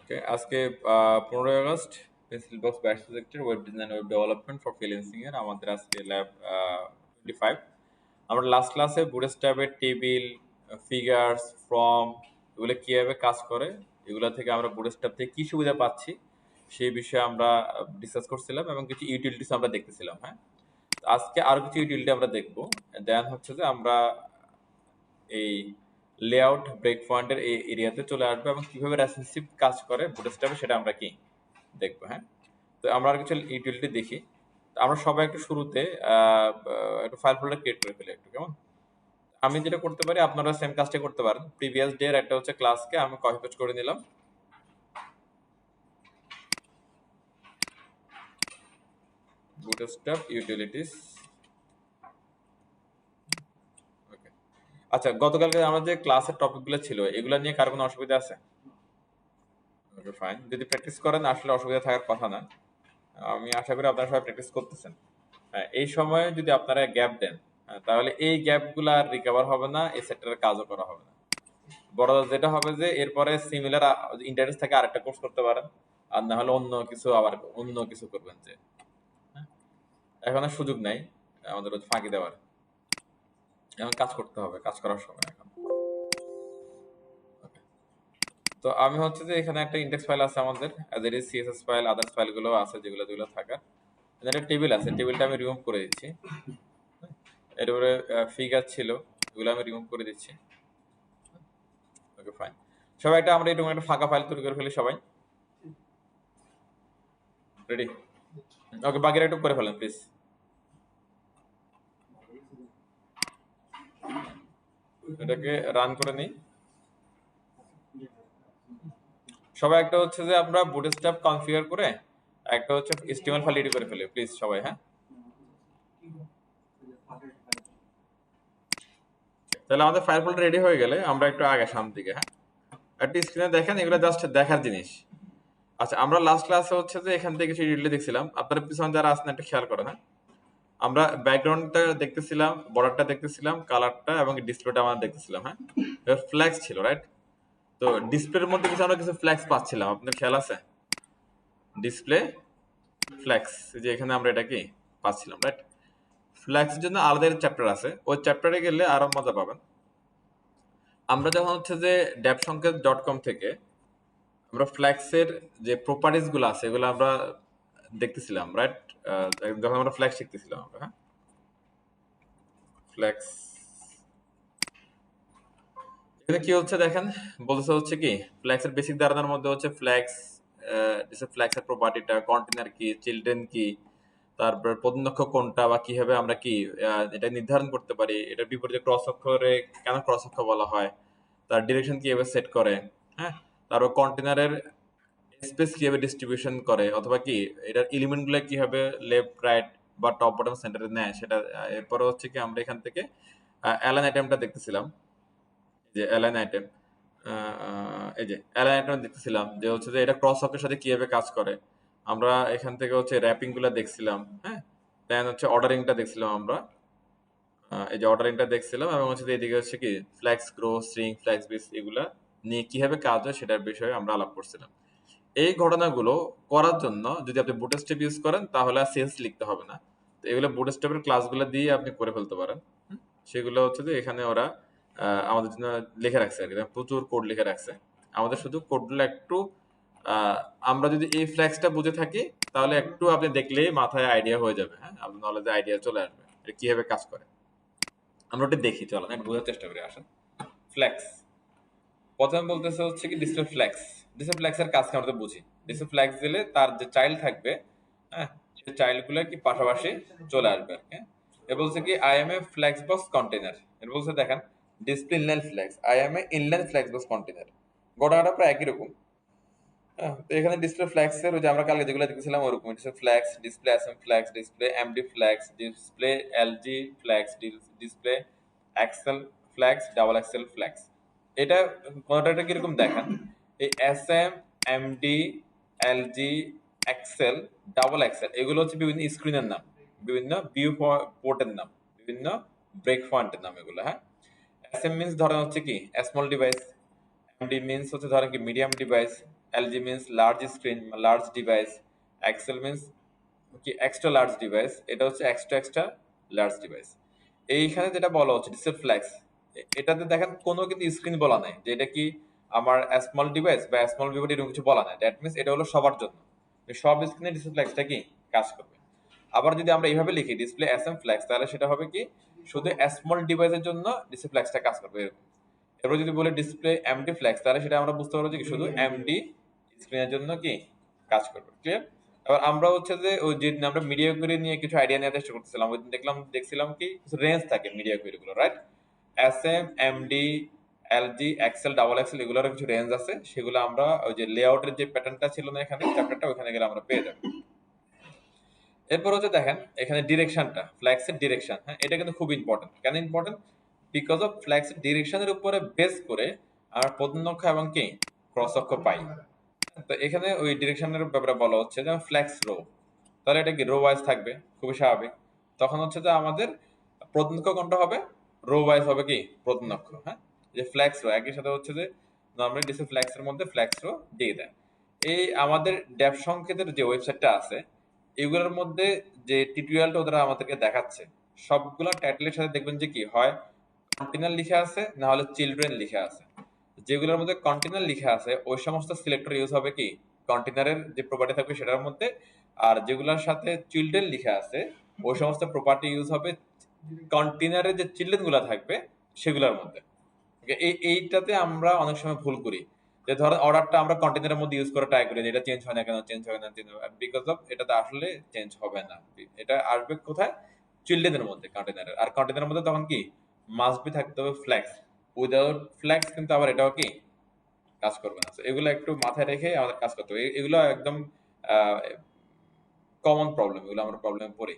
ওকে, আজকে 15 August pencil box batch প্রজেক্টের web design web development for freelancing এর আমাদের আজকে ল্যাব 25। আমরা লাস্ট ক্লাসে বুটস্ট্র্যাপের টেবিল, ফিগারস, ফর্ম এগুলো কিভাবে কাজ করে, এগুলো থেকে আমরা বুটস্ট্র্যাপ থেকে কি সুবিধা পাচ্ছি সেই বিষয়ে আমরা ডিসকাস করছিলাম এবং কিছু ইউটিলিটিস আমরা দেখতেছিলাম। হ্যাঁ, আজকে আরো কিছু ইউটিলিটি আমরা দেখবো। দেন হচ্ছে যে আমরা এই লেআউট ব্রেক পয়েন্টের এই এরিয়াতে চলে আসবে এবং কিভাবে রেসপন্সিভ কাজ করে বুটস্ট্র্যাপে সেটা আমরা কি দেখবো। হ্যাঁ, তো আমরা আর কিছু ইউটিলিটি দেখি। তো আমরা সবাই একটু শুরুতে একটু ফাইল ফোল্ডার ক্রিয়েট করে ফেলি একটু, কেমন? আমি যেটা করতে পারি আপনারা সেম কাজটা করতে পারেন। প্রিভিয়াস ডে এর একটা হচ্ছে ক্লাসকে আমি কপি পেস্ট করে নিলাম। Bootstrap utilities. ওকে, আচ্ছা, গতকালকে আমরা যে ক্লাসের টপিকগুলো ছিল এগুলো নিয়ে কার কোনো অসুবিধা আছে? ওকে, ফাইন। যদি প্র্যাকটিস করেন আসলে অসুবিধা থাকার কথা না। আমি আশা করি আপনারা সবাই প্র্যাকটিস করতেছেন। হ্যাঁ, এই সময়ে যদি আপনারা গ্যাপ দেন, তাহলে এই গ্যাপগুলো আর রিকভার হবে না, এই সেক্টরের কাজও করা হবে না। বড় যেটা হবে যে এরপরে সিমিলার ইন্টারেস্ট থেকে আরেকটা কোর্স করতে পারেন, আর না হলে অন্য কিছু করবেন যে। হ্যাঁ, এখন আর সুযোগ নাই আমাদের ফাঁকি দেওয়ার। এখন কাজ করতে হবে, কাজ করার সময় এখন। Okay. তো আমি হচ্ছে যে এখানে একটা ইন্ডেক্স ফাইল আছে আমাদের, সিএসএস ফাইল, আদার্স ফাইলগুলো আছে যেগুলো থাকার। একটা টেবিল আছে, টেবিলটা আমি রিমুভ করে দিচ্ছি। এরপরে ফিগার ছিল, এগুলো আমি রিমুভ করে দিচ্ছি। ওকে, ফাইন। সবাই আমরা এরকম একটা ফাঁকা ফাইল তৈরি করে ফেলি সবাই। রেডি? ওকে, বাকিরা একটু করে ফেলেন প্লিজ। এটাকে রান করে নিই। সবাই একটা হচ্ছে যে আমরা বুটস্ট্র্যাপ কনফিগার করে একটা হচ্ছে HTML ফাইল রেডি করে ফেলি প্লিজ সবাই। হ্যাঁ, তাহলে আমাদের ফাইল ফোল্ডার রেডি হয়ে গেলে আমরা একটু আগে সামনের দিকে। হ্যাঁ, একটা স্ক্রিনে দেখেন, এগুলো জাস্ট দেখার জিনিস। আচ্ছা, আমরা লাস্ট ক্লাসে হচ্ছে যে এখান থেকে কিছু ডিটেইল দেখছিলাম। আপনারা পিছনে যারা আছেন একটা খেয়াল করেন। হ্যাঁ, আমরা ব্যাকগ্রাউন্ডটা দেখতেছিলাম, বর্ডারটা দেখতেছিলাম, কালারটা এবং ডিসপ্লেটা আমরা দেখতেছিলাম। হ্যাঁ, ফ্ল্যাক্স ছিল, রাইট? তো ডিসপ্লের মধ্যে আমরা কিছু ফ্ল্যাক্স পাচ্ছিলাম, আপনার খেয়াল আছে? ডিসপ্লে ফ্ল্যাক্স, যে এখানে আমরা এটা কি পাচ্ছিলাম, রাইট? ফ্ল্যাক্সের জন্য আলাদা চ্যাপ্টার আছে, ওই চ্যাপ্টারে গেলে আরো মজা পাবেন। আমরা যখন হচ্ছে যে devsonket.com থেকে আমরা ফ্ল্যাক্সের যে প্রপার্টিজ গুলো আছে এগুলো আমরা দেখতেছিলাম, রাইট? যখন আমরা ফ্ল্যাক্স শিখতেছিলাম আমরা। হ্যাঁ, ফ্ল্যাক্স এখানে কি হচ্ছে দেখেন, বলতেছে হচ্ছে কি ফ্ল্যাক্সের বেসিক ধারণার মধ্যে হচ্ছে ফ্ল্যাক্স, ফ্ল্যাক্সের প্রপার্টিটা, কন্টেনার কি, চিলড্রেন কি, তারপর প্রতিপক্ষ কোনটা বা কিভাবে আমরা কি এটা নির্ধারণ করতে পারি, এটার বিপরীতে ক্রস অক্ষরে কেন ক্রস অক্ষ বলা হয়, তার ডিরেকশন কিভাবে সেট করে। হ্যাঁ, তারপর কন্টেনারের স্পেস কিভাবে ডিস্ট্রিবিউশন করে, অথবা কি এটার এলিমেন্ট গুলো কিভাবে লেফট রাইট বা টপ বটম সেন্টারে নেয় সেটা। এরপরে হচ্ছে কি আমরা এখান থেকে অ্যালাইন আইটেমটা দেখতেছিলাম, যে অ্যালাইন আইটেম, এই যে অ্যালাইন আইটেম দেখতেছিলাম যে হচ্ছে যে এটা ক্রস অক্ষের সাথে কিভাবে কাজ করে। আমরা এখান থেকে হচ্ছে র্যাপিং গুলো দেখছিলাম। হ্যাঁ, দেন হচ্ছে অর্ডারিংটা দেখছিলাম আমরা, এই যে অর্ডারিংটা দেখছিলাম, এবং হচ্ছে এদিকে হচ্ছে কি ফ্ল্যাক্স গ্রো, স্ট্রিং, ফ্ল্যাক্স বিস এগুলা নিয়ে কিভাবে কাজ হয় সেটার বিষয়ে আমরা আলাপ করছিলাম। এই ঘটনাগুলো করার জন্য যদি আপনি বুটস্ট্র্যাপ ইউজ করেন তাহলে আর সেলস লিখতে হবে না। তো এগুলো বুটস্ট্র্যাপের ক্লাসগুলো দিয়ে আপনি করে ফেলতে পারেন। সেগুলো হচ্ছে যে এখানে ওরা আমাদের জন্য লিখে রাখছে আর কি, প্রচুর কোড লিখে রাখছে। আমাদের শুধু কোডগুলো একটু আমরা যদি এই ফ্ল্যাক্সটা বুঝে থাকি তাহলে একটু আপনি দেখলেই মাথায় আইডিয়া হয়ে যাবে। হ্যাঁ, আপনার নলেজে আইডিয়া চলে আসবে এটা কিভাবে কাজ করে। আমরা ওটা দেখি, চলো একটু বোঝার চেষ্টা করি। আসেন, ফ্ল্যাক্স প্রথমে বলতেছে হচ্ছে কি ডিসপ্লে ফ্ল্যাক্স। ডিসপ্লে ফ্ল্যাক্স এর কাজ আমরা তো বুঝি। ডিসপ্লে ফ্ল্যাক্স দিলে তার যে চাইল্ড থাকবে, হ্যাঁ, সেই চাইল্ড গুলো কি পাশাপাশি চলে আসবে। হ্যাঁ, এ বলছে কি I M A flax box container. এর বলছে দেখেন display inline flax, I M A inline flax box container. ঘটনাটা প্রায় একই রকম। হ্যাঁ, তো এখানে ডিসপ্লে ফ্ল্যাক্স এর ওই যে আমরা কালকে যেগুলো দেখেছিলাম ওরকম display flex, display SM flex, display MD flex, display LG flex, display XL flex, double XL flex. এটা কন্ট্রাক্টটা কিরকম দেখেন, এই SM, MD, LG, XL, double XL এগুলো হচ্ছে বিভিন্ন স্ক্রিনের নাম, বিভিন্ন ভিউ পোর্টের নাম, বিভিন্ন ব্রেক পয়েন্টের নাম এগুলো। হ্যাঁ, এসএম মিন্স ধরেন হচ্ছে কি স্মল ডিভাইস, এমডি মিন্স হচ্ছে ধরেন কি medium device, LG means large screen, large device, XL means কি এক্সট্রা লার্জ ডিভাইস, এটা হচ্ছে এক্সট্রা লার্জ ডিভাইস। এইখানে যেটা বলা হচ্ছে ডিসপ্লে ফ্ল্যাক্স, এটাতে দেখেন কোনো কিন্তু স্ক্রিন বলা নাই যে এটা কি আমার স্মল ডিভাইস বা স্মল ভিভো এরকম কিছু বলা নাই। দ্যাট মিন্স এটা হলো সবার জন্য, সব স্ক্রিনে ডিসপ্লে ফ্ল্যাক্সটা কি কাজ করবে। আবার যদি আমরা এইভাবে লিখি ডিসপ্লে এস এম ফ্ল্যাক্স, তাহলে সেটা হবে কি শুধু স্মল ডিভাইসের জন্য ডিসপ্লে ফ্ল্যাক্সটা কাজ করবে এরকম। এবার যদি বলি ডিসপ্লে এমডি ফ্ল্যাক্স, তাহলে সেটা আমরা বুঝতে পারবো যে শুধু এমডি স্ক্রিনের জন্য কি কাজ করবে। ক্লিয়ার? এবার আমরা হচ্ছে যে ওই যে আমরা মিডিয়া কোয়েরি নিয়ে কিছু আইডিয়া নেওয়ার চেষ্টা করতেছিলাম, ওই দেখছিলাম কি কিছু রেঞ্জ থাকে মিডিয়া কোয়েরি গুলো, right? S M, MD, LG, XL, double XL এগুলোর কিছু রেঞ্জ আছে, সেগুলো আমরা ওই যে লেআউটের যে প্যাটার্নটা ছিল না এখানে চ্যাপ্টারটা, ওখানে গেলে আমরা পেয়ে যাবো। এরপর হচ্ছে দেখেন এখানে ডিরেকশনটা, ফ্ল্যাক্সের ডিরেকশন, হ্যাঁ এটা কিন্তু খুব ইম্পর্টেন্ট। কেন ইম্পর্টেন্ট? বিকজ অফ ফ্ল্যাক্সের ডিরেকশনের উপরে বেস করে আমরা প্রধান এবং কি ক্রস অক্ষ পাই। তো এখানে ওই ডিরেকশনের ব্যাপারে বলা হচ্ছে যে ফ্ল্যাক্স রো, তাহলে এটা কি রো ওয়াইজ থাকবে, খুবই স্বাভাবিক। তখন হচ্ছে যে আমাদের প্রধান অক্ষ কোনটা হবে, রো ওয়াইজ হবে কি প্রধান অক্ষ, হ্যাঁ যে ফ্ল্যাক্স রো একই সাথে হচ্ছে যে নরমালি ডিসপ্লে ফ্ল্যাক্সের মধ্যে ফ্ল্যাক্স রো দিয়ে দেয়। এই আমাদের ড্যাপ সংকেতের যে ওয়েবসাইটটা আছে এগুলোর মধ্যে যে টিউটোরিয়ালটা ওরা আমাদেরকে দেখাচ্ছে সবগুলো টাইটেলের সাথে দেখবেন যে কি হয় কন্টেনার লিখা আছে, না হলে চিলড্রেন লিখা আছে। যেগুলোর মধ্যে কন্টেনার লিখা আছে ওই সমস্ত সিলেক্টর ইউজ হবে কি কন্টেনারের যে প্রপার্টি থাকবে সেটার মধ্যে, আর যেগুলোর সাথে চিলড্রেন লিখা আছে ওই সমস্ত প্রপার্টি ইউজ হবে কন্টেনারের যে চিলড্রেন গুলা থাকবে সেগুলোর মধ্যে। এইটাতে আমরা অনেক সময় ভুল করি, যে ধরেন অর্ডারটা আমরা কন্টেনারের মধ্যে ইউজ করে ট্রাই করি যে এটা চেঞ্জ হয় না কেন, চেঞ্জ হয় না, বিকজ অফ এটাতে আসলে চেঞ্জ হবে না, এটা আসবে কোথায় চিলড্রেনের মধ্যে কন্টেনারের, আর কন্টেনারের মধ্যে তখন কি মাস্ট বি থাকতে হবে ফ্ল্যাক্স, উইদাউট ফ্ল্যাক্স কিন্তু আবার এটাও কি কাজ করবে না। এগুলো একটু মাথায় রেখে আমাদের কাজ করতে হবে, এগুলো একদম কমন প্রবলেম, এগুলো আমরা প্রবলেমে পড়ি।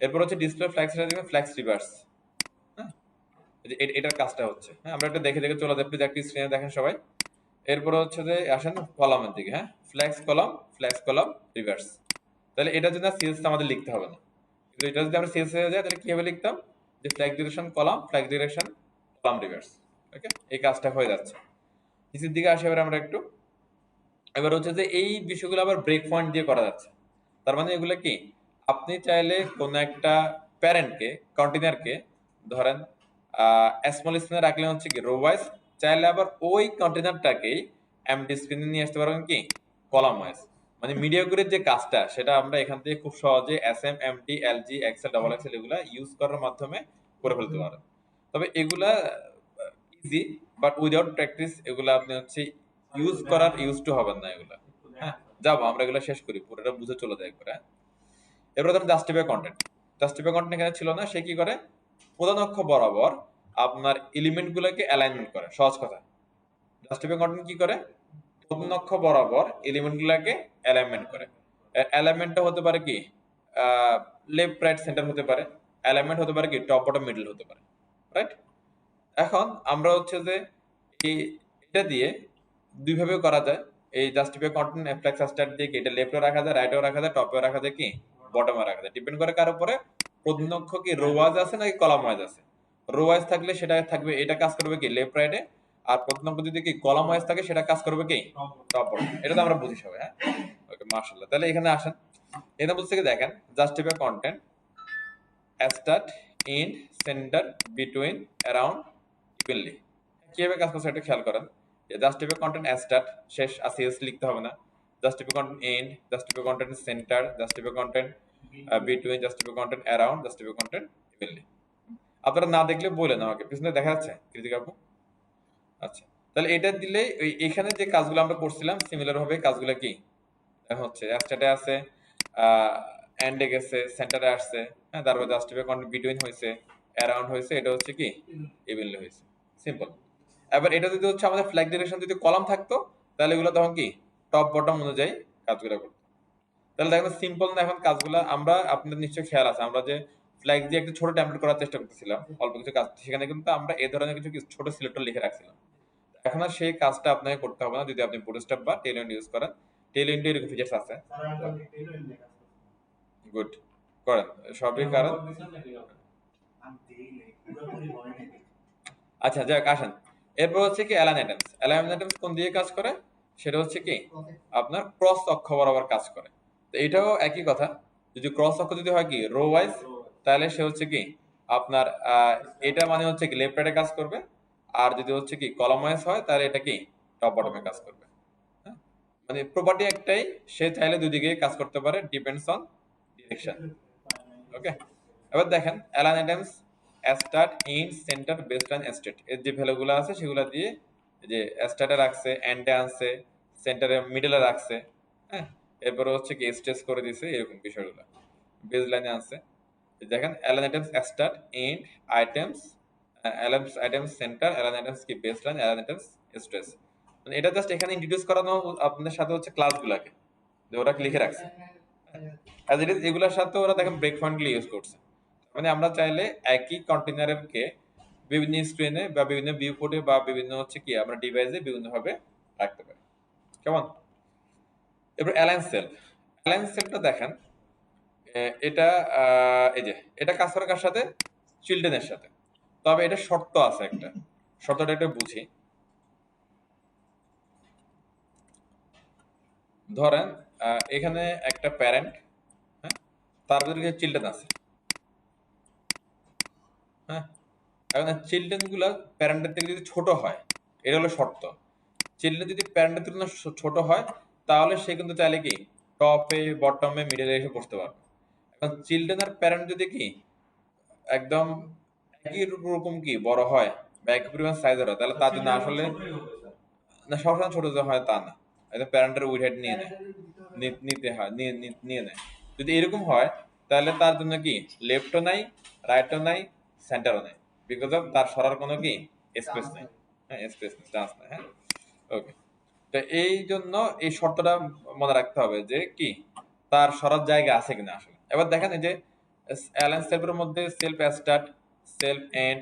এরপর হচ্ছে ডিসপ্লে ফ্ল্যাক্স, ফ্ল্যাক্স রিভার্স, হ্যাঁ এটার কাজটা হচ্ছে, হ্যাঁ আমরা একটা দেখে দেখে চলে যাই, প্লিজ একটি স্ক্রিনে দেখেন সবাই। এরপর হচ্ছে যে আসেন কলামের দিকে, হ্যাঁ ফ্ল্যাক্স কলাম রিভার্স। তাহলে এটার জন্য সিএস আমাদের লিখতে হবে না, কিন্তু এটা যদি আমরা সিএস হয়ে যায় তাহলে কিভাবে লিখতাম যে ফ্ল্যাগ ডিরেকশন কলাম রিভার্স। ওকে, এই কাজটা হয়ে যাচ্ছে। নিচের দিকে আসে এবার আমরা একটু, এবার হচ্ছে যে এই বিষয়গুলো আবার ব্রেক পয়েন্ট দিয়ে করা যাচ্ছে। তার মানে এগুলো কি আপনি চাইলে কোন একটা প্যারেন্টকে কন্টেনারকে ধরেন স্মল স্ক্রিনে রাখলে হচ্ছে কি রো ওয়াইজ, চাইলে আবার ওই কন্টেনারটাকেই এমডি স্ক্রিনে নিয়ে আসতে পারবেন কি কলাম ওয়াইজ। মানে মিডিয়া কোডের যে কাজটা সেটা আমরা এখান থেকে খুব সহজে S M, MD, LG, XL, double XL এগুলা ইউজ করার মাধ্যমে করে ফেলতে পারেন। তবে এগুলা ইজি, বাট উইদাউট প্র্যাকটিস এগুলা আপনি হচ্ছে ইউজ টু হবেন না এগুলা। হ্যাঁ যাবো আমরা এগুলো শেষ করি, পুরোটা বুঝে চলে যায় একবার। এবার ধরেন জাস্টিফাই কন্টেন্ট এখানে ছিল না, সে কি করে প্রধান অক্ষ বরাবর আপনার এলিমেন্ট গুলোকে অ্যালাইনমেন্ট করে। সহজ কথা, জাস্টিফাই কন্টেন্ট কি করে প্রধান অক্ষ বরাবর এলিমেন্ট গুলাকে অ্যালাইনমেন্ট করে। অ্যালাইনমেন্টটা হতে পারে কি লেফট রাইট সেন্টার হতে পারে, অ্যালাইনমেন্ট হতে পারে কি টপ বটম মিডল হতে পারে, রাইট? এখন আমরা হচ্ছে যে এই এটা দিয়ে দুই ভাবে করা যায়, এই জাস্টিফাই কন্টেন্ট ফ্ল্যাক্স স্টার্ট দিয়ে কি এটা লেফটও রাখা যায়, রাইটও রাখা যায়, টপেও রাখা যায়, কি বটমে রাখা যায়, ডিপেন্ড করে কার উপরে প্রধান অক্ষ কি রো ওয়াইজ আছে নাকি কলাম ওয়াইজ আছে। রো ওয়াইজ থাকলে সেটা থাকবে, এটা কাজ করবে কি লেফট রাইটে, আর প্রধান অক্ষ যদি কি কলাম ওয়াইজ থাকে সেটা কাজ করবে কি টপ বটম। এটা তো আমরা বুঝি সবাই, হ্যাঁ ওকে মাশাআল্লাহ। তাহলে এখানে আসেন, এটা বুঝতে কি দেখেন justify content start, in, centre, between, around, equally কিভাবে কাজ করছে এটা খেয়াল করেন। জাস্টিফাই কন্টেন্ট স্টার্ট শেষ আসিএস লিখতে হবে না, justify content end, justify content center, justify content between, justify content around, justify content equally. আপনারা না দেখলে বলেন আমাকে, পিছনে দেখা যাচ্ছে কৃতিকা আপু? আচ্ছা, তাহলে এটা দিলে এখানে যে কাজগুলো আমরা করছিলাম সিমিলার ভাবে কাজগুলো কি হচ্ছে, স্টার্টে আছে, এন্ডে গেছে, সেন্টারে আসছে, হ্যাঁ তারপর জাস্টিফাই কন্টেন্ট বিটুইন হয়েছে, অ্যারাউন্ড হয়েছে, এটা হচ্ছে কি ইভেনলি হয়েছে, সিম্পল। এবার এটা যদি হচ্ছে আমাদের ফ্ল্যাগ ডিরেকশন যদি কলাম থাকতো তাহলে এগুলো তখন কি টপ বটম অনুযায়ী কাজগুলো করতো। তাহলে দেখেন সিম্পল না এখন কাজগুলো, আমরা আপনাদের নিশ্চয়ই খেয়াল আছে আমরা যে ফ্ল্যাগ দিয়ে একটা ছোট টেমপ্লেট করার চেষ্টা করতেছিলাম অল্প কিছু কাজ, সেখানে কিন্তু আমরা এই ধরনের কিছু ছোট সিলেক্টর লিখে রাখছিলাম। এখন আর সেই কাজটা আপনাকে করতে হবে না যদি আপনি বুটস্ট্র্যাপ বা টেইলউইন্ড ইউজ করেন। টেইলউইন্ডে এরকম ফিচার্স আছে, গুড করেন সবই কারণ। আচ্ছা যাক আসেন, এরপর হচ্ছে কি অ্যালাইন আইটেমস কোন দিয়ে কাজ করে, সেটা হচ্ছে কি আপনার ক্রস অক্ষ বরাবর কাজ করে। তো এটাও একই কথা, যদি ক্রস অক্ষ যদি হয় কি রো ওয়াইজ, তাহলে সে হচ্ছে কি আপনার এটা মানে হচ্ছে কি লেফট রাইটে কাজ করবে, আর যদি হচ্ছে কি কলাম ওয়াইজ হয় তাহলে এটা কি টপ বটমে কাজ করবে। হ্যাঁ, মানে প্রপার্টি একটাই, সে চাইলে দুদিকে কাজ করতে পারে, ডিপেন্ডস অন ডিরেকশন। ওকে, এবার দেখেন align items start, end, center, baseline, state এর যে ভ্যালুগুলো আছে সেগুলো দিয়ে যে স্টার্টে রাখছে, এন্ডে আনছে, সেন্টারে মিডলে রাখছে, হ্যাঁ, এরপরে হচ্ছে কি স্টেজ করে দিছে এরকম বিষয়গুলো বেসলাইনে আছে। দেখেন align items start, end, items, align center, align items কি বেসলাইন, অ্যালান অ্যাডামস স্ট্রেস। মানে এটা জাস্ট এখানে ইন্ট্রোডিউস করানো আপনাদের সাথে হচ্ছে ক্লাসগুলোকে, যে ওরা লিখে রাখছে অ্যাজ ইট ইজ, এগুলোর সাথে ওরা দেখেন ব্রেক পয়েন্টগুলো ইউজ করছে। মানে আমরা চাইলে একই কন্টেনারের কে বিভিন্ন স্ক্রিনে বা বিভিন্ন ভিউ পোর্টে বা বিভিন্ন হচ্ছে কি আমরা ডিভাইসে বিভিন্ন ভাবে রাখতে পারি। কেমন? এবার অ্যালায়েন্স সেল, অ্যালায়েন্স সেলটা দেখেন এটা এই যে এটা কাজ করে কার সাথে, চিলড্রেনের সাথে। তবে এটা শর্ত আছে একটা, শর্তটা একটু বুঝি। ধরেন এখানে একটা প্যারেন্ট, হ্যাঁ, তার ভিতরে কিছু চিলড্রেন আছে, হ্যাঁ, এখন চিলড্রেন গুলা প্যারেন্টের থেকে যদি ছোট হয়, এটা হলো শর্ত। চিলড্রেন যদি প্যারেন্টের তুলনায় ছোট হয় তাহলে সে কিন্তু চাইলে কি টপে, বটমে, মিডলে এসে বসতে পারবে। এখন চিলড্রেন আর প্যারেন্ট যদি কি একদম একই রকম কি বড় হয় বা একই পরিমাণ সাইজের হয়, তাহলে তার জন্য আসলে না সবসময় ছোট যে হয় তা না, একদম প্যারেন্টের উইড নিয়ে নেয়, নিতে হয়, নিয়ে নেয়। যদি এরকম হয় তাহলে তার জন্য কি লেফটও নাই, রাইটও নাই, সেন্টারও নাই, বিকজ অফ তার সরার কোনো কি স্পেস নাই, হ্যাঁ, স্পেস চান্স নাই। হ্যাঁ, ওকে। তো এই জন্য এই শর্তটা মনে রাখতে হবে যে কি তার সরার জায়গা আছে কিনা আসলে। এবার দেখেন এই যে অ্যালায়েন্স সেলফের মধ্যে self start, self end,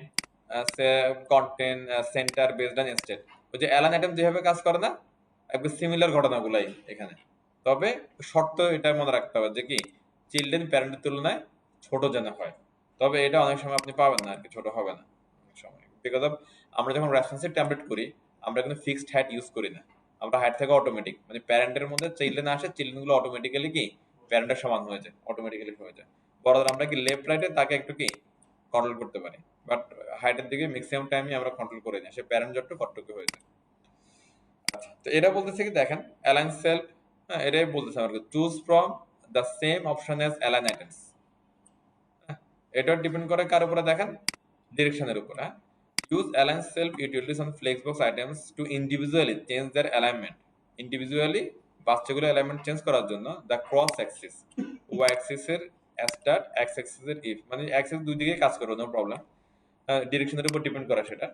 content, center, based on state, ওই যে অ্যালান অ্যাডাম যেভাবে কাজ করে না, একদম সিমিলার ঘটনাগুলাই এখানে। তবে শর্ত এটা মনে রাখতে হবে যে কি চিলড্রেন প্যারেন্টের তুলনায় ছোট যেন হয়। তবে এটা অনেক সময় আপনি পাবেন না আর কি, ছোট হবে না অনেক সময়, বিকজ অফ আমরা যখন রেফারেন্সের টেমপ্লেট করি আমরা কিন্তু ফিক্সড হাইট ইউজ করি না, আমরা হাইট থেকে অটোমেটিক, মানে প্যারেন্টের মধ্যে চিলড্রেন আসে, চিলড্রেন গুলো অটোমেটিক্যালি কি প্যারেন্টের সমান হয়ে যায়, অটোমেটিক্যালি হয়ে যায়। বড়দের আমরা কি লেফট রাইটে তাকে একটু কি কন্ট্রোল করতে পারি, বাট হাইটের দিকে ম্যাক্সিমাম টাইমই আমরা কন্ট্রোল করে নিই, সে প্যারেন্ট যত কট্টকে হয়ে যায়। আচ্ছা, তো এটা বলতেছে কি দেখেন অ্যালাইন সেলফ, হ্যাঁ, এটাই বলতেছে আমাকে choose from the same option as align items. এটা ডিপেন্ড করে কার উপরে দেখেন, ডিরেকশনের উপর। হ্যাঁ, use align self utilities on flexbox items to individually change their alignment, individually বাচ্চাগুলো অ্যালাইনমেন্ট চেঞ্জ করার জন্য the cross axis, y axis এর স্টার্ট, এক্স অ্যাক্সিস এর ইফ, মানে অ্যাক্সিস দুই দিকে কাজ করে নো প্রবলেম, ডিরেকশনের উপর ডিপেন্ড করে সেটা।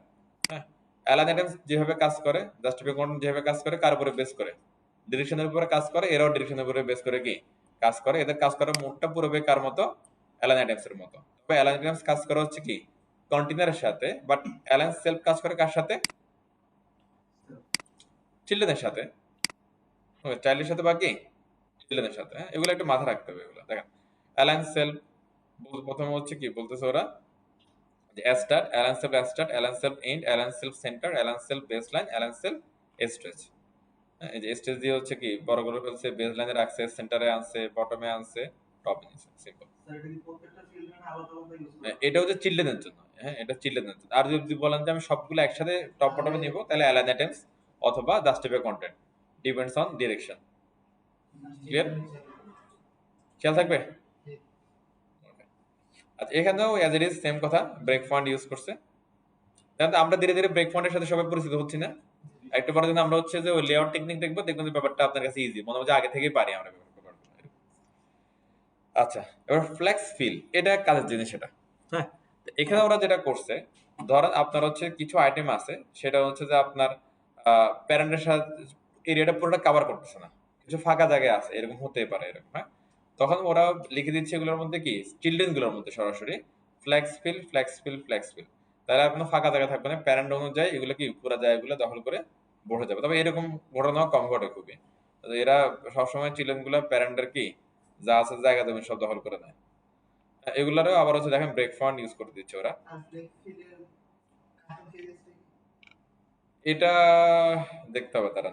হ্যাঁ, অ্যালাইন আইটেমস যেভাবে কাজ করে, জাস্টিফাই কন্ট্রোল যেভাবে কাজ করে কার উপরে বেস করে, ডিরেকশনের উপরে কাজ করে, এরাও ডিরেকশনের উপরে বেস করে কি কাজ করে, এদের কাজ করার মোডটা পুরোপুরি কার মতো, অ্যালাইন আইটেমস এর মতো। তবে অ্যালাইন আইটেমস কাজ করা হচ্ছে কি কন্টেনারের সাথে, বাট অ্যালায়েন্স সেলফ কাজ করে কার সাথে, চিলড্রেনের সাথে, চাইল্ডের সাথে বা কি চিলড্রেনের সাথে। হ্যাঁ, এগুলো একটু মাথা রাখতে হবে এগুলো। দেখেন অ্যালায়েন্স সেলফ প্রথমে হচ্ছে কি বলতেছে ওরা, যে start, alliance self end, alliance self center, alliance self baseline, alliance self stretch. হ্যাঁ, এই যে স্ট্রেচ দিয়ে হচ্ছে কি বড় করে ফেলছে, বেসলাইনে রাখছে, সেন্টারে আনছে, বটমে আনছে, টপে আনছে, সিম্পল। এটা হচ্ছে চিলড্রেনের জন্য, হ্যাঁ, এটা চিলড্রেনের জন্য। আর যদি বলেন যে আমি সবগুলো একসাথে টপ বটমে নিব তাহলে অ্যালাইন আইটেমস অথবা justify content, depends on direction. Clear? খেয়াল থাকবে? আচ্ছা, এখানেও অ্যাজ ইট ইজ সেম কথা, ব্রেক পয়েন্ট ইউজ করছে। তাহলে আমরা ধীরে ধীরে ব্রেক পয়েন্টের সাথে সবাই পরিচিত হচ্ছি না? একটু পরে কিন্তু আমরা হচ্ছে যে ওই লেআউট টেকনিক দেখবো, দেখবেন যে ব্যাপারটা আপনার কাছে ইজি মনে হচ্ছে আগে থেকেই পারি আমরা ব্যাপারটা। আচ্ছা, এবার ফ্লেক্স ফিল, এটা কাজের জিনিস এটা। হ্যাঁ, তো এখানে ওরা যেটা করছে, ধরেন আপনার হচ্ছে কিছু আইটেম আছে, সেটা হচ্ছে যে আপনার প্যারেন্টের সাথে এরিয়াটা পুরোটা কভার করতেছে না, কিছু ফাঁকা জায়গায় আছে, এরকম হতেই পারে এরকম। হ্যাঁ, তখন ওরা লিখে দিচ্ছে এগুলোর মধ্যে কি চিলড্রেন গুলোর মধ্যে সরাসরি flex fill, flex fill, flex fill, তাহলে আর কোনো ফাঁকা জায়গা থাকবে না, প্যারেন্ট অনুযায়ী এগুলো কি পুরো জায়গাগুলো দখল করে বসে যাবে। তবে এরকম ঘটনা কম ঘটে খুবই, তো এরা সবসময় চিলড্রেন গুলো প্যারেন্টের কি যা আছে জায়গা জমি সব দখল করে নেয়। এগুলারও আবার হচ্ছে দেখেন ব্রেক পয়েন্ট ইউজ করে দিচ্ছে ওরা। এটা দেখতে হবে তারা।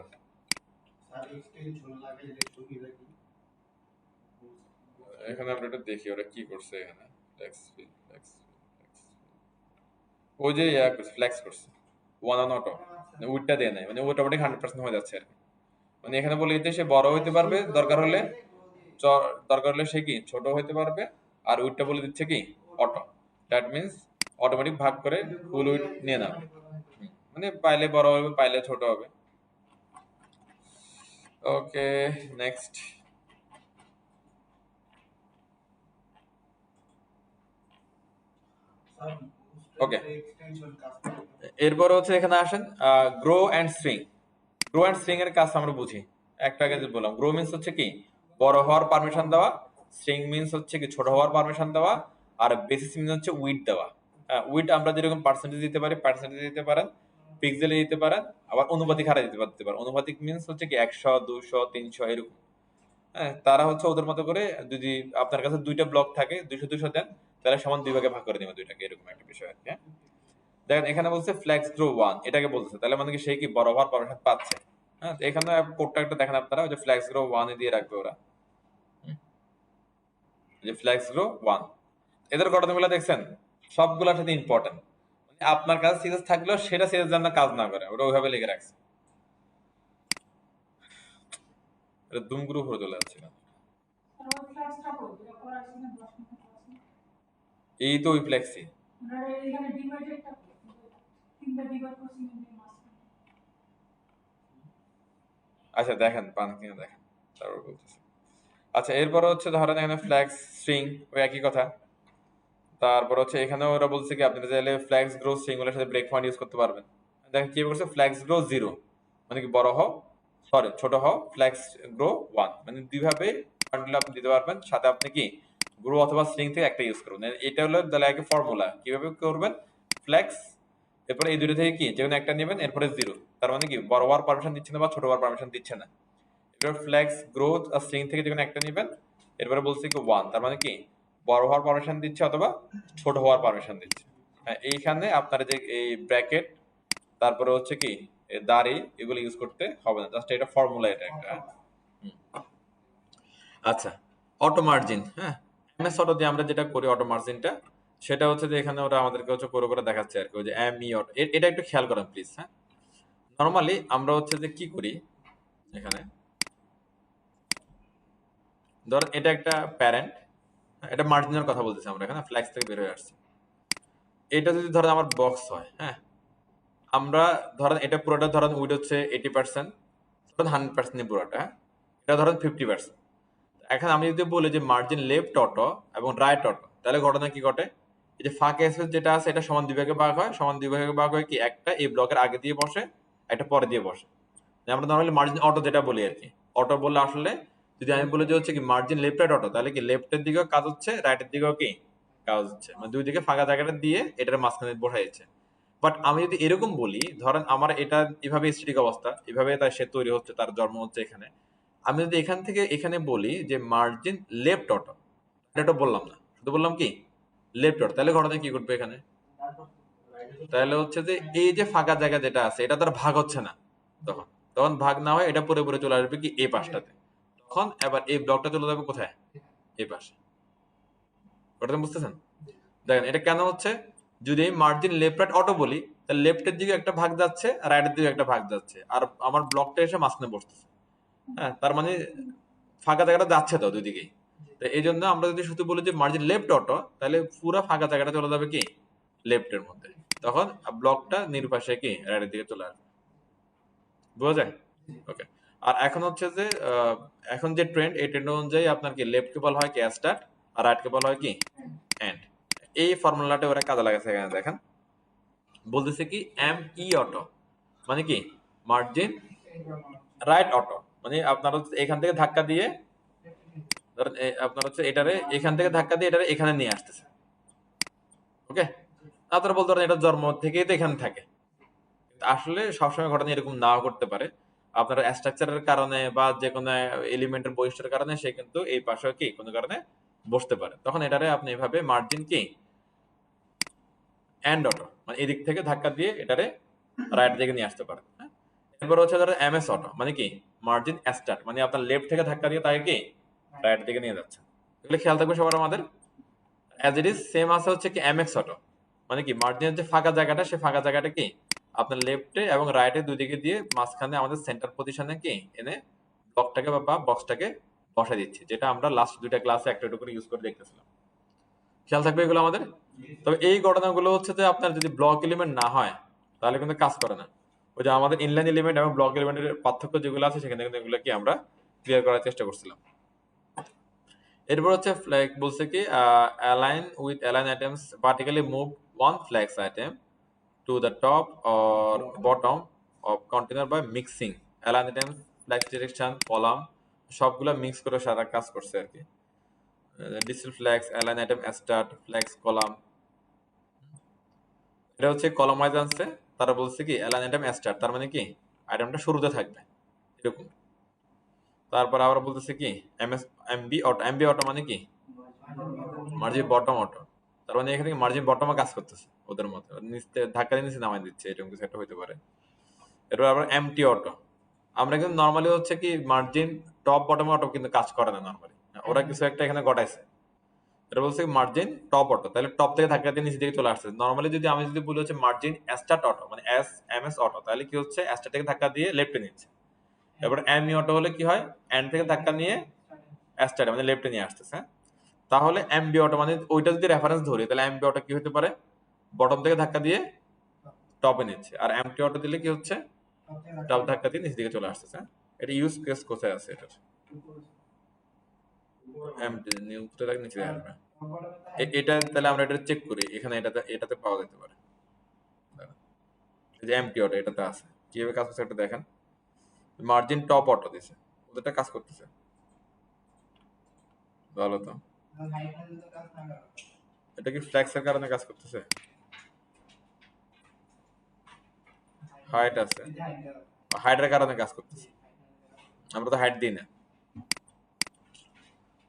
এখানে আমরা এটা দেখি ওরা কি করছে এখানে ফ্লেক্স ফিল ফ্লেক্স ওই যে ফ্লেক্স করছে ওয়ান অন অটো মানে উইটটা দেয় নাই মানে অটোমেটিক 100% হয়ে যাচ্ছে আর কি। মানে এখানে বলে দিতে সে বড় হইতে পারবে দরকার হলে দরকার হলে সে কি ছোট হইতে পারবে আর উইটটা বলে দিচ্ছে কি অটো দ্যাট মিন্স অটোমেটিক ভাগ করে ফুল উইট নিয়ে নাও মানে পাইলে বড় হবে পাইলে ছোট হবে। ওকে নেক্সট ওকে এরপর হচ্ছে এখানে আসেন grow and string. Grow and string এর কাজ আমরা বুঝি একটা আগে যে বললাম গ্রো মিন্স হচ্ছে কি বড় হওয়ার পারমিশন দেওয়া, স্ট্রিং মিন্স হচ্ছে কি ছোট হওয়ার পারমিশন দেওয়া, আর বেসিস মিন্স হচ্ছে উইড দেওয়া। উইড আমরা যেরকম পার্সেন্টেজ দিতে পারি পার্সেন্টেজ দিতে পারেন, পিক্সেলে দিতে পারেন, আবার অনুপাতিক হারে দিতে পারেন। অনুপাতিক মিন্স হচ্ছে কি 100 200 300 এরকম। হ্যাঁ তারা হচ্ছে ওদের মতো করে যদি আপনার কাছে দুইটা ব্লক থাকে 200 200 দেন তাহলে সমান দুই ভাগে ভাগ করে দিবে দুইটাকে এরকম একটা বিষয় আর কি। হ্যাঁ দেখেন এখানে বলছে ফ্লেক্স গ্রো 1 এটাকে বলছে তাহলে মানে কি সে কি বড় হওয়ার পারমিশন পাচ্ছে। হ্যাঁ এখানে কোডটা একটা দেখেন আপনারা ওই যে ফ্লেক্স গ্রো 1 এ দিয়ে রাখবে ওরা যে ফ্লেক্স গ্রো 1 এদের ঘটনাগুলো দেখছেন সবগুলোর সাথে ইম্পর্টেন্ট মানে আপনার কাছে সিরিয়াস থাকলেও সেটা সিরিয়াস যেন কাজ না করে ওটা ওইভাবে লিখে রাখছে। এটা দুম গ্রুপ হয়ে চলে যাচ্ছে এই তো ওই ফ্লেক্সি আচ্ছা দেখেন পান কিনা দেখেন তারপর বলতেছি। আচ্ছা এরপর হচ্ছে ধরেন এখানে ফ্ল্যাক্স স্ট্রিং ওই একই কথা। তারপর হচ্ছে এখানে ওরা বলছে কি আপনি চাইলে ফ্ল্যাক্স গ্রো স্ট্রিং গুলোর সাথে ব্রেক পয়েন্ট ইউজ করতে পারবেন। দেখেন কি করছে ফ্ল্যাক্স গ্রো 0 মানে কি বড় হও সরি ছোট হও ফ্ল্যাক্স গ্রো 1 মানে দুইভাবে পয়েন্টগুলো আপনি দিতে পারবেন সাথে আপনি কি গ্রো অথবা স্ট্রিং থেকে একটা ইউজ করুন। এটা হলো তাহলে আগে ফর্মুলা কিভাবে করবেন ফ্ল্যাক্স এরপরে এই দুটো থেকে কি যে কোনো একটা নেবেন এরপরে 0 তার মানে কি বড় হওয়ার পারমিশন দিচ্ছে না বা ছোট হওয়ার পারমিশন দিচ্ছে না। এরপর ফ্ল্যাক্স গ্রোথ আর স্ট্রিং থেকে যে কোনো একটা নেবেন এরপরে বলছে কি 1 তার মানে কি বড় হওয়ার পারমিশন দিচ্ছে অথবা ছোট হওয়ার পারমিশন দিচ্ছে। হ্যাঁ এইখানে আপনার যে এই ব্র্যাকেট তারপরে হচ্ছে কি দাঁড়ি এগুলো ইউজ করতে হবে না জাস্ট এটা ফর্মুলা এটা একটা। আচ্ছা অটো মার্জিন হ্যাঁ এমএস অটো দিয়ে আমরা যেটা করি অটো মার্জিনটা সেটা হচ্ছে যে এখানে ওরা আমাদেরকে হচ্ছে করে করে দেখাচ্ছে আর কি ওই যে এম ই অটো এটা একটু খেয়াল করেন প্লিজ। হ্যাঁ নরমালি আমরা হচ্ছে যে কি করি এখানে ধরেন এটা একটা প্যারেন্ট এটা মার্জিনের কথা বলতেছি আমরা এখানে ফ্ল্যাক্স থেকে বের হয়ে আসছে। এটা যদি ধরেন আমার বক্স হয় হ্যাঁ আমরা ধরেন এটা পুরোটা ধরেন উইড হচ্ছে 80% ধরেন 100% পুরোটা হ্যাঁ এটা ধরেন 50%। এখন আমি যদি বলি যে মার্জিন লেফট অটো এবং রাইট অটো তাহলে ঘটনা কি ঘটে এই যে ফাঁকা স্পেস যেটা আছে এটা সমান দুই ভাগে ভাগ হয় সমান দুই ভাগে ভাগ হয় কি একটা এই ব্লকের আগে দিয়ে বসে একটা পরে দিয়ে বসে। আমরা নর্মালি মার্জিন অটো যেটা বলি আর কি অটো বললে আসলে যদি আমি বলি যে হচ্ছে কি মার্জিন লেফট রাইট অটো তাহলে কি লেফটের দিকেও কাজ হচ্ছে রাইটের দিকেও কি কাজ হচ্ছে মানে দুই দিকে ফাঁকা জায়গাটা দিয়ে এটার মাঝখানে বসাইছে। বাট আমি যদি এরকম বলি ধরেন আমার এটা এভাবে স্থিতিক অবস্থা এভাবে তার সে তৈরি হচ্ছে তার জন্ম হচ্ছে এখানে আমি যদি এখান থেকে এখানে বলি যে মার্জিন লেফট অটো এটা বললাম না শুধু বললাম কি লেফট অটো তাহলে ঘটনা কি ঘটবে এখানে তাহলে হচ্ছে যে এই যে ফাঁকা জায়গা যেটা আছে এটা তার ভাগ হচ্ছে না তখন তখন ভাগ না হয় এটা পুরোপুরি চলে আসবে কি এই পাশটাতে তখন এবার এই ব্লকটা চলে যাবে কোথায় এই পাশে কথা বুঝতেছেন। দেখেন এটা কেন হচ্ছে যদি মার্জিন লেফট রাইট অটো বলি তাহলে লেফটের দিকে একটা ভাগ যাচ্ছে রাইটের দিকে একটা ভাগ যাচ্ছে আর আমার ব্লকটা এসে মাঝখানে বসতেছে। হ্যাঁ তার মানে ফাঁকা জায়গাটা যাচ্ছে তো দুই দিকেই তো এই জন্য আমরা যদি শুধু বলি যে মার্জিন লেফট অটো তাহলে পুরো ফাঁকা জায়গাটা চলে যাবে কি লেফটের মধ্যে তখন ব্লকটা নির্পাশে কি রাইটের দিকে চলে আসবে বোঝা যায়। ওকে আর এখন হচ্ছে যে এখন যে ট্রেন্ড এই ট্রেন্ড অনুযায়ী আপনার কি লেফট কে বলা হয় কি স্টার্ট আর রাইট কে বলা হয় কি এন্ড। এই ফর্মুলাটা ওরা কাজে লাগাচ্ছে এখানে দেখেন বলতেছে কি এম ই অটো মানে কি মার্জিন রাইট অটো মানে আপনার হচ্ছে এখান থেকে ধাক্কা দিয়ে ধরেন আপনার হচ্ছে এটারে এখান থেকে ধাক্কা দিয়ে এটারে এখানে নিয়ে আসতেছে। ওকে আপনারা বলতে পারেন এটা জন্ম থেকেই তো এখানে থাকে আসলে সবসময় ঘটনা এরকম নাও করতে পারে আপনার স্ট্রাকচারের কারণে বা যে কোনো এলিমেন্টের বৈশিষ্ট্যের কারণে সে কিন্তু এই পাশে কি কোনো কারণে বসতে পারে তখন এটারে আপনি এভাবে মার্জিন কি এন্ড অটো মানে এদিক থেকে ধাক্কা দিয়ে এটারে রাইট দিকে নিয়ে আসতে পারেন। এরপর হচ্ছে ধরো এমএস অটো মানে কি মার্জিন স্টার্ট, মানে আপনার লেফট থেকে ধাক্কা দিয়ে তাকে কি রাইট দিকে নিয়ে যাচ্ছে। এগুলো খেয়াল থাকবে সবার আমাদের। অ্যাজ ইট ইজ সেম আছে হচ্ছে কি এমএক্স অটো, মানে কি মার্জিনের যে ফাঁকা জায়গাটা সে ফাঁকা জায়গাটা কি আপনার লেফটে এবং রাইটে দুই দিকে দিয়ে মাঝখানে আমাদের সেন্টার পজিশনে কি এনে ব্লকটাকে বা বক্সটাকে বসা দিচ্ছি, যেটা আমরা লাস্ট দুইটা ক্লাসে একটা একটু করে ইউজ করে দেখতেছিলাম। খেয়াল থাকবে এগুলো আমাদের। তবে এই ঘটনাগুলো হচ্ছে যে আপনার যদি ব্লক এলিমেন্ট না হয় তাহলে কিন্তু কাজ করে না। ওই যে আমাদের ইনলাইন এলিমেন্ট এবং ব্লক এলিমেন্টের পার্থক্য যেগুলো আছে সেখানে কিন্তু এগুলো কি আমরা ক্লিয়ার করার চেষ্টা করছিলাম। এরপর হচ্ছে ফ্ল্যাগ বলছে কি align with align items vertically move one flex item to the top or bottom of container by mixing align item flex direction column সবগুলো মিক্স করে সারা কাজ করছে আর কি। ডিসেল flex align item start flex column, এটা হচ্ছে কলাম ওয়াইজ আনছে। তারা বলছে কি অ্যালাইন আইটেম স্টার্ট তার মানে কি আইটেমটা শুরুতে থাকবে এরকম। তারপর আবার বলতেছে কি MS MB auto, MB auto মানে কি মার্জিন বটম অটো, তার মানে এখানে মার্জিন বটমে কাজ করতেছে ওদের মতে, নিচে ধাক্কা দিয়ে নিচে নামাই দিচ্ছে, এরকম কিছু একটা হইতে পারে। এরপর আবার এমটি অটো, আমরা কিন্তু নর্মালি হচ্ছে কি মার্জিন টপ বটম অটো কিন্তু কাজ করে না নর্মালি, ওরা কিছু একটা এখানে ঘটাইছে। এটা বলছে মার্জিন টপ অটো, তাহলে টপ থেকে ধাক্কা দিয়ে নিচে দিকে চলে আসছে। নর্মালি যদি আমি যদি বলি হচ্ছে মার্জিন স্টার্ট অটো মানে এস এম এস অটো, তাহলে কি হচ্ছে স্টার্ট থেকে ধাক্কা দিয়ে লেফটে নিচ্ছে। এবার এমই অটো হলে কি হয় এন্ড থেকে ধাক্কা নিয়ে স্টার্ট মানে লেফটে নিয়ে আসতেছে। তাহলে এমবি অটো মানে ওইটা যদি রেফারেন্স ধরি তাহলে এমবি অটো কি হতে পারে বটম থেকে ধাক্কা দিয়ে টপে নিচ্ছে, আর এমটি অটো দিলে কি হচ্ছে টপ ধাক্কা দিয়ে নিচ দিকে চলে আসতেছে। এটা ইউজ কেস কোথায় আছে এটা এমটি নিউজটা নিচে আসবে। এটা তাহলে আমরা এটা চেক করি, এখানে এটাতে পাওয়া যেতে পারে। এই যে এমটি অটো এটাতে আছে, কিভাবে কাজ করছে এটা দেখেন। মার্জিন টপ অটো দিছে, ওদেরটা কাজ করতেছে ভালো তো। এটা কি ফ্ল্যাক্সের কারণে কাজ করতেছে? হাইট আছে, হাইটের কারণে কাজ করতেছে, আমরা তো হাইট দিই না।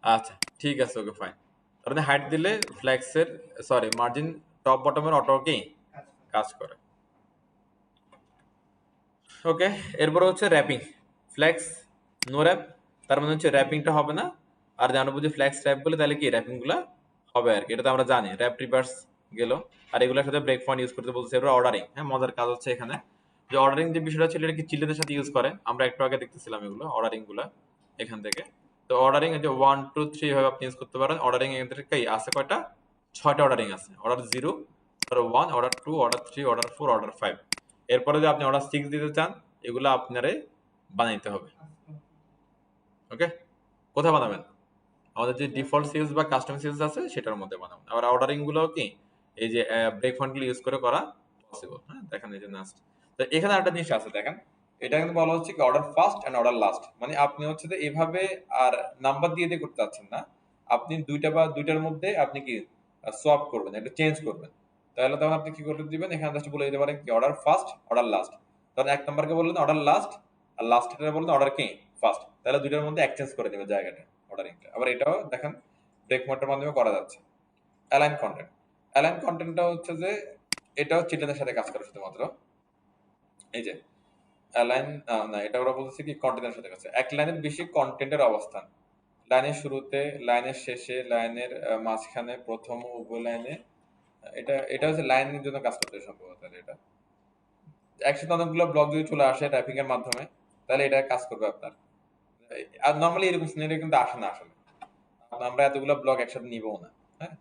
আচ্ছা ঠিক আছে ওকে ফাইন। তার মানে হাইট দিলে ফ্ল্যাক্সের সরি মার্জিন টপ বটমের অটো কি কাজ করে। ওকে, এরপর হচ্ছে র্যাপিং ফ্ল্যাক্স নো র্যাপ, তার মানে হচ্ছে র্যাপিংটা হবে না। আর জানো বুঝি ফ্ল্যাক্স র্যাপ বলে তাহলে কি র্যাপিং গুলা হবে আর কি, এটা তো আমরা জানি র্যাপ রিভার্স গেল। আর এগুলোর সাথে ব্রেক পয়েন্ট ইউজ করতে বলছে। এবার অর্ডারিং, হ্যাঁ মজার কাজ হচ্ছে এখানে যে অর্ডারিং যে বিষয়টা ছিল এটা কি চিলড্রেনের সাথে ইউজ করে, আমরা একটু আগে দেখতেছিলাম এগুলো অর্ডারিং গুলা এখান থেকে। তো অর্ডারিং যে 1 2 3 ভাবে আপনি ইউজ করতে পারেন। অর্ডারিং এর কি আছে কয়টা 6টা অর্ডারিং আছে, order 0 order 1 order 2 order 3 order 4 order 5। এরপরে যদি আপনি অর্ডার 6 দিতে চান এগুলো আপনারে বানাইতে হবে। ওকে, কোথায় বানাবেন আমাদের যে ডিফল্ট সেলস বা কাস্টম সেলস আছে সেটার মধ্যে বানাবেন। আবার অর্ডারিং গুলো কি এই যে ব্রেক পয়েন্ট গুলো ইউজ করে করা পসিবল। হ্যাঁ দেখেন এই যে লাস্ট, তো এখানে একটা জিনিস আছে দেখেন, এটা কিন্তু বলা হচ্ছে কি order first and order last, মানে আপনি হচ্ছে যে এভাবে আর নাম্বার দিয়ে দিয়ে করতে চাচ্ছেন না, আপনি দুইটা বা দুইটার মধ্যে আপনি কি সোয়াপ করবেন, এটা চেঞ্জ করবেন। তাহলে তখন আপনি কি করতে দিবেন এখানে জাস্ট বলে দিতে পারেন কি অর্ডার ফার্স্ট অর্ডার লাস্ট। তখন এক নাম্বারকে বললেন অর্ডার লাস্ট আর লাস্টটা বললেন অর্ডার কি ফার্স্ট, তাহলে দুইটার মধ্যে এক্সচেঞ্জ করে দেবে জায়গাটা অর্ডারিংটা। আবার এটাও দেখেন ব্রেক মোডের মাধ্যমে করা যাচ্ছে। অ্যালাইন কন্টেন্ট, অ্যালাইন কন্টেন্টটা হচ্ছে যে এটাও চিলড্রেনের সাথে কাজ করে শুধুমাত্র। এই যে অ্যালাইন না এটা ওরা বলছে কি কন্টেন্টের সাথে কাজ করে। এক লাইনের বেশি কন্টেন্টের অবস্থান লাইনের শুরুতে লাইনের শেষে লাইনের মাঝখানে প্রথম ও উভয় লাইনে, এটা এটা হচ্ছে লাইনের জন্য কাজ করতে সম্ভবত। এটা একসাথে অনেকগুলো ব্লক যদি চলে আসে ট্যাপিং এর মাধ্যমে তাহলে এটা কাজ করবে আপনার। আর নরমালি এরকম সিনারিও কিন্তু আসে না আসলে, আমরা এতগুলো ব্লক একসাথে নিবও না। হ্যাঁ,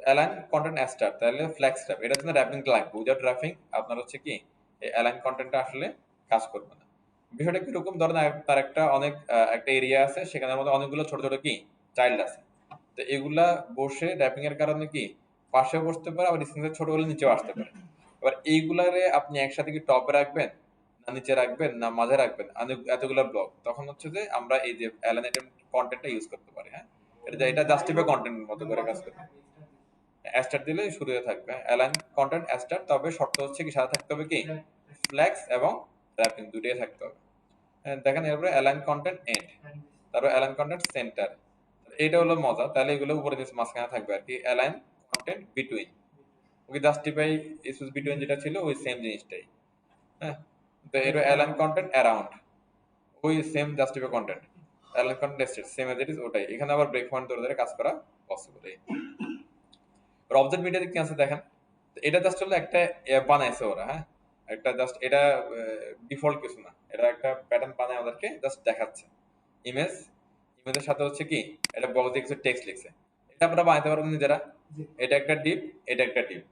অ্যালাইন কন্টেন্ট স্টার তাহলে ফ্ল্যাক্স ট্যাপ এটার জন্য র্যাপিং লাগবে, উইদাউট র্যাপিং আপনার হচ্ছে কি এই অ্যালাইন কন্টেন্টটা আসলে কাজ করবে না। বিষয়টা কিরকম ধরেন তার একটা অনেক একটা এরিয়া আছে সেখানের মধ্যে অনেকগুলো ছোট ছোট কি চাইল্ড আছে, তো এগুলা বসে র্যাপিং এর কারণে কি পাশেও বসতে পারে আবার ডিসটেন্সে ছোট হলে নিচেও আসতে পারে। এবার এইগুলারে আপনি একসাথে কি টপে রাখবেন না নিচে রাখবেন না মাঝে রাখবেন এতগুলো ব্লক, তখন হচ্ছে যে আমরা এই যে অ্যালাইন কন্টেন্টটা ইউজ করতে পারি। হ্যাঁ, এটা জাস্টিফাই কন্টেন্টের মতো করে কাজ করে। অ্যাস্টার দিলে শুরুতে থাকবে অ্যালাইন কন্টেন্ট অ্যাস্টার, তবে শর্ত হচ্ছে কি সাথে থাকতে হবে কি ফ্ল্যাক্স এবং র্যাপিং দুটোই থাকতে হবে। দেখেন এরপরে অ্যালাইন কন্টেন্ট এন্ড, তারপর অ্যালাইন কন্টেন্ট সেন্টার, এটা হলো মজা। তাহলে এগুলো উপরে নিচে মাঝখানে থাকবে আর কি অ্যালাইন কন্টেন্ট বিটুইন, ওকে জাস্টিফাই ইস্যুস বিটুইন যেটা ছিল ওই সেম জিনিসটাই। হ্যাঁ, তো এটা অ্যালাইন কন্টেন্ট অ্যারাউন্ড ওই same justify content align content nested same as it is ওটাই। এখানে আবার ব্রেক পয়েন্ট ধরে ধরে কাজ করা পসিবল। এই অবজেক্ট মিডিয়াতে কি আছে দেখেন, তো এটা জাস্ট হলো একটা বানাইছে ওরা, হ্যাঁ একটা জাস্ট এটা ডিফল্ট কিছু না, এটা একটা প্যাটার্ন বানায় আমাদেরকে জাস্ট দেখাচ্ছে। ইমেজ, ইমেজের সাথে হচ্ছে কি এটা বক্স দিয়ে কিছু টেক্সট লিখছে, এটা আপনারা বানাইতে পারবেন নিজেরা। এটা একটা ডিপ, এটা একটা ডিপ,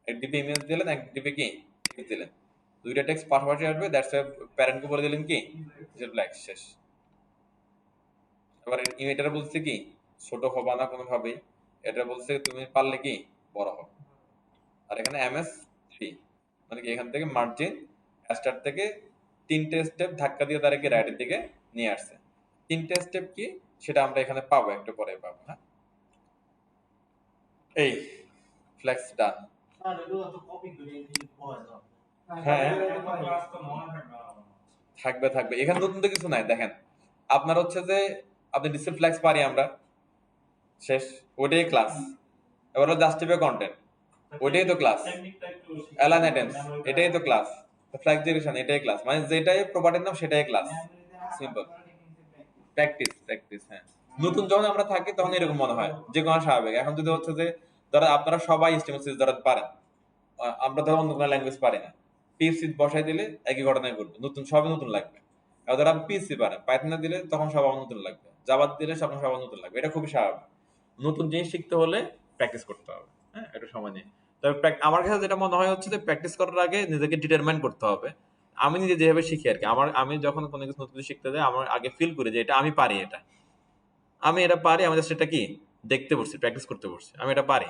এক ডিপে ইমেজ দিলেন, এক ডিপে কি টেক্সট দিলেন, দুইটা টেক্সট পাশাপাশি আসবে, দ্যাটস প্যারেন্টকে বলে দিলেন কি ব্ল্যাক, শেষ। এবার এটা বলছে কি ছোট হবা না কোনোভাবেই, এটা বলছে তুমি পারলে কি বড় হও। আর এখানে এমএস 3 মানে কি এখান থেকে মার্জিন স্টার্ট থেকে তিনটে স্টেপ ধাক্কা দিয়ে তারা কি রাইটের দিকে নিয়ে আসছে। তিনটে স্টেপ কি সেটা আমরা এখানে পাবো, একটু পরে পাবো। হ্যাঁ এই ফ্লেক্স ডান। হ্যাঁ থাকবে থাকবে, এখানে নতুন তো কিছু নাই। দেখেন আপনার হচ্ছে যে আপনি ডিসপ্লে ফ্লেক্স পারি আমরা, শেষ, ওইটাই ক্লাস। এবার হলো জাস্টিফাই কন্টেন্ট, ওইটাই তো ক্লাস। অ্যালাইন আইটেমস এটাই তো ক্লাস। ফ্ল্যাগ ডিরেকশন এটাই ক্লাস, মানে যেটাই প্রপার্টির নাম সেটাই ক্লাস। Simple practice practice. হ্যাঁ নতুন যখন আমরা থাকি তখন এরকম মনে হয় যে কোনো স্বাভাবিক। এখন যদি হচ্ছে যে ধরো আপনারা সবাই HTML ধরো পারেন, আমরা ধরো অন্য কোনো ল্যাঙ্গুয়েজ পারি না, পিএসসি বসাই দিলে একই ঘটনায় ঘটবে, নতুন সবই নতুন লাগবে। এবার ধরো আমি পিএসসি পারেন, পাইথন দিলে তখন সব আমার নতুন লাগবে, জাভা দিলে তখন সব আমার নতুন লাগবে, এটা খুবই স্বাভাবিক। নতুন জিনিস শিখতে হলে প্র্যাকটিস করতে হবে, হ্যাঁ একটু সময় নিয়ে। তবে আমার কাছে যেটা মনে হয় হচ্ছে যে প্র্যাকটিস করার আগে নিজেকে ডিটারমাইন করতে হবে। আমি নিজে যেভাবে শিখি আর কি, আমি যখন কোনো কিছু নতুন শিখতে যাই আমার আগে ফিল করি যে এটা আমি পারি, আমি এটা পারি, আমি জাস্ট এটা কি দেখতে পড়ছি, প্র্যাকটিস করতে পড়ছি, আমি এটা পারি।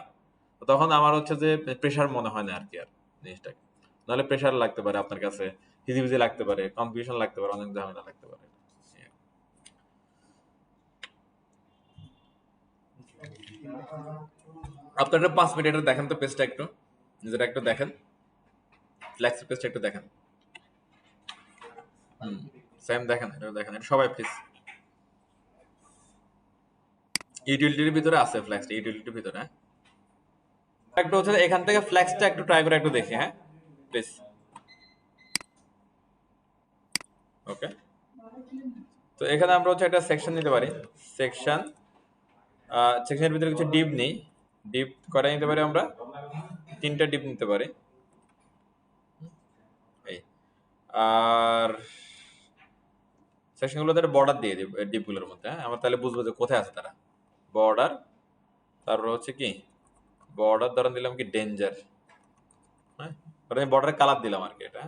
তো তখন আমার হচ্ছে যে প্রেশার মনে হয় না আর কি, আর জিনিসটাকে। নাহলে প্রেশার লাগতে পারে আপনার কাছে, হিজিবিজি লাগতে পারে, কনফিউশন লাগতে পারে, অনেক ঝামেলা লাগতে পারে। আপনার 5 মিনিটের দেখেন তো পেজটা একটু, নিজেরা একটু দেখেন, ফ্ল্যাক্স পেজটা একটু দেখেন। সেম দেখেন, এটা দেখেন, এটা সবাই প্লিজ। ইউটিলিটির ভিতরে আছে ফ্ল্যাক্সটা, ইউটিলিটির ভিতরে। হ্যাঁ একটু হচ্ছে এখান থেকে ফ্ল্যাক্সটা একটু ট্রাই করে একটু দেখি, হ্যাঁ প্লিজ। ওকে, তো এখানে আমরা হচ্ছে একটা সেকশন নিতে পারি, সেকশন, সেকশনের ভিতরে কিছু ডিপ নেই, ডিপ করা নিতে পারি আমরা, 3টা ডিপ নিতে পারি। এই আর সেকশনগুলোতে একটা বর্ডার দিয়ে দিই ডিপগুলোর মধ্যে, হ্যাঁ আমরা তাহলে বুঝবো যে কোথায় আছে তারা। বর্ডার, তারপর হচ্ছে কি বর্ডার ধরেন দিলাম কি ডেঞ্জার, হ্যাঁ ধরেন বর্ডারের কালার দিলাম আর কি এটা।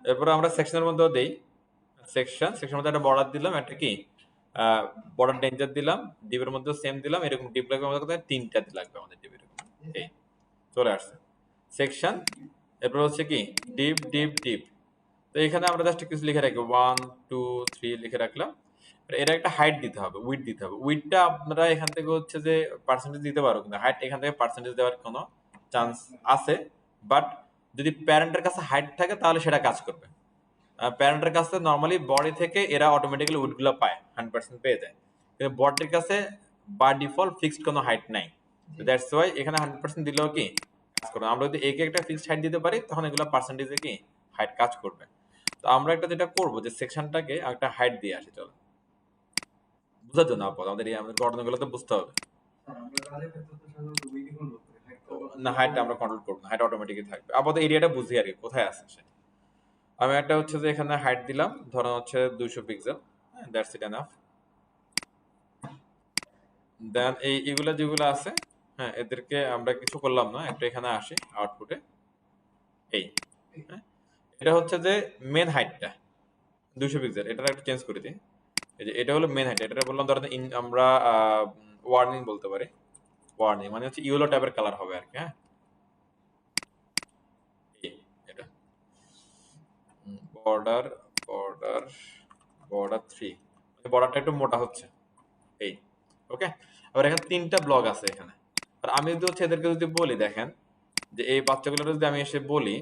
এরপর আমরা সেকশনের মধ্যেও দেই, সেকশনের মধ্যে একটা বর্ডার দিলাম, একটা কি বর্ডার ডেঞ্জার দিলাম, ডিপের মধ্যেও সেম দিলাম, এরকম ডিপ লাগবে আমাদের কোথায় 3টা লাগবে আমাদের ডিপ, এরকম। এই চলে আসছে সেকশন। এরপর হচ্ছে কি ডিপ ডিপ ডিপ। তো এখানে আমরা জাস্ট কিছু লিখে রাখবো 1 2 3 লিখে রাখলাম। এর একটা হাইট দিতে হবে, উইডথ দিতে হবে। উইডথটা আপনারা এখান থেকে হচ্ছে যে পার্সেন্টেজ দিতে পারো, কিন্তু হাইট এখান থেকে পার্সেন্টেজ দেওয়ার কোনো চান্স আছে, বাট যদি প্যারেন্টের কাছে হাইট থাকে তাহলে সেটা কাজ করবে। প্যারেন্টের কাছে নর্মালি বডি থেকে এরা অটোমেটিক্যালি উইডগুলো পায়, 100% পেয়ে যায়, কিন্তু বডির কাছে বাই ডিফল্ট ফিক্সড কোনো হাইট নাই। দ্যাটস ওয়াই এখানে 100% দিলেও কি কাজ করবে। আমরা যদি একে একটা ফিক্সড হাইট দিতে পারি তখন এগুলো পার্সেন্টেজে কি হাইট কাজ করবে। তো আমরা একটা যেটা করবো যে সেকশনটাকে একটা হাইট দিয়ে আসি, চলো বুঝার জন্য আমাদের আমাদের ঘটনাগুলো তো বুঝতে হবে না। হাইটটা আমরা কন্ট্রোল করবো না, হাইট অটোমেটিকই থাকবে। আপাতত এরিয়াটা বুঝি আর কি কোথায় আছে সে। আমি একটা হচ্ছে যে এখানে হাইট দিলাম ধরুন হচ্ছে 200 পিক্সেল, দ্যাটস ইট এনাফ। দেন এইগুলা যেগুলো আছে, হ্যাঁ এদেরকে আমরা কিছু করলাম না, একটা এখানে আসি আউটপুটে। এই হ্যাঁ এটা হচ্ছে যে মেন হাইটটা 200 পিক্সেল, এটা একটু চেঞ্জ করে দিই। এই যে এটা হলো মেন হাইট, এটা বললাম ধরেন আমরা ওয়ার্নিং বলতে পারি। ওয়ার্নিং মানে হচ্ছে ইয়েলো টাইপের কালার হবে আর কি। হ্যাঁ এটা বর্ডার বর্ডার বর্ডার 3, বর্ডারটা একটু মোটা হচ্ছে। এই ওকে, আবার এখানে 3টা ব্লক আছে এখানে। আর আমি যদি হচ্ছে এদেরকে যদি বলি, দেখেন যে এই বাচ্চাগুলো যদি আমি এসে বলি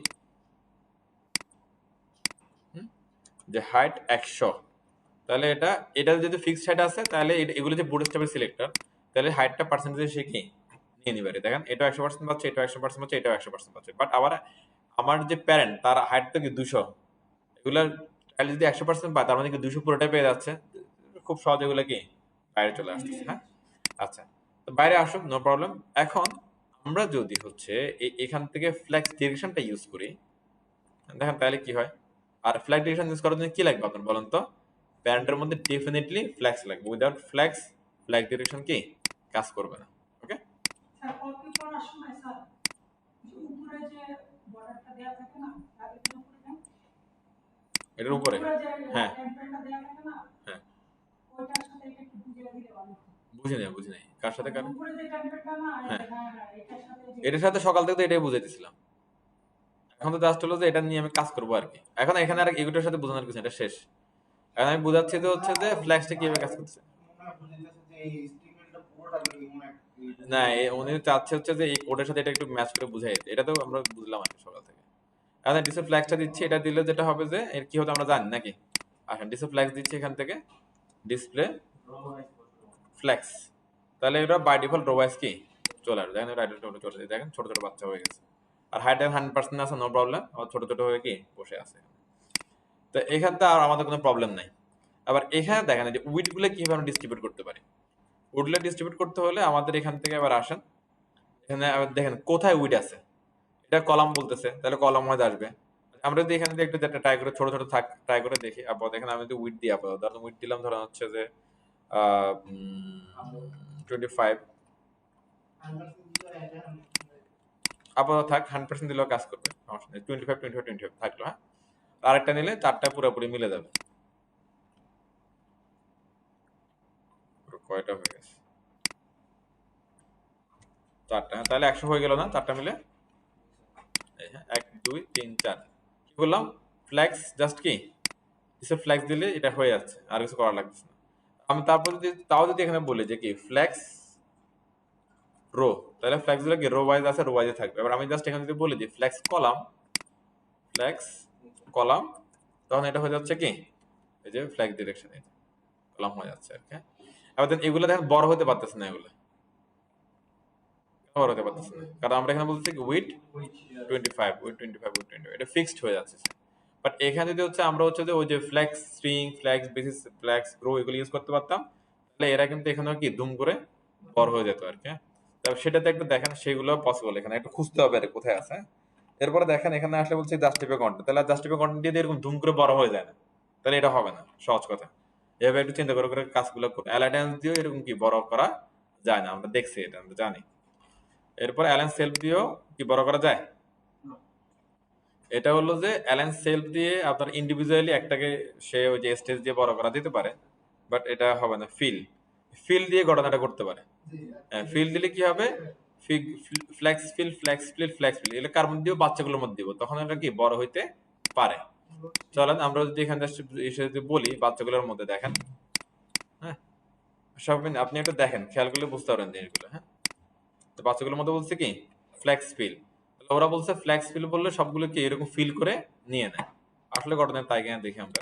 যে হাইট 100, তাহলে এটা যদি ফিক্সড হাইট আছে তাহলে এগুলো যে বুটস্ট্র্যাপের সিলেক্টর, তাহলে হাইটটা পার্সেন্টেজ সে কি নিয়ে নিবে। দেখেন এটাও 100% পাচ্ছে, এটাও 100% পাচ্ছে, এটাও 100% পাচ্ছে। বাট আবার আমার যে প্যারেন্ট তার হাইট তো কি 200, এগুলার চাইল্ড যদি 100% পায় তার মানে কি 200 পুরোটাই পেয়ে যাচ্ছে। খুব সহজ এগুলো কি বাইরে চলে আসতেছে। হ্যাঁ, আচ্ছা, তো বাইরে আসুক, নো প্রবলেম। এখন আমরা যদি হচ্ছে এখান থেকে ফ্লেক্স ডিরেকশনটা ইউজ করি, দেখেন তাহলে কি হয়। আর ফ্ল্যাগ ডিরেকশন ইউজ করার জন্য কি লাগবে আপনার বলেন তো? প্যারেন্টের মধ্যে ডেফিনেটলি ফ্ল্যাক্স লাগবে। উইদাউট ফ্ল্যাক্স ফ্ল্যাগ ডিরেকশন কি কাজ করবে না। ওকে, স্যার কপি করার সময় স্যার যে উপরে যে বর্ডারটা দেয়া থাকে না, তার উপরে দেন, এটার উপরে। হ্যাঁ টেম্পলেটটা দেয়া থাকে না, হ্যাঁ, ওইটার সাথে এটা একটু বুঝিয়ে দিলে ভালো হতো। বুঝি নাই কার সাথে কার? উপরে যে টেম্পলেটটা না, হ্যাঁ, হ্যাঁ হ্যাঁ, এটার সাথে যে এটার সাথে সকাল থেকে তো এটাই বুঝাইতেছিলাম। এখন তো জাস্ট হলো যে এটা নিয়ে আমি কাজ করবো আর কি। এখন এখানে আর এগুলোর সাথে বোঝানোর কিছু না, এটা শেষ। এখন আমি বুঝাচ্ছি যে হচ্ছে যে ফ্ল্যাক্সটা কিভাবে কাজ করছে। না, উনি চাচ্ছে হচ্ছে যে এই কোডের সাথে এটা একটু ম্যাচ করে বুঝাই দিতে। এটা তো আমরা বুঝলাম আর কি সকাল থেকে। এখন ডিসপ্লে ফ্ল্যাক্সটা দিচ্ছি, এটা দিলে যেটা হবে যে এর কি হতো আমরা জানি নাকি? আসেন ডিসপ্লে ফ্ল্যাক্স দিচ্ছি এখান থেকে, ডিসপ্লে ফ্ল্যাক্স। তাহলে এটা বাই ডিফল্ট রোবাইস কি চলে আসবে। দেখেন রাইট চলে যায়, দেখেন ছোট ছোট বাচ্চা হয়ে গেছে। আর হাইট 100% আছে, নো প্রবলেম। আর ছোট ছোট হয়ে কি বসে আছে। তো এখানটা আর আমাদের কোনো প্রবলেম নাই। আবার এখানে দেখেন যে উইড গুলো কিভাবে আমরা ডিস্ট্রিবিউট করতে পারি। উইডগুলো ডিস্ট্রিবিউট করতে হলে আমাদের এখান থেকে আবার আসেন, এখানে আবার দেখেন কোথায় উইড আছে। এটা কলাম বলতেছে, তাহলে কলাম ওয়াইজ আসবে। আমরা যদি এখানে একটু যেটা ট্রাই করে ছোট ছোট থাক ট্রাই করে দেখি। আপাতত এখানে আমি যদি উইড দিই, আপাতত ধরুন উইড দিলাম, ধরুন হচ্ছে যে 25, আপাতত থাক, 100% দিলেও কাজ করবে, সমস্যা নেই। 25 থাকলো। হ্যাঁ, আরেকটা নিলে চারটা পুরোপুরি মিলে যাবে। কয়টা হয়ে গেছে? চারটা। হ্যাঁ, তাহলে 100 হয়ে গেল না চারটা মিলে? এই হ্যাঁ, 1 2 3 4 কি বললাম? ফ্ল্যাক্স জাস্ট কি কিছু ফ্ল্যাক্স দিলে এটা হয়ে যাচ্ছে, আর কিছু করা লাগছে না। আমি তারপর যদি তাও যদি এখানে বলি যে কি ফ্ল্যাক্স রো, তাহলে ফ্ল্যাক্স গুলো কি রো ওয়াইজ আছে, রো ওয়াইজে থাকবে। এবার আমি জাস্ট এখানে যদি বলি যে ফ্ল্যাক্স কলাম, তখন এটা হয়ে যাচ্ছে কি এই যে ফ্ল্যাগ ডিরেকশন, এই কলাম হয়ে যাচ্ছে আর কি। এবার দেন এগুলো দেখেন বড় হতে পারতেছে না, এগুলো বড় হতে পারতেছে না, কারণ আমরা এখানে বলছি কি উইড 25, এটা ফিক্সড হয়ে যাচ্ছে। বাট এখানে যদি হচ্ছে আমরা হচ্ছে যে ওই যে flax string, flax basis, flax grow এগুলো ইউজ করতে পারতাম, তাহলে এরা কিন্তু এখানেও কি দুম করে বড় হয়ে যেত আর কি। তবে সেটাতে একটু দেখেন সেগুলো পসিবল, এখানে একটু খুঁজতে হবে আর কোথায় আছে। এরপরে দেখেন এখানে আসলে বলছে জাস্টিফাই কন্টেন্ট, তাহলে জাস্টিফাই কন্টেন্ট দিয়ে এরকম ধুম করে বড় হয়ে যায় না, তাহলে এটা হবে না। সহজ কথা, এভাবে একটু চিন্তা করে করে কাজগুলো করুন। অ্যালাইন্স দিয়েও এরকম কি বড় করা যায় না, আমরা দেখছি, এটা আমরা জানি। এরপর অ্যালাইন্স সেলফ দিয়েও কি বড় করা যায়? এটা হলো যে অ্যালায়েন্স সেলফ দিয়ে আপনার ইন্ডিভিজুয়ালি একটাকে সে ওই যে স্টেজ দিয়ে বড় করা দিতে পারে, বাট এটা হবে না। ফিল দিয়ে ঘটনাটা করতে পারে। হ্যাঁ, ফিল দিলে কি হবে? ফ্ল্যাক্স ফিল এগুলো কার মধ্যে দিব? বাচ্চাগুলোর মধ্যে দিব, তখন এটা কি বড় হইতে পারে। চলেন আমরা যদি এখানে যদি বলি বাচ্চাগুলোর মধ্যে দেখেন, হ্যাঁ সব আপনি একটু দেখেন, খেয়াল করলে বুঝতে পারেন জিনিসগুলো। হ্যাঁ, তো বাচ্চাগুলোর মধ্যে বলছে কি ফ্ল্যাক্স ফিল, ওরা বলছে ফ্ল্যাক্স ফিল বললে সবগুলো কি এরকম ফিল করে নিয়ে নেয়। আসলে ঘটনা তাই কিনা দেখি আমরা,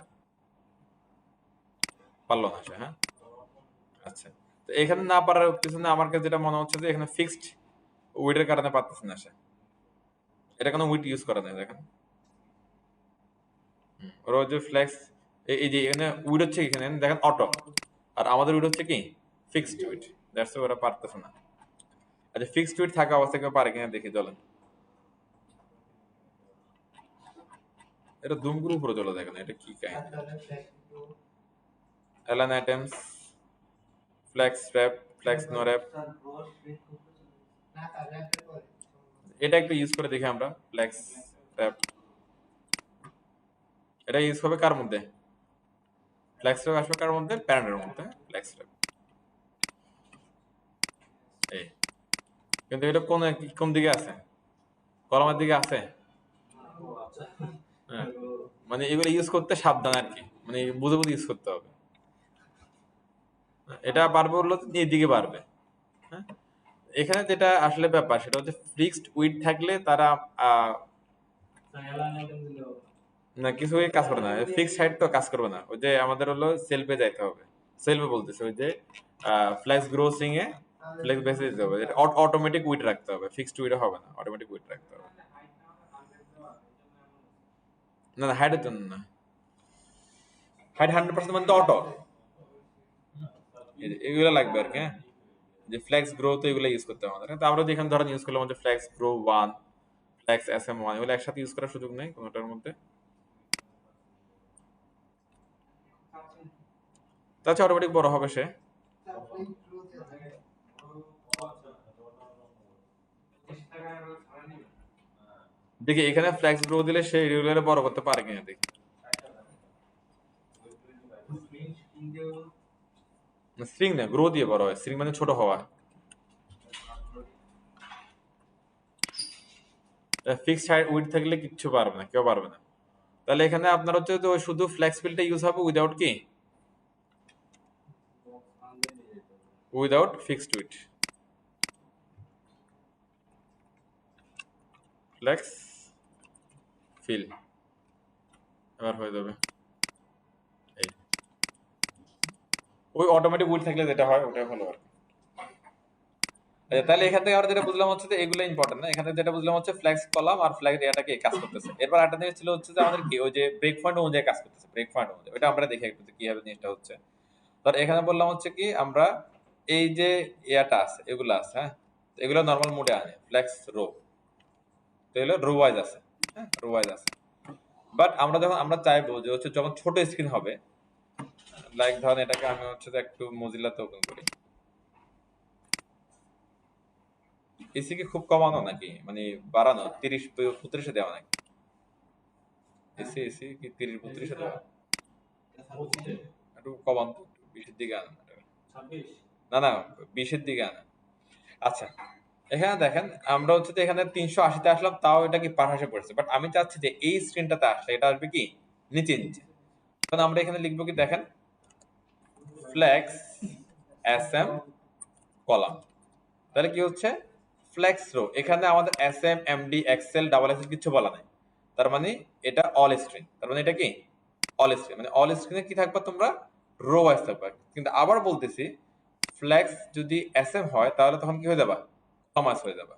পারলো না সে। হ্যাঁ, আচ্ছা, তো এখানে না পারার পিছনে আমার কাছে যেটা মনে হচ্ছে যে এখানে ফিক্সড উইডের কারণে পারতেছে না সে। এটা কোনো উইড ইউজ করা যায় দেখেন। ওরা যে ফ্ল্যাক্স এই যে এখানে উইড হচ্ছে, এখানে দেখেন অটো, আর আমাদের উইড হচ্ছে কি ফিক্সড উইড। দ্যাটস ওরা পারতেছে না। আচ্ছা, ফিক্সড উইড থাকা অবস্থা কেউ পারে কিনা দেখি চলেন। এটা দুমগুলো উপরে চলে দেখেন, এটা কি কাহিনী? Align items, flex wrap, flex no wrap, এটা একটু ইউজ করে দেখি আমরা। ফ্ল্যাক্স র‍্যাপ এটা ইউজ হবে কার মধ্যে? ফ্ল্যাক্স র‍্যাপ আসবে কার মধ্যে? প্যারেন্টের মধ্যে। ফ্ল্যাক্স র‍্যাপ এই, কিন্তু এটা কোন দিকে আছে? কলমের দিকে আছে। হ্যাঁ, মানে এগুলো ইউজ করতে সাবধান আর কি, মানে বুঝে বুঝে ইউজ করতে হবে। এটা পারবে বললো এইদিকে পারবে। হ্যাঁ, এখানে যেটা আসলে ব্যাপার সেটা হচ্ছে ফিক্সড উইড থাকলে তারা না কিছুই কাজ করে না। ফিক্সড হাইট তো কাজ করবে না। ওই যে আমাদের হলো সেলফে যাইতে হবে। সেলফে বলতেছে ওই যে ফ্ল্যাক্স গ্রোসিং এ ফ্লেক্স বেসে দিতে হবে, অটোমেটিক উইড রাখতে হবে, ফিক্সড উইড হবে না, অটোমেটিক উইড রাখতে হবে। না না, হাইডের জন্য না, হাইড 100% মানে তো অটো, এগুলো লাগবে আর কি। হ্যাঁ, যে ফ্লেক্স গ্রো তো এগুলো ইউজ করতে হবে আমাদের। তো আমরা যেখানে ধরেন ইউজ করলাম যে ফ্লেক্স গ্রো 1, ফ্লেক্স SM1, এগুলো একসাথে ইউজ করার সুযোগ নেই কোনোটার মধ্যে। তাছাড়া অটোমেটিক বড় হবে সে। দেখি এখানে ফ্লেক্স গ্রো দিলে সে রেগুলারে বড় করতে পারে কিনা দেখি। স্ট্রিং না, গ্রো দিয়ে বড় হয়, স্ট্রিং মানে ছোট হওয়া। ফিক্সড হাইট উইড থাকলে কিচ্ছু পারবে না, কেউ পারবে না। তাহলে এখানে আপনার হচ্ছে তো শুধু ফ্লেক্স ফিল্ডটা ইউজ হবে উইদাউট কি, without fixed width. Flex fill এবার হয়ে যাবে এই, ওই অটোমেটিক উইড থাকলে যেটা হয় ওটাই ভালো আর কি। আচ্ছা, তাহলে এখান থেকে আমরা যেটা বুঝলাম হচ্ছে যে এগুলো ইম্পর্টেন্ট না, এখানে যেটা বুঝলাম হচ্ছে ফ্ল্যাক্স কলাম আর ফ্ল্যাক্স এটাকে কাজ করতেছে। এরপর একটা জিনিস ছিল হচ্ছে যে আমাদের কি ওই যে ব্রেক পয়েন্ট অনুযায়ী কাজ করতেছে, ব্রেক পয়েন্ট অনুযায়ী ওটা আমরা দেখে একটু কিভাবে জিনিসটা হচ্ছে। ধর এখানে বললাম হচ্ছে কি আমরা এই যে ইয়াটা আছে এগুলো আছে, হ্যাঁ, তো এগুলো নরমাল মোডে আনে ফ্ল্যাক্স রো, তো এগুলো রো ওয়াইজ আছে, হ্যাঁ রো ওয়াইজ আছে। বাট আমরা যখন আমরা চাইবো যে হচ্ছে যখন ছোট স্ক্রিন হবে, লাইক ধরেন এটাকে আমি হচ্ছে যে একটু মজিলাতে ওপেন করি। এসি কি খুব কমানো নাকি মানে বাড়ানো, 30-32 দেওয়া নাকি? এসি এসি কি 30-32 দেওয়া? একটু কমান তো, 20-এর দিকে আনেন এটাকে। না না, 20-এর দিকে আনেন। আচ্ছা, এখানে দেখেন আমরা হচ্ছে যে এখানে 380-তে আসলাম, তাও এটা কি পাশাপাশি পড়ছে, বাট আমি চাচ্ছি যে এই স্ক্রিনটাতে আসলে এটা আসবে কি নিচে নিচে। তখন আমরা এখানে লিখবো কি দেখেন, ফ্লেক্স SM কলাম। তাহলে কি হচ্ছে ফ্লেক্স রো, এখানে আমাদের SM MD Excel double Excel কিছু বলা নাই, তার মানে এটা অল স্ক্রিন, তার মানে এটা কি অল স্ক্রিন, মানে অল স্ক্রিনে কি থাকবে তোমরা রো ওয়াইজ থাকবে। কিন্তু আবার বলতেছি ফ্লেক্স যদি SM হয় তাহলে তখন কি হয়ে যাবে, কমাস হয়ে যাবে।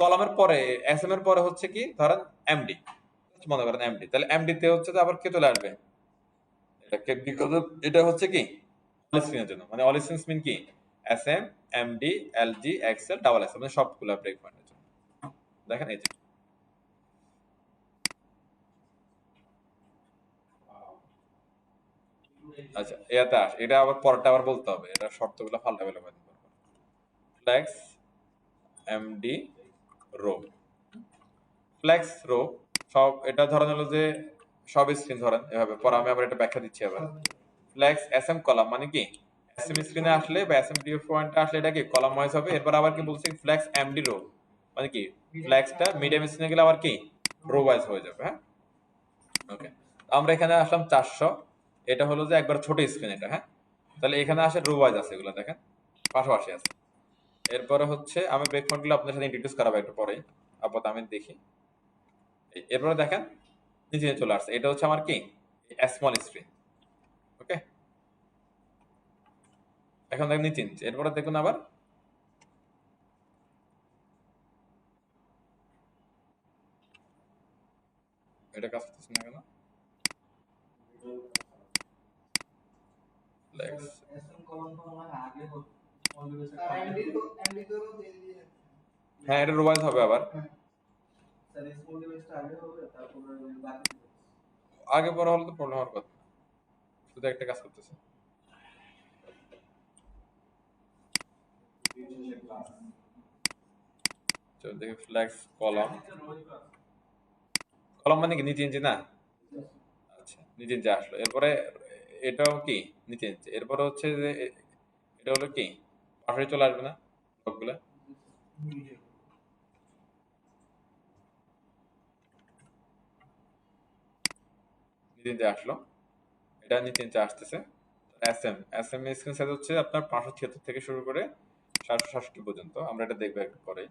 কলামের পরে SM এর পরে হচ্ছে কি ধরেন MD, মনে করেন MD, তাহলে MD তে হচ্ছে যে আবার কে চলে আসবে, এটাকে বিকজ এটা হচ্ছে কি অল স্ক্রিনের জন্য, মানে অল স্ক্রিন মিন কি SM MD LG Excel double Excel, মানে সবগুলা ব্রেক পয়েন্টের জন্য। দেখেন এই যে, আচ্ছা এটাতে আস, এটা আবার পরেরটা আবার বলতে হবে, এটা শর্তগুলো পাল্টাবে লাগবে। Flex MD row, flex row সব, এটা ধরেন হলো যে সব স্ক্রিন ধরেন এভাবে, পরে আমি আবার এটা ব্যাখ্যা দিচ্ছি আবার। ফ্লেক্স SM কলাম মানে কি SM স্ক্রিনে আসলে বা SM ডিও পয়েন্টে আসলে এটা কি কলাম ওয়াইজ হবে। এরপর আবার কি বলছি ফ্লেক্স MD রো মানে কি ফ্লেক্সটা মিডিয়াম স্ক্রিনে গেলে আবার কি রো ওয়াইজ হয়ে যাবে। হ্যাঁ ওকে, আমরা এখানে আসলাম 400, এটা হলো যে একবার ছোট স্ক্রিন এটা, হ্যাঁ, তাহলে এখানে আসে রো ওয়াইজ আছে এগুলো দেখেন পাশাপাশি আছে। এরপরে হচ্ছে আমি ব্রেক পয়েন্টগুলো আপনার সাথে ইন্ট্রোডিউস করাবো একটু পরে, আপাতত আমি দেখি। এরপরে দেখেন নিচে চলে আসছে, এটা হচ্ছে আমার কি স্মল স্ক্রিন। ওকে, এখন দেখেন নিচে নিচে, এরপরে দেখুন আবার এটা কাজ করতেছে না কেন, ফ্লেক্স হ্যাঁ এটা রোবাইজ হবে আবার, আগে পরে হলে তো প্রবলেম হওয়ার কথা, শুধু একটা কাজ করতেছে। চল দেখি ফ্লেক্স কলাম, কলাম মানে কি নিচে নিচে না, আচ্ছা নিচে নিচে আসলো। এরপরে এটাও কি নিচে নিচে, এরপরে হচ্ছে যে এটা হলো কি পাশে চলে আসবে না সবগুলা, নিচে নিচে আসলো, এটা নিচে নিচে আসতেছে। SM স্ক্রিন সাইজ হচ্ছে আপনার 576 থেকে শুরু করে 767 পর্যন্ত, আমরা এটা দেখবো একটু পরে।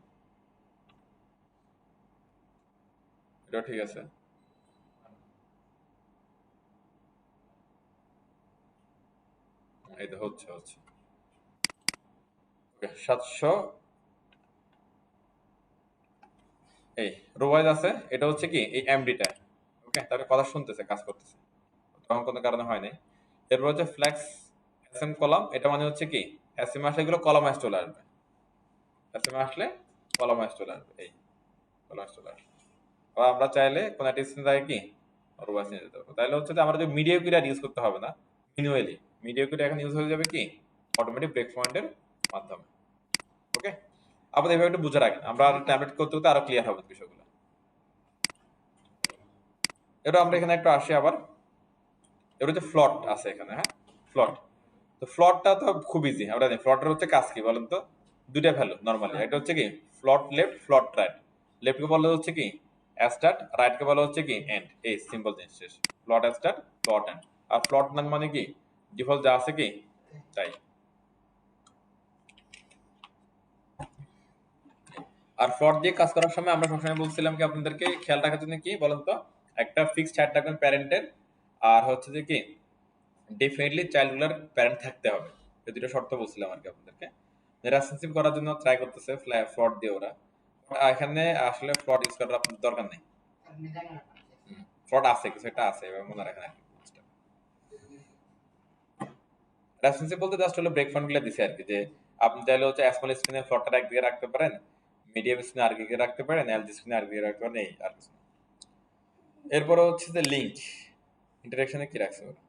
এটা ঠিক আছে, এই তো হচ্ছে হচ্ছে 700 এই রোওয়াইজ আছে, এটা হচ্ছে কি এই এমডিটা। ওকে, তাহলে কথা শুনতেছে, কাজ করতেছে, তখন কোনো কারণে হয় নাই। এরপর হচ্ছে ফ্লেক্স এসএম কলাম, এটা মানে হচ্ছে কি এসএম আসলে এগুলো কলামাইজ চলে আসবে, এসএম আসলে কলামাইজ চলে আসবে, এই কলামাইজ চলে আসবে। আর আমরা চাইলে কোন একটা স্ক্রিন থেকে কি রোওয়াইজ নিয়ে যেতে পারবো। তাহলে হচ্ছে যে আমরা যে মিডিয়া কুইরি ইউজ করতে হবে না, ম্যানুয়ালি মিডিয়া কুইরি এখন ইউজ হয়ে যাবে কি অটোমেটিক ব্রেক পয়েন্টের মাধ্যমে। ওকে, আবার এইভাবে একটু বুঝে রাখেন, আমরা ট্যাবলেট করতে করতে আরো ক্লিয়ার হবে বিষয়গুলো। এটা আমরা এখানে একটু আসি আবার, এর হচ্ছে ফ্লট আছে এখানে, হ্যাঁ ফ্লট। তো ফ্লটটা তো খুব ইজি, আমরা জানি ফ্লটের হচ্ছে কাজ কি বলেন তো, দুইটা ভ্যালু নরমালি, এটা হচ্ছে কি ফ্লট লেফট ফ্লট রাইট। লেফটকে বলা হচ্ছে কি স্টার্ট, রাইটকে বলা হচ্ছে কি এন্ড, এই সিম্পল জিনিস শেষ, ফ্লট স্টার্ট ফ্লট এন্ড। আর ফ্লট মানে কি ডিফল্ট যা আছে কি তাই। আর ফ্লট দিয়ে কাজ করার সময় আমরা সবসময় বলছিলাম কি আপনাদেরকে খেয়াল রাখার জন্য কি বলেন তো, একটা ফিক্সড চাইল্ড রাখবেন প্যারেন্টের, আর হচ্ছে যে কি ডেফিনেটলি চাইল্ডগুলোর প্যারেন্ট থাকতে হবে, এই দুটো শর্ত বলছিলাম আর কি আপনাদেরকে। রিলেশনশিপ করার জন্য ট্রাই করতেছে ফ্লট দিয়ে ওরা, এখানে আসলে ফ্লট ইউজ করার আপনাদের দরকার নেই, ফ্লট আছে কিছু একটা আছে এবার মনে রাখেন আর কি। রিলেশনশিপ বলতে জাস্ট হলো ব্রেক পয়েন্ট গুলো দিছে আর কি, যে আপনি চাইলে হচ্ছে স্মল স্ক্রিনে ফ্লটটা একদিকে রাখতে পারেন, মিডিয়াম স্ক্রিনে আরেকদিকে রাখতে পারেন, এলজি স্ক্রিনে আরেকদিকে রাখতে পারেন, এই আর কিছু। এরপরে হচ্ছে যে লিঙ্ক ইন্টারেকশনে কি রাখছে ওরা,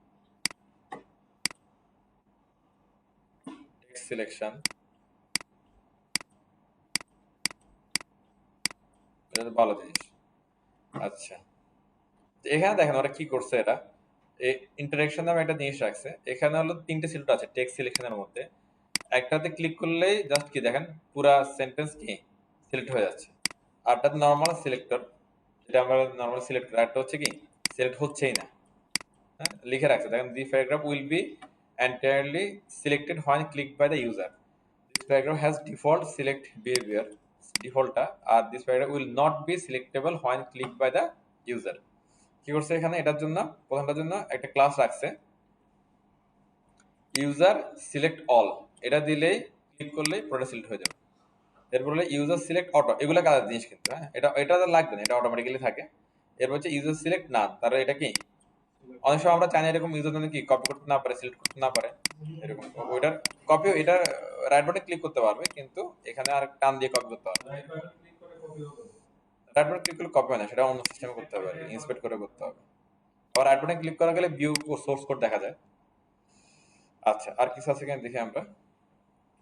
টেক্সট সিলেকশন, এটা তো ভালো জিনিস। আচ্ছা, এখানে দেখেন ওরা কি করছে, এটা ইন্টারেকশন নামে একটা জিনিস রাখছে, এখানে হলো তিনটে সিলেক্ট আছে টেক্সট সিলেকশনের মধ্যে, একটাতে ক্লিক করলেই জাস্ট কি দেখেন পুরা সেন্টেন্স কি সিলেক্ট হয়ে যাচ্ছে, আরটাতে নরমাল সিলেক্টর, যেটা আমরা নরমাল সিলেক্ট করি, আরটা হচ্ছে কি সিলেক্ট হচ্ছেই না। হ্যাঁ, লিখে রাখছে দেখেন, the paragraph will be entirely selected when click by the user, this paragraph has default select behaviour, ডিফল্টটা, আর this paragraph will not be selectable when click by the user. কি করছে এখানে, এটার জন্য প্রথমটার জন্য একটা ক্লাস রাখছে ইউজার সিলেক্ট অল, এটা দিলেই ক্লিক করলেই পুরোটা সিলেক্ট হয়ে যাবে। এরপর হলো ইউজার সিলেক্ট অটো, এগুলো কাজের জিনিস কিন্তু, হ্যাঁ এটা লাগবে না, এটা অটোমেটিক্যালি থাকে। এরপর হচ্ছে ইউজার সিলেক্ট নান, তার এটা কি অনেক সময় আমরা চাই না এরকম ইউজার জন্য কি কপি করতে না পারে, সিলেক্ট করতে না পারে, এরকম ওইটার কপি, এটা রাইট বাটনে ক্লিক করতে পারবে, কিন্তু এখানে আর টান দিয়ে কপি করতে পারবে, রাইট বাটনে ক্লিক করলে কপি হয় না, সেটা অন্য সিস্টেমে করতে হবে, ইন্সপেক্ট করে করতে হবে। আবার রাইট বাটনে ক্লিক করা গেলে ভিউ সোর্স কোড দেখা যায়। আচ্ছা, আর কিছু আছে এখানে দেখি আমরা,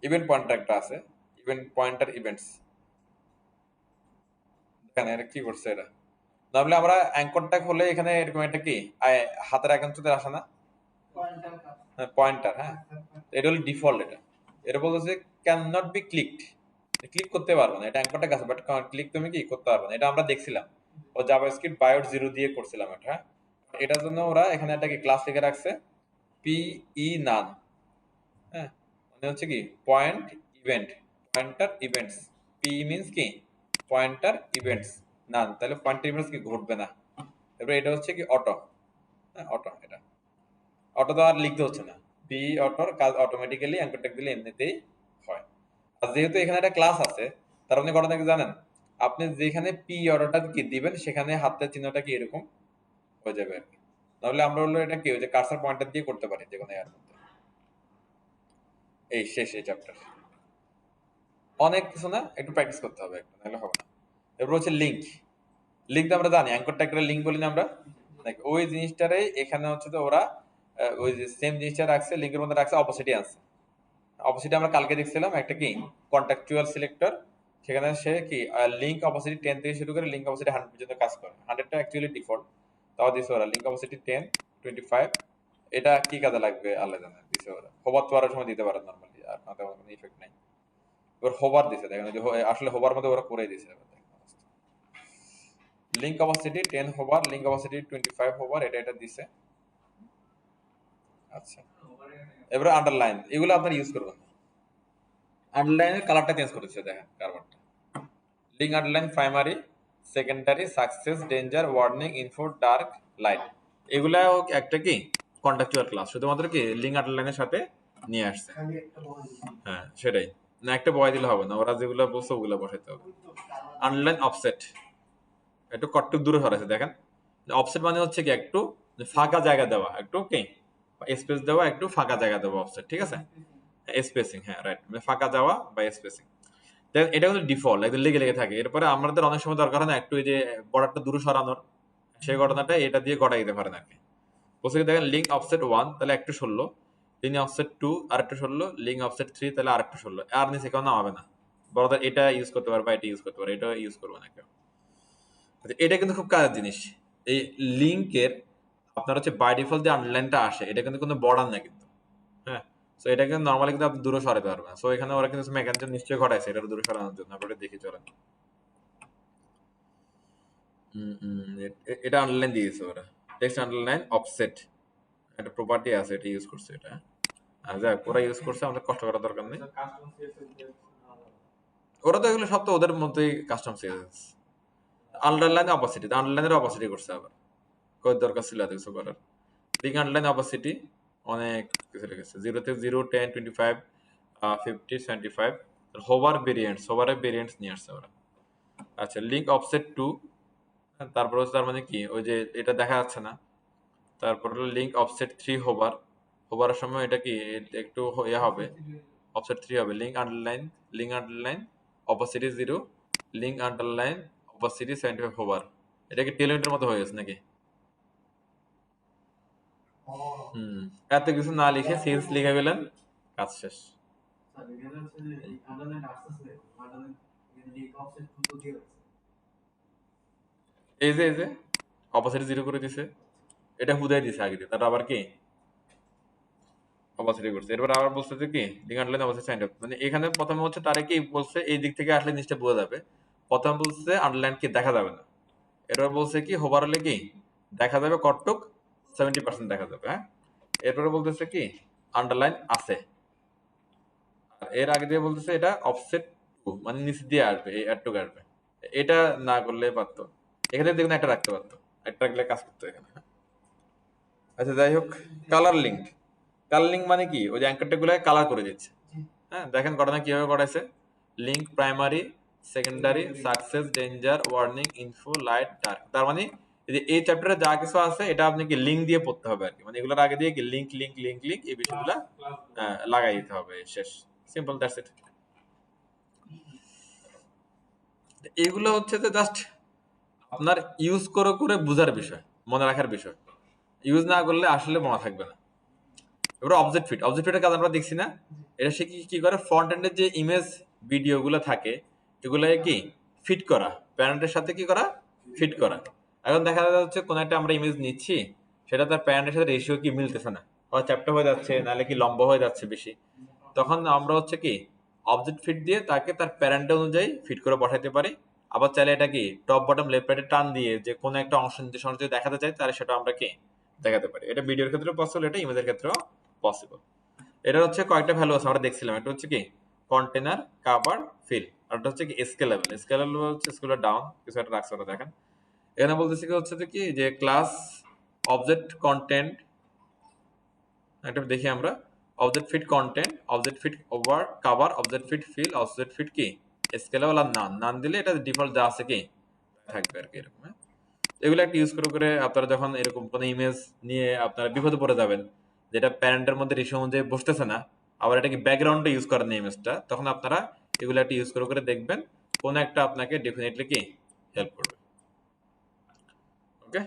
ইভেন্ট পয়েন্টার একটা আছে, ইভেন্ট পয়েন্টার ইভেন্টস, এখানে এটা কি করছে, এটা নরমালি আমরা অ্যাঙ্করটা হলে এখানে এরকম একটা কি হাতের আইকন চলে আসে না, পয়েন্টার, হ্যাঁ এটা হলো ডিফল্ট, এটা বলতেছে can not be clicked, click করতে পারবে না, এটা অ্যাঙ্করটা কাছে, বাট ক্লিক তুমি কি করতে পারবে না, এটা আমরা দেখছিলাম ও জাভাস্ক্রিপ্ট বায়োট 0 দিয়ে করছিলাম এটা, হ্যাঁ এটার জন্য ওরা এখানে একটা কি ক্লাস লিখে রাখছে পিই নান, হ্যাঁ মানে হচ্ছে কি point event, pointer events, P means কি পয়েন্টার ইভেন্টস নান, তাহলে পয়েন্টার ইভেন্টস কি ঘটবে না। এবার এটা হচ্ছে কি অটো, হ্যাঁ অটো, এটা অটো তো আর লিখতে হচ্ছে না, পি অটোর কাজ অটোমেটিক্যালি অ্যাঙ্কর ট্যাগ দিলে এমনিতেই হয়। আর যেহেতু এখানে একটা ক্লাস আছে, তার আপনি ঘটনা কি জানেন, আপনি যেখানে পি অটোটা কি দিবেন সেখানে হাতের চিহ্নটা কি এরকম হয়ে যাবে আর কি, তাহলে আমরা হলো এটা কি ওই যে কার্সার পয়েন্টার দিয়ে করতে পারি যে কোনো এর মধ্যে। এই শেষ এই চ্যাপ্টার, অনেক কিছু না, একটু প্র্যাকটিস করতে হবে একটু, নাহলে হবে না। এরপর হচ্ছে লিঙ্ক, লিঙ্ক তো আমরা জানি অ্যাঙ্কর ট্যাগটা লিঙ্ক বলি না আমরা, ওই জিনিসটারে এখানে হচ্ছে তো ওরা ওই যে সেম জিনিসটা রাখছে, লিঙ্কের মধ্যে রাখছে অপোসিটি আছে, অপোসিটি আমরা কালকে দেখছিলাম একটা কি কন্টাক্চুয়াল সিলেক্টর, সেখানে সে কি লিঙ্ক অপোসিটি 10 থেকে শুরু করে লিঙ্ক অপোসিটি 100 পর্যন্ত কাজ করে, 100টা অ্যাকচুয়ালি ডিফল্ট, তাও দিছে ওরা লিঙ্ক অপোসিটি 10 25, এটা কি কাজে লাগবে আল্লাহ জানে, দিছে ওরা হোভার তো আরো সময় দিতে পারে নরমালি, আর তেমন কোনো ইফেক্ট নাই। এবার হোভার দিছে দেখেন, আসলে হোভার মধ্যে ওরা করে দিছে, link opacity 10 hover, link opacity 25 hover, এটা দিছে। আচ্ছা, এবারে আন্ডারলাইন, এগুলো আপনারা ইউজ করবেন, আন্ডারলাইনের কালারটা চেঞ্জ করেছে দেখেন কারবারটা, link underline primary, secondary, success, danger, warning, info, dark, light, এগুলা একটা কি কন্টাক্চুয়াল ক্লাস, শুধুমাত্র কি লিঙ্ক আন্ডারলাইনের সাথে নিয়ে আসছে, হ্যাঁ সেটাই। না একটা বয় দিলে হবে না, ওরা যেগুলো বলছে ওগুলো বসাইতে হবে। আন্ডারলাইন অফসেট একটু কটটুক দূরে সরাইছে দেখেন। অফসেট মানে হচ্ছে কি একটু ফাঁকা জায়গা দেওয়া, একটু কি স্পেস দেওয়া, একটু ফাঁকা জায়গা দেওয়া অফসেট, ঠিক আছে? স্পেসিং, হ্যাঁ রাইট, মানে ফাঁকা যাওয়া বা স্পেসিং। এটা কিন্তু ডিফল্ট একদম লেগে লেগে থাকে। এরপরে আমাদের অনেক সময় দরকার হয় না একটু এই যে বর্ডারটা দূরে সরানোর, সেই ঘটনাটা এটা দিয়ে ঘটাই দিতে পারেন আর কি। বলছে দেখেন লিঙ্ক অফসেট 1 তাহলে একটু 16, লিঙ্ক অফসেট 2 আর একটু 16, লিঙ্ক অফসেট 3 তাহলে আর একটু 16, আর নিচে কেউ নামাবে না। বড়দের এটা ইউজ করতে পারবে, এটা ইউজ করতে পারে, এটা ইউজ করবে না কেউ। আচ্ছা, এটা কিন্তু খুব কাজের জিনিস। এই লিঙ্কের আপনার হচ্ছে বাই ডিফল্ট যে আন্ডারলাইনটা আসে এটা কিন্তু কোনো বর্ডার না কিন্তু, হ্যাঁ। সো এটা কিন্তু নর্মালি কিন্তু আপনি দূরে সরাতে পারবেন। সো এখানে ওরা কিন্তু মেকানিজম নিশ্চয়ই ঘটাইছে এটা দূরে সরানোর জন্য, আপনারা দেখে চলেন। এটা আন্ডারলাইন দিয়ে দিয়েছে ওরা, টেক্সট আন্ডারলাইন অফসেট একটা প্রপার্টি আছে, এটা ইউজ করছে এটা। আর যাক ওরা ইউজ করছে, আমাদের কষ্ট করার দরকার নেই। ওরা তো এগুলো সব তো ওদের মধ্যেই কাস্টম সিএসএস। আন্ডারলাইন অপাসিটি, আন্ডারলাইনের অপাসিটি করছে আবার, কই দরকার ছিল এত কিছু করার। লিঙ্ক আন্ডারলাইন অপাসিটি অনেক কিছু লিখেছে, 0 থেকে 0, 10, 25, 50, 75। হোভার ভেরিয়েন্টস, হোভারের ভেরিয়েন্টস নিয়ে আসছে ওরা। আচ্ছা লিঙ্ক অফসেট 2, তারপর হচ্ছে তার মানে কি ওই যে এটা দেখা যাচ্ছে না। তারপর হলো লিঙ্ক অফসেট 3 হোভার, হোভারের সময় এটা কি একটু ইয়ে হবে, অফসেট 3 হবে। Link underline opacity 0, link underline opacity 75 hover. এটা কি টেলমেন্টের মতো হয়ে গেছে নাকি? হুম, এত কিছু না লিখে সিএস লিখে ফেলেন, কাজ শেষ। এই যে অপাসিটি 0 করে দিছে, এটা হুদাই দিছে আগে দিয়ে, তারপর আবার কি অপাসিটি করছে। এরপর আবার বলছে যে কি link underline opacity sign up, মানে এখানে প্রথমে হচ্ছে তারা কি বলছে এই দিক থেকে আসলে জিনিসটা বোঝা যাবে। প্রথম বলছে আন্ডারলাইন কি দেখা যাবে না, এরপর বলছে কি হোভার হলে কি দেখা যাবে কটটুক 70% দেখা যাবে, হ্যাঁ। এরপরে বলতেছে কি আন্ডারলাইন আছে, আর এর আগে দিয়ে বলতেছে এটা অফসেট 2 মানে নিচে দিয়ে আসবে, এই এটুক আসবে। এটা না করলে পারতো, এখানে দেখুন একটা রাখতে পারতো, একটা রাখলে কাজ করতো এখানে। আচ্ছা যাই হোক, কালার লিঙ্ক, কালার লিঙ্ক মানে কি ওই যে অ্যাঙ্কার ট্যাগ গুলোকে কালার করে দিচ্ছে, হ্যাঁ। দেখেন ঘটনা কিভাবে করাইছে, link primary, secondary, success, danger, warning, info, light, dark. তার মানে এই যে এই চ্যাপ্টারে যা কিছু আছে এটা আপনি কি লিঙ্ক দিয়ে পড়তে হবে আর কি, মানে এগুলোর আগে দিয়ে কি লিঙ্ক লিঙ্ক লিঙ্ক লিঙ্ক এই বিষয়গুলো লাগাই দিতে হবে, শেষ, সিম্পল, দ্যাটস ইট। এগুলো হচ্ছে যে জাস্ট আপনার ইউজ করে করে বোঝার বিষয়, মনে রাখার বিষয়। ইউজ না করলে আসলে মনে থাকবে না। এবার অবজেক্ট ফিট, অবজেক্ট ফিটের কাজ আমরা দেখছি না, এটা সে কি করে ফ্রন্ট এন্ডের যে ইমেজ ভিডিও গুলো থাকে এগুলাই কি ফিট করা, প্যারেন্টের সাথে কি করা, ফিট করা। এখন দেখা যাচ্ছে কোন একটা আমরা ইমেজ নিচ্ছি, সেটা তার প্যারেন্টের সাথে রেশিও কি মিলতেছে না, হয় চ্যাপ্টা হয়ে যাচ্ছে, নাহলে কি লম্বা হয়ে যাচ্ছে বেশি। তখন আমরা হচ্ছে কি অবজেক্ট ফিট দিয়ে তাকে তার প্যারেন্ট অনুযায়ী ফিট করে বসাইতে পারি। আবার চাইলে এটা কি টপ বটম লেফট রাইটে টান দিয়ে যে কোনো একটা অংশ নির্দেশনা যদি দেখাতে চাই তাহলে সেটা আমরা কি দেখাতে পারি। এটা ভিডিওর ক্ষেত্রে পসিবল, এটা ইমেজের ক্ষেত্রেও পসিবল। এটা হচ্ছে কয়েকটা ভ্যালু আছে আমরা দেখছিলাম, এটা হচ্ছে কি কন্টেনার, কাভার, ফিল, আর এটা হচ্ছে কি স্কেলেবল। স্কেলেবল হচ্ছে স্কেলার ডাউন কিছু একটা রাখছে ওরা, দেখেন এখানে বলতেছে কি হচ্ছে কি যে ক্লাস অবজেক্ট কন্টেন্ট, একটা দেখি আমরা object fit content, object fit over cover, object fit fill, object fit কি স্কেলেবল, আর নান, নান দিলে এটা ডিফল্ট যা আছে কি থাকবে আর কি এরকম, হ্যাঁ। এগুলো একটা ইউজ করে করে আপনারা যখন এরকম কোনো ইমেজ নিয়ে আপনারা বিপদে পড়ে যাবেন, যেটা প্যারেন্টের মধ্যে রেশিও অনুযায়ী বসতেছে না, আবার এটা কি ব্যাকগ্রাউন্ডে ইউজ করেন ইমেজটা, তখন আপনারা এগুলো একটা ইউজ করে করে দেখবেন কোন একটা আপনাকে ডেফিনেটলি কি হেল্প করবে। ওকে,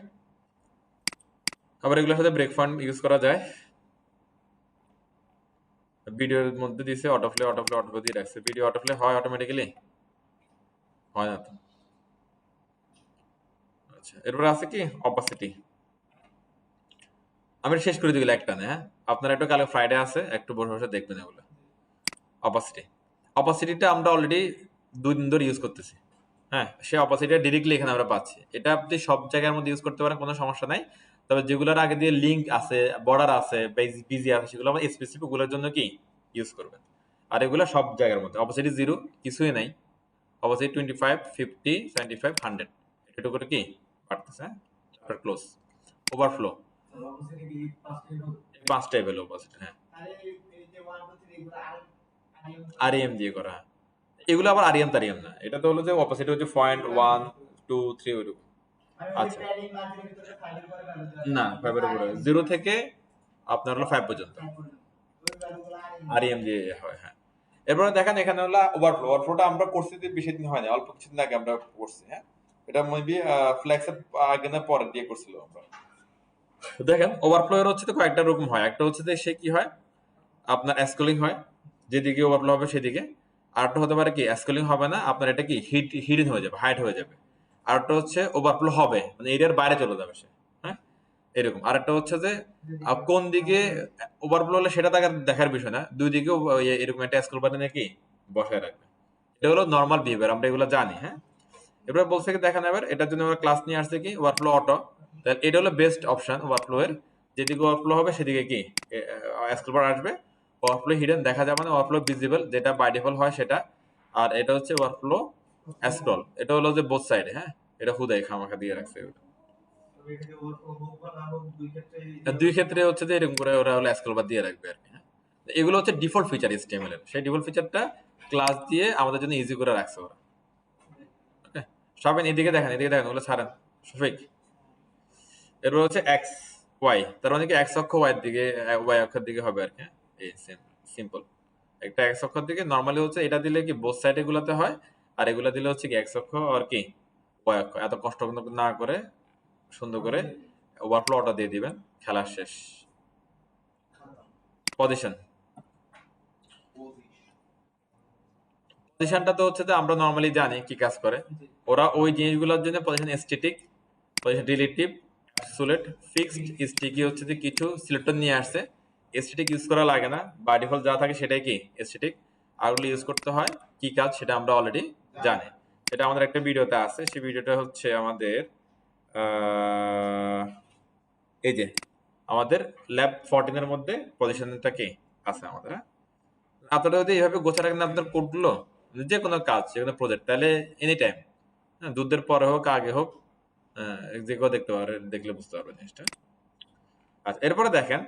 আবার এগুলোর সাথে ব্রেক ফান্ড ইউজ করা যায়। ভিডিওর মধ্যে দিছে অটোপ্লে, অটোপ্লে অটোপ্লে দিয়ে রাখছে, ভিডিও অটোপ্লে হয় অটোমেটিক্যালি, হয় না তো। আচ্ছা এরপরে আছে কি অপাসিটি, আমি শেষ করে দিই একটা না, হ্যাঁ। আপনারা একটু কালকে ফ্রাইডে আছে একটু বসে বসে দেখবেন এগুলো। অপাসিটি, অপাসিটিটা আমরা অলরেডি 2 দিন ধরে ইউজ করতেছি, হ্যাঁ। সে অপাসিটিটা ডিরেক্টলি এখানে আমরা পাচ্ছি, এটা আপনি সব জায়গার মধ্যে ইউজ করতে পারেন, কোনো সমস্যা নাই। তবে যেগুলোর আগে দিয়ে লিঙ্ক আছে, বর্ডার আছে, বিজি আছে, সেগুলো আমরা স্পেসিফিক গুলোর জন্য কি ইউজ করবেন। আর এগুলো সব জায়গার মধ্যে অপাসিটি 0 কিছুই নাই, অপাসিটি 25, 50, 75, 100 এটা করে কি বাড়তেছে, হ্যাঁ। ক্লোজ, ওভারফ্লো 5টা লেভেল অপাসিটি, হ্যাঁ। আরইএম দিয়ে করা। এগুলো আবার আরইএম তারিএম না, এটা তো হলো যে অপোজিট হচ্ছে 0.1 2 3 ওইরকম। আচ্ছা না, 5 এর উপরে 0 থেকে আপনার হলো 5 পর্যন্ত আরইএম দিয়ে হয়। হ্যাঁ, এরপরে দেখেন এখানে হলো ওভারফ্লো। ওভারফ্লোটা আমরা করছি যে বেশি দিন হয়নি, অল্প কিছুদিন আগে আমরা করছি। হ্যাঁ, এটা মেবি ফ্লেক্সের আগে না পরে দিয়ে করছিল আমরা। দেখেন ওভারফ্লো এর হচ্ছে তো কয়েকটা রকম হয়। একটা হচ্ছে যে সে কি হয়, আপনার স্কেলিং হয়, যেদিকে ওভারফ্লো হবে সেদিকে। আরেকটা হতে পারে কি স্কেলিং হবে না, আপনার এটা কি হিডেন হয়ে যাবে, হাইড হয়ে যাবে। আরেকটা হচ্ছে ওভারফ্লো হবে, মানে এরিয়ার বাইরে চলে যাবে সে। হ্যাঁ, এরকম। আরেকটা হচ্ছে যে কোন দিকে ওভারফ্লো হলে সেটা দেখার বিষয় না, দুই দিকে এরকম একটা স্কেল বাটনে কি বসায় রাখবে। এটা হলো নর্মাল বিহেভিয়ার, আমরা এগুলো জানি। হ্যাঁ, এবার বলছে কি দেখেন, এবার এটার জন্য আমরা ক্লাস নিয়ে আসছে কি ওভারফ্লো অটো। তাহলে এটা হলো বেস্ট অপশন ওভারফ্লো এর, যেদিকে ওভারফ্লো হবে সেদিকে কি স্ক্রল বার আসবে। ওভারফ্লো হিডেন দেখা যাবে না, ওভারফ্লো ভিজিবল যেটা বাই ডিফল্ট হয় সেটা। আর এটা হচ্ছে ওভারফ্লো স্ক্রল, এটা হলো যে বোথ সাইডে। হ্যাঁ, এটা হুদাই খামাখা দিয়ে রাখছে ওটা। দুই ক্ষেত্রে হচ্ছে যে এরকম করে ওরা হলো স্ক্রল বার দিয়ে রাখবে আর কি। হ্যাঁ, এগুলো হচ্ছে ডিফল্ট ফিচার HTML এর, সেই ডিফল্ট ফিচারটা ক্লাস দিয়ে আমাদের জন্য ইজি করে রাখছে ওরা। ওকে, সবাই এদিকে দেখেন, এদিকে দেখেন, ওগুলো ছাড়েন শফিক। এরপর হচ্ছে এক্স ওয়াই, তার মানে কি এক্স অক্ষ ওয়াই দিকে, ওয়াই অক্ষের দিকে হবে আর কি। এই সিম্পল একটা এক্স অক্ষের দিকে। নরমালি হচ্ছে এটা দিলে কি বোথ সাইড এগুলাতে হয়, আর এগুলা দিলে হচ্ছে কি এক্স অক্ষ আর কি ওয়াই অক্ষ। এত কষ্ট কিন্তু না করে সুন্দর করে ওভারফ্লো অটো দিয়ে দিবেন, খেলা শেষ। পজিশন, পজিশনটা তো হচ্ছে যে আমরা নরমালি জানি কি কাজ করে। ওরা ওই জিনিসগুলোর জন্য position static, position relative, absolute, fixed, sticky হচ্ছে যে কিছু সিলেক্টর নিয়ে আসছে। স্ট্যাটিক ইউজ করা লাগে না, বাই ডিফল্ট যা থাকে সেটাই কি স্ট্যাটিক। আরগুলো ইউজ করতে হয় কি কাজ সেটা আমরা অলরেডি জানি। এটা আমাদের একটা ভিডিওতে আছে, সেই ভিডিওটা হচ্ছে আমাদের এই যে আমাদের ল্যাব 14 এর মধ্যে পজিশনটা কি আছে আমাদের। হ্যাঁ, আপনারা যদি এইভাবে গোছা রাখেন আপনার কোডগুলো, যে কোনো কাজ, যে কোনো প্রজেক্ট, তাহলে এনি টাইম, হ্যাঁ, যুদ্ধের পরে হোক আগে হোক, যে কেউ দেখতে পারে, দেখলে বুঝতে পারবে জিনিসটা। আচ্ছা, এরপরে দেখেন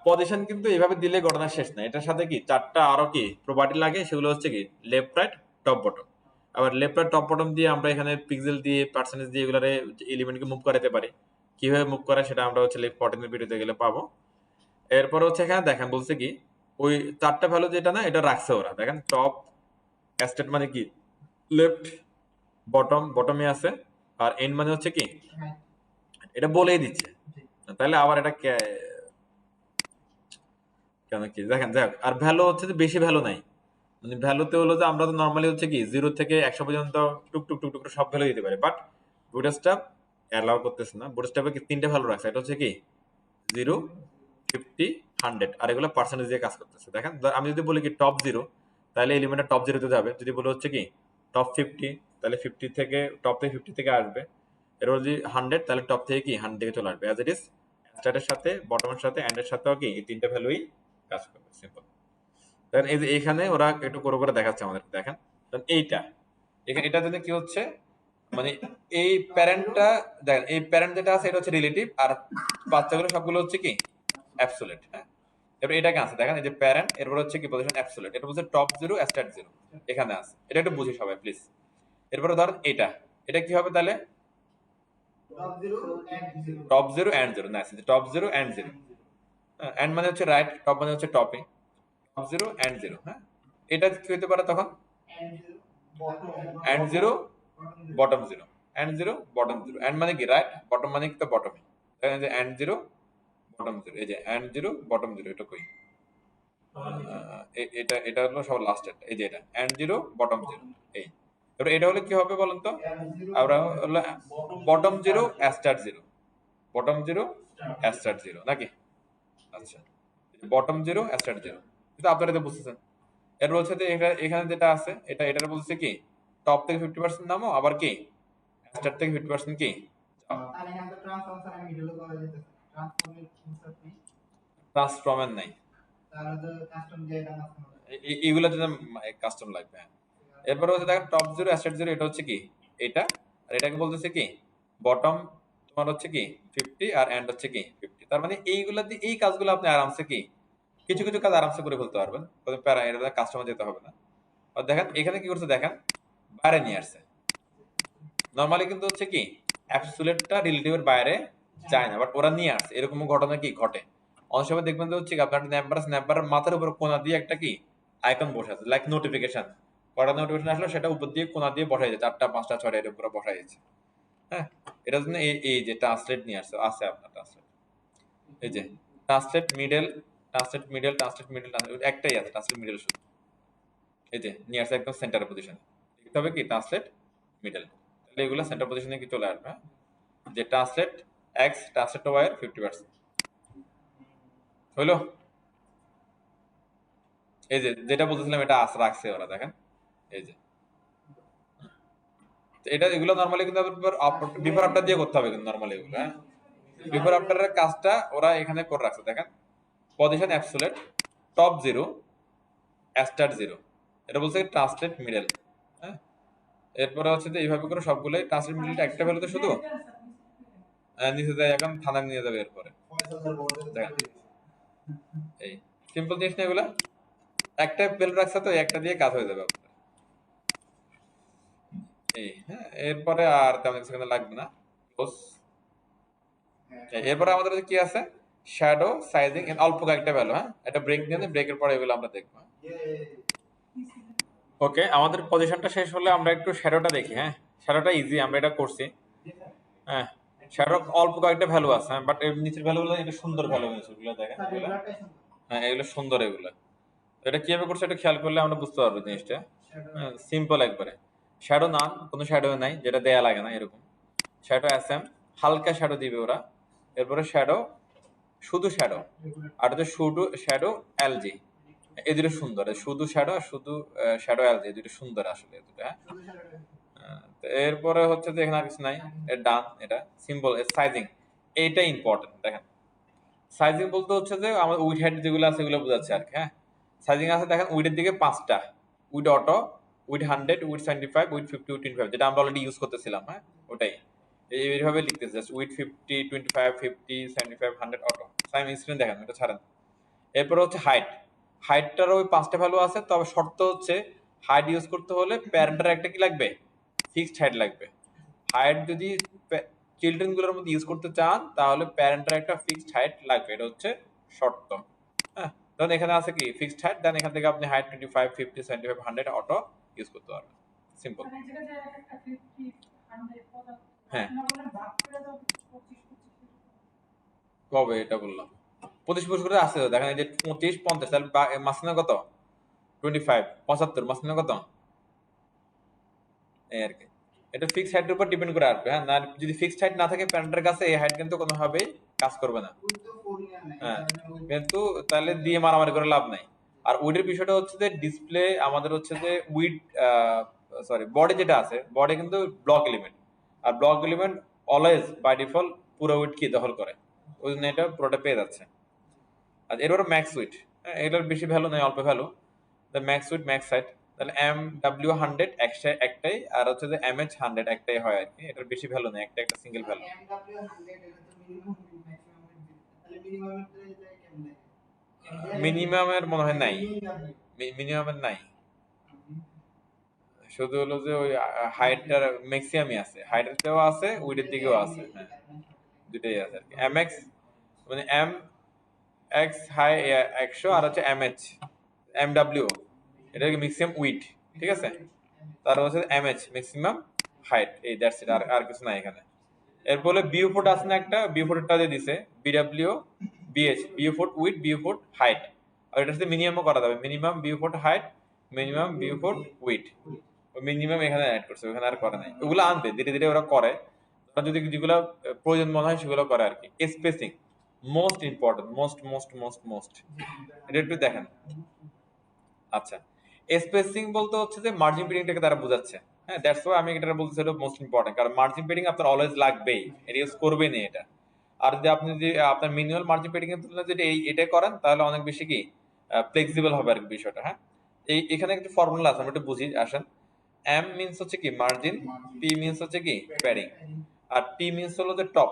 পজিশন কিন্তু এইভাবে দিলে ঘটনা শেষ না, এটার সাথে কি চারটা আরো কি প্রপার্টি লাগে, সেগুলো হচ্ছে কি লেফট রাইট টপ বটম। আবার লেফট রাইট টপ বটম দিয়ে আমরা এখানে পিক্সেল দিয়ে পার্সেন্টেজ দিয়ে এগুলারে এলিমেন্টকে মুভ করাতে পারি। কিভাবে মুভ করা সেটা আমরা হচ্ছে লেফট 14 এর ভিডিওতে গেলে পাবো। এরপর হচ্ছে এখানে দেখেন বলছে কি ওই চারটা ভ্যালু যেটা না এটা রাখছে ওরা। দেখেন টপ স্টেট মানে কি লেফট, বটম বটমে আছে, আর এন্ড মানে হচ্ছে কি এটা বলেই দিচ্ছে। তাহলে আবার এটা কেন কি দেখেন যাক। আর ভ্যালু হচ্ছে যে বেশি ভ্যালু নাই, মানে ভ্যালুতে হলো যে আমরা তো নর্মালি হচ্ছে কি 0 থেকে 100 পর্যন্ত টুক টুক টুক টুক করে সব ভ্যালু দিতে পারি, বাট বুটস্ট্র্যাপ অ্যালাউ করতেছে না। বুটস্ট্র্যাপে কি তিনটে ভ্যালু রাখছে, এটা হচ্ছে কি 0, 50, 100, আর এগুলো পার্সেন্টেজ দিয়ে কাজ করতেছে। দেখেন আমি যদি বলি কি টপ 0, তাহলে এলিমেন্টটা টপ 0 তে যাবে। যদি বলে হচ্ছে কি টপ 50, তাহলে 50 থেকে টপ থেকে 50 থেকে আসবে। এরপর যদি 100, তাহলে টপ থেকে কি 100 থেকে চলে আসবে। অ্যাজ ইট ইজ স্টার্টের সাথে, বটমের সাথে, এন্ডের সাথেও কি এই তিনটা ভ্যালুই কাজ করবে। সিম্পল। দেখেন এই যে এখানে ওরা একটু করে করে দেখাচ্ছে আমাদের। দেখেন এইটা এখানে এটার জন্য কি হচ্ছে, মানে এই প্যারেন্টটা দেখেন, এই প্যারেন্ট যেটা আছে এটা হচ্ছে রিলেটিভ, আর বাচ্চাগুলো সবগুলো হচ্ছে কি অ্যাবসোলিউট। হ্যাঁ, এবার এটাকে আছে দেখেন, এই যে প্যারেন্ট, এরপর হচ্ছে কি পজিশন অ্যাবসোলিউট, এটা বলছে টপ 0 স্টার্ট 0 এখানে আছে। এটা একটু বুঝি সবাই প্লিজ। এরপরে ধরেন এটা, এটা কি হবে তাহলে টপ 0 এন্ড 0। না, টপ 0 এন্ড 0, এন্ড মানে হচ্ছে রাইট, টপ মানে হচ্ছে টপে, টপ 0 এন্ড 0। হ্যাঁ, এটা কি হতে পারে তখন end 0 bottom 0, end 0 bottom 0। End মানে কি রাইট, বটম মানে কি তো বটমে। দেখেন যে এন্ড 0 বটম 0, এই যে এন্ড 0 বটম 0, এটা কই এটা এটা হলো সব লাস্ট একটা, এই যে এটা এন্ড 0 বটম 0। এই এবার এটা হলে কি হবে বলেন তো, আমরা হলো বটম 0 স্টার্ট 0, বটম 0 স্টার্ট 0 নাকি। আচ্ছা, বটম 0 স্টার্ট 0, কিন্তু আপনারা তো বুঝতেছেন। এর বলছে যে এখানে যেটা আছে এটা এটার বলছে কি টপ থেকে 50% নামো, আবার কি স্টার্ট থেকে 50% কি ট্রান্সফর্মের নাই, এগুলো জন্য কাস্টম লাগবে। এরপরে হচ্ছে দেখেন টপ 0 স্টার্ট 0, এটা হচ্ছে কি এটা, আর এটাকে বলতেছে কি বটম তোমার হচ্ছে কি 50, আর এন্ড হচ্ছে কি 50। তার মানে এইগুলা দিয়ে এই কাজগুলো আপনি আরামসে কি কিছু কিছু কাজ আরামসে করে ফেলতে পারবেন, কোনো প্যারা এটা কাস্টমার যেতে হবে না। আর দেখেন এখানে কি করছে, দেখেন বাইরে নিয়ে আসছে। নর্মালি কিন্তু হচ্ছে কি অ্যাবসুলেটটা রিলেটিভের বাইরে যায় না, বাট ওরা নিয়ে আসছে। এরকম ঘটনা কি ঘটে অনেক সময়, দেখবেন যে হচ্ছে কি আপনার স্ন্যাপবারের মাথার উপর কোণা দিয়ে একটা কি আইকন বসে আছে, লাইক নোটিফিকেশন। কটা নোটিফিকেশন আসলো সেটা উপর দিয়ে কোণা দিয়ে বসাই যাচ্ছে, 4টা 5টা 6টা এর উপরে বসাই যাচ্ছে। হ্যাঁ, এটার জন্য এই যে ট্রান্সলেট নিয়ে আসছে, আছে আপনার ট্রান্সলেট। এই যে translate middle, translate middle, translate middle, একটাই আছে ট্রান্সলেট মিডল শুধু। এই যে নিয়ে আসছে একদম সেন্টার পজিশনে। লিখতে হবে কি ট্রান্সলেট মিডল, তাহলে এগুলো সেন্টার পজিশনে কি চলে আসবে। যে ট্রান্সলেট এক্স, ট্রান্সলেট ওয়াই এর 50% হইলো। এই যে যেটা বলতেছিলাম এটা রাখছে ওরা, দেখেন এই যে। তো এটা এগুলো নরমালি কিন্তু বিফোর আফটার দিয়ে করতে হবে কিন্তু নরমালি এগুলো, হ্যাঁ বিফোর আফটারের কাজটা ওরা এখানে করে রাখছে। দেখেন পজিশন অ্যাবসোলেট, টপ 0, স্টার্ট 0, এটা বলছে ট্রান্সলেট মিডল। হ্যাঁ, এরপরে হচ্ছে যে এইভাবে করে সবগুলোই ট্রান্সলেট মিডলটা একটা ভ্যালুতে শুধু নিচে যায়, এখন থানায় নিয়ে যাবে। এরপরে দেখেন এই সিম্পল জিনিস না এগুলা, একটা ভ্যালু রাখছে তো একটা দিয়ে কাজ হয়ে যাবে আপনার। এই হ্যাঁ, এরপরে আর তেমন কিছু এখানে লাগবে না। এরপরে আমাদের কি আছে, শ্যাডো, সাইজিং, অল্প কয়েকটা ভ্যালু। হ্যাঁ, এটা ব্রেক দিয়ে ব্রেকের পরে এগুলো আমরা দেখবো। ওকে, আমাদের পজিশনটা শেষ হলে আমরা একটু শ্যাডোটা দেখি। হ্যাঁ, শ্যাডোটা ইজি, আমরা এটা করছি। হ্যাঁ, শ্যাডো অল্প কয়েকটা ভ্যালু আছে, হ্যাঁ, বাট এর নিচের ভ্যালুগুলো এটা সুন্দর ভ্যালু এগুলো দেখেন এগুলো। হ্যাঁ, এগুলো সুন্দর এগুলো। এটা কিভাবে করছে এটা খেয়াল করলে আমরা বুঝতে পারবো জিনিসটা। হ্যাঁ, সিম্পল একবারে। শ্যাডো নান, কোনো শ্যাডো নাই যেটা দেয়া লাগে না এরকম। শ্যাডো এসএম, হালকা শ্যাডো দিবে ওরা। এরপরে শ্যাডো, শুধু শ্যাডো, আর হচ্ছে শুধু শ্যাডো এলজি। এই দুটো সুন্দর, শুধু শ্যাডো আর শুধু শ্যাডো এলজি, এই দুটো সুন্দর আসলে এই দুটো। হ্যাঁ, তো এরপরে হচ্ছে যে এখানে আর কিছু নাই, এর ডান। এটা সিম্বল সাইজিং, এইটা ইম্পর্টেন্ট। দেখেন সাইজিং বলতে হচ্ছে যে আমার উইড হেড যেগুলো আছে এগুলো বোঝাচ্ছে আর কি। হ্যাঁ, সাইজিং আছে দেখেন উইডের দিকে 5টা, weed auto, weed 100, weed 75, weed 50, weed 25, যেটা আমরা অলরেডি ইউজ করতেছিলাম। হ্যাঁ, ওটাই এইভাবে লিখতেছি, জাস্ট উইড 50, 25, 50, 75, 100 অটো। আমি স্ক্রিন দেখেন, এটা ছাড়েন। এরপর হচ্ছে হাইট, হাইটটারও ওই 5টা ভ্যালু আছে, তবে শর্ত হচ্ছে হাইট ইউজ করতে হলে প্যারেন্টের একটা কি লাগবে, ফিক্সড হাইট লাগবে। হাইট যদি চিলড্রেন গুলোর মধ্যে ইউজ করতে চান তাহলে প্যারেন্টের একটা ফিক্সড হাইট লাগবে, এটা হচ্ছে শর্ত। হ্যাঁ, তখন এখানে আছে কি ফিক্সড হাইট, দেন এখান থেকে আপনি হাইট 25, 50, 75, 100 অটো ইউজ করতে পারবেন। সিম্পল। হ্যাঁ, কবে এটা বললাম 25 করে আছে তো, দেখেন এই যে 25, 50, তাহলে মাঝখানে কত 25, 75, মাঝখানে কত, এই আর কি। এটা ফিক্সড হাইটের উপর ডিপেন্ড করে আসবে। হ্যাঁ, না যদি ফিক্সড হাইট না থাকে প্যারেন্টের কাছে, এই হাইট কিন্তু কোনোভাবেই কাজ করবে না। হ্যাঁ, কিন্তু তাহলে দিয়ে মারামারি করে লাভ নাই। আর উইডের বিষয়টা হচ্ছে যে ডিসপ্লে আমাদের হচ্ছে যে উইড, সরি বডি যেটা আছে, বডি কিন্তু ব্লক এলিমেন্ট, আর block element always by default পুরো উইড কি দখল করে, ওই জন্য এটা পুরোটা পেয়ে যাচ্ছে। আর এরপর ম্যাক্স উইড, হ্যাঁ এটার বেশি ভ্যালু নেই, অল্প value. Max weed max height, তাহলে MW100 একটাই, আর হচ্ছে যে MH100 একটাই হয় আর কি। এটার বেশি ভ্যালু নেই, একটা সিঙ্গেল ভ্যালু। মিনিমামের মনে হয় নাই, মিনিমামের নাই, শুধু হলো যে ওই হাইটটার ম্যাক্সিমামই আছে, হাইটেরও আছে উইডের দিকেও আছে। হ্যাঁ, দুটাই আছে আর কি। MX মানে MX হাই 100, আর হচ্ছে MW এটা ম্যাক্সিমাম উইড, ঠিক আছে। তার হচ্ছে MH ম্যাক্সিমাম হাইট, এই দ্যাটস ইট, আর কিছু নাই এখানে। এরপরে বিউ ফুট আছে না একটা, বিউ ফুটটা দিয়ে দিছে BW BH, বিউ ফুট উইড, বিউ ফুট হাইট। আর এটা হচ্ছে মিনিমামও করা যাবে, মিনিমাম বিউ ফুট হাইট, মিনিমাম বিউ ফুট উইড। মিনিমাম এখানে অ্যাড করছে, ওখানে আর করে নাই। ওগুলো আনবে ধীরে ধীরে ওরা করে, ওরা যদি যেগুলো প্রয়োজন মনে হয় সেগুলো করে আর কি। Spacing most important, most most most most, এটা একটু দেখেন। আচ্ছা, স্পেসিং বলতে হচ্ছে যে মার্জিন পেডিংটাকে তারা বোঝাচ্ছে। হ্যাঁ, দ্যাটস ওয়াই আমি এটা বলতেছি, এটা মোস্ট ইম্পর্টেন্ট, কারণ মার্জিন পেডিং আপনার অলওয়েজ লাগবেই, এটা ইউজ করবেনই এটা। আর যদি আপনি যদি আপনার মিনিমাল মার্জিন পেডিং এর তুলনায় যদি এটা করেন তাহলে অনেক বেশি কি ফ্লেক্সিবল হবে আর কি বিষয়টা। হ্যাঁ, এখানে একটা ফর্মুলা আছে, আমরা একটু বুঝি আসেন। M মিন্স হচ্ছে কি মার্জিন, P মিন্স হচ্ছে কি প্যাডিং, আর T মিন্স হলো যে টপ।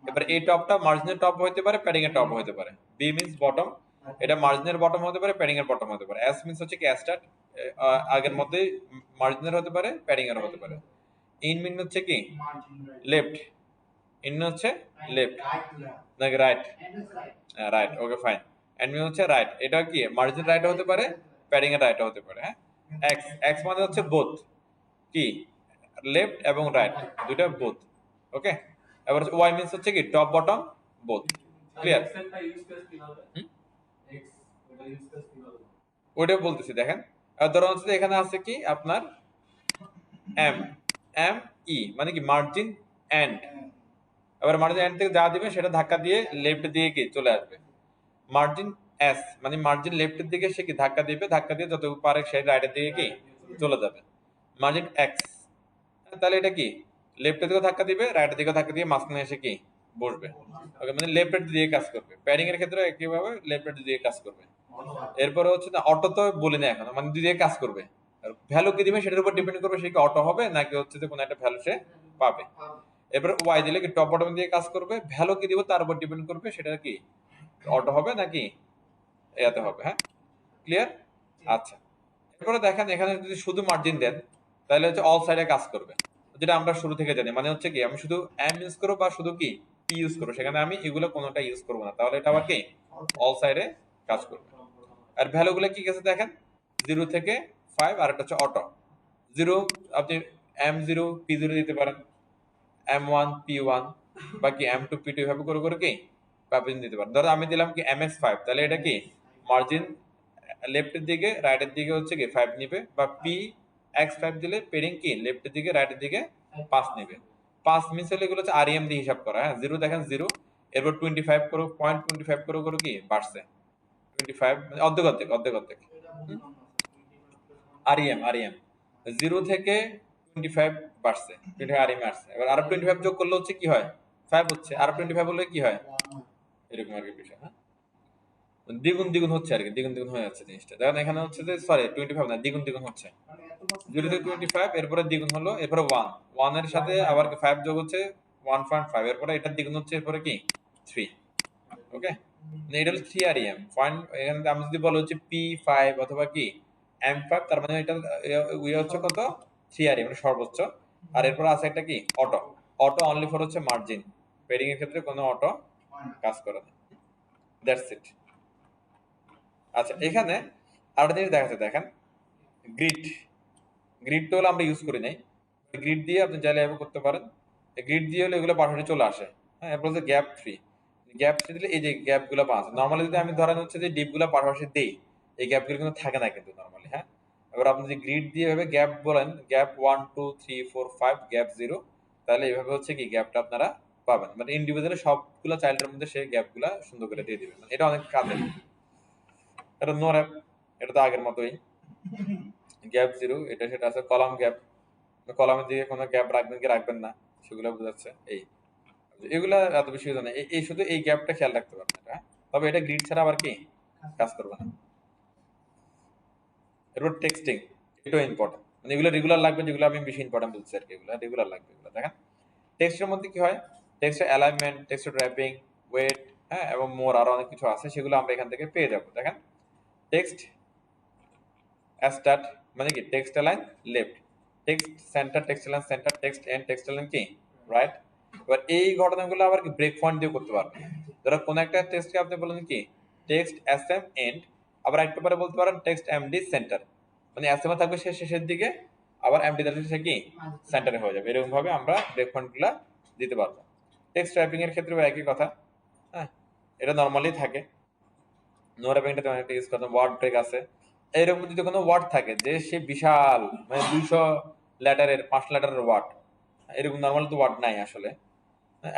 এবার এই টপটা মার্জিনের টপ হইতে পারে, প্যাডিং এর টপ হইতে পারে। B মিন্স বটম, এটা মার্জিনের বটম হতে পারে, প্যাডিং এর বটম হতে পারে। অ্যাস মিন্স হচ্ছে কি স্টার্ট, আগের মধ্যে মার্জিনের হতে পারে, প্যাডিং এর হতে পারে। ইন মিন হচ্ছে কি লেফট, ইন হচ্ছে লেফট নাকি right? Right, okay fine. End mean হচ্ছে রাইট। এটা কি মার্জিন রাইট হতে পারে, প্যাডিং এর রাইট হতে পারে। হ্যাঁ, এক্স, এক্স মানে হচ্ছে বোথ, কি লেফট এবং রাইট দুইটা বোথ। ওকে, এবার ওয়াই মিন্স হচ্ছে কি টপ বটম বোথ। ক্লিয়ার? ওইটা বলতেছি দেখেন। ধরুন হচ্ছে যে এখানে আছে কি আপনার এম, এম ই মানে কি মার্জিন এন্ড। এবার মার্জিন এন্ড থেকে যা দিবে সেটা ধাক্কা দিয়ে লেফট দিয়ে কি চলে আসবে। মার্জিন এস মানে মার্জিন লেফটের দিকে সে কি ধাক্কা দিবে, ধাক্কা দিয়ে যত পারে সে রাইটের দিকে কি চলে যাবে। মার্জিন এক্স, তাহলে এটা কি লেফটের দিকে ধাক্কা দিবে, রাইটের দিকে ধাক্কা দিয়ে মাঝখানে এসে কি বসবে। ওকে, মানে লেফট দিয়ে কাজ করবে। প্যাডিং এর ক্ষেত্রে একইভাবে লেফট দিয়ে কাজ করবে। এরপরে হচ্ছে না অটো তো বলি না এখন, মানে দুই দিকে কাজ করবে। ভ্যালু কি দিবে সেটার উপর ডিপেন্ড করবে সে কি অটো হবে নাকি হচ্ছে যে কোনো একটা ভ্যালু সে পাবে। এরপরে ওয়াই দিলে কি টপ বটম দিয়ে কাজ করবে, ভ্যালু কি দিব তার উপর ডিপেন্ড করবে সেটা কি অটো হবে নাকি এতে হবে। হ্যাঁ, ক্লিয়ার? আচ্ছা, এরপরে দেখেন এখানে যদি শুধু মার্জিন দেন তাহলে হচ্ছে অল সাইডে কাজ করবে, যেটা আমরা শুরু থেকে জানি। মানে হচ্ছে কি আমি শুধু এম ইউজ করবো বা শুধু কি পি ইউজ করবো, সেখানে আমি এগুলো কোনোটা ইউজ করবো না, তাহলে এটা আবার কি অল সাইডে কাজ করবে। আর ভ্যালু গুলো কি গেছে দেখেন, 0 থেকে 5, আর একটা হচ্ছে অটো। 0 আপনি M0 P0 দিতে পারেন, M1 P1 বা কি M2 P2 এভাবে করে করে কি পাবেন দিতে পারেন। ধরো আমি দিলাম কি MX5, তাহলে এটা কি মার্জিন লেফটের দিকে রাইটের দিকে হচ্ছে কি 5 নিবে, বা PX5 দিলে পেডিং কি লেফটের দিকে রাইটের দিকে 5 নিবে। 5 মিস হলে এগুলো হচ্ছে REM দিয়ে হিসাব করা। হ্যাঁ, 0 দেখেন 0, এরপর 25 করো, 0.25 করে করে কি বাড়ছে 25, মানে অর্ধেক অর্ধেক অর্ধেক অর্ধেক। REM, REM 0 থেকে 25 বাড়ছে, 25 REM আসছে। এবার আরো 25 যোগ করলে হচ্ছে কি হয় 5 হচ্ছে, আর 25 হলে কি হয় এরকম আর কি বিষয়। হ্যাঁ, দ্বিগুণ দ্বিগুণ হচ্ছে আর কি, দ্বিগুণ দ্বিগুণ হয়ে যাচ্ছে জিনিসটা। দেখেন এখানে হচ্ছে যে সরি 25 না, দ্বিগুণ দ্বিগুণ হচ্ছে। 0 থেকে 25, এরপরে দ্বিগুণ হলো, এরপরে 1, 1 এর সাথে আবার 5 যোগ হচ্ছে 1.5, এরপরে এটার দ্বিগুণ হচ্ছে, এরপরে কি 3। ওকে, এটা হলো 3 REM পয়েন্ট। এখানে আমি যদি বলো হচ্ছে P5 অথবা কি M5, তার মানে এটা ইয়ে হচ্ছে কত 3 REM মানে সর্বোচ্চ। আর এরপর আছে একটা কি অটো, অটো অনলি ফর হচ্ছে মার্জিন, পেডিং এর ক্ষেত্রে কোনো অটো কাজ করে না। That's it. আচ্ছা, এখানে আরেকটা জিনিস দেখাচ্ছে দেখেন, গ্রিড। গ্রিড তো হলো আমরা ইউজ করি নাই, গ্রিড দিয়ে আপনি চাইলে এভাবে করতে পারেন। গ্রিড দিয়ে হলে এগুলো পাশাপাশি চলে আসে। হ্যাঁ, এরপর হচ্ছে গ্যাপ ফ্রি। গ্যাপ ফ্রি দিলে এই যে গ্যাপ গুলো পাওয়া যায়। নর্মালি যদি আমি ধরেন হচ্ছে যে ডিপ গুলো পাশাপাশি দেই, এই গ্যাপ গুলো কিন্তু থাকে না কিন্তু নর্মালি। হ্যাঁ, এবার আপনি যদি গ্রিড দিয়ে এভাবে গ্যাপ বলেন, গ্যাপ 1 2 3 4 5 গ্যাপ 0, তাহলে এইভাবে হচ্ছে কি গ্যাপটা আপনারা পাবেন। মানে ইন্ডিভিজুয়ালি সবগুলো চাইল্ডের মধ্যে সেই গ্যাপ গুলা সুন্দর করে দিয়ে দিবেন। এটা অনেক কাজের। এটা নো র্যাপ, এটা তো আগের মতোই গ্যাপ 0, এটা সেটা আছে কলাম গ্যাপ, কলামের দিকে কোনো গ্যাপ রাখবেন কি রাখবেন না সেগুলো বোঝাচ্ছে। এই এগুলা এত বেশি জানে, এই শুধু এই গ্যাপটা খেয়াল রাখতে পারবেন এটা। তবে এটা গ্রিড ছাড়া আবার কি কাজ করবে না। এরপর টেক্সটিং, এটাও ইম্পর্টেন্ট। মানে এগুলো রেগুলার লাগবে, যেগুলো আমি বেশি ইম্পর্টেন্ট বলছি আর কি, এগুলো রেগুলার লাগবে। এগুলো দেখেন টেক্সটের মধ্যে কি হয়, টেক্সটের অ্যালাইনমেন্ট, টেক্সটের র্যাপিং, ওয়েট, হ্যাঁ এবং মোর আরো অনেক কিছু আছে, সেগুলো আমরা এখান থেকে পেয়ে যাবো। দেখেন টেক্সট স্টার্ট মানে কি text align left, text center text align center, text end text align কি রাইট। এবার এই ঘটনাগুলো আবার কি ব্রেক পয়েন্ট দিয়ে করতে পারবেন। ধরো কোন একটা টেক্সটকে আপনি বলেন কি টেক্সট এসএম এন্ড, আবার একটু পরে বলতে পারেন টেক্সট এমডি সেন্টার, মানে এসএম এ থাকবে সে শেষের দিকে, আবার এমডি থাকবে সে কি সেন্টারে হয়ে যাবে। এরকম ভাবে আমরা ব্রেক পয়েন্টগুলো দিতে পারবো। টেক্সট টাইপিং এর ক্ষেত্রে একই কথা। হ্যাঁ, এটা নরমালি থাকে। নো র্যাপিংটা তেমন একটা ইউজ করতাম, ওয়ার্ড ব্রেক আছে। এরকম যদি কোনো ওয়ার্ড থাকে যে সে বিশাল মানে 200 লেটারের 5 লেটারের ওয়ার্ড, এরকম নরমাল তো ওয়ার্ড নাই আসলে,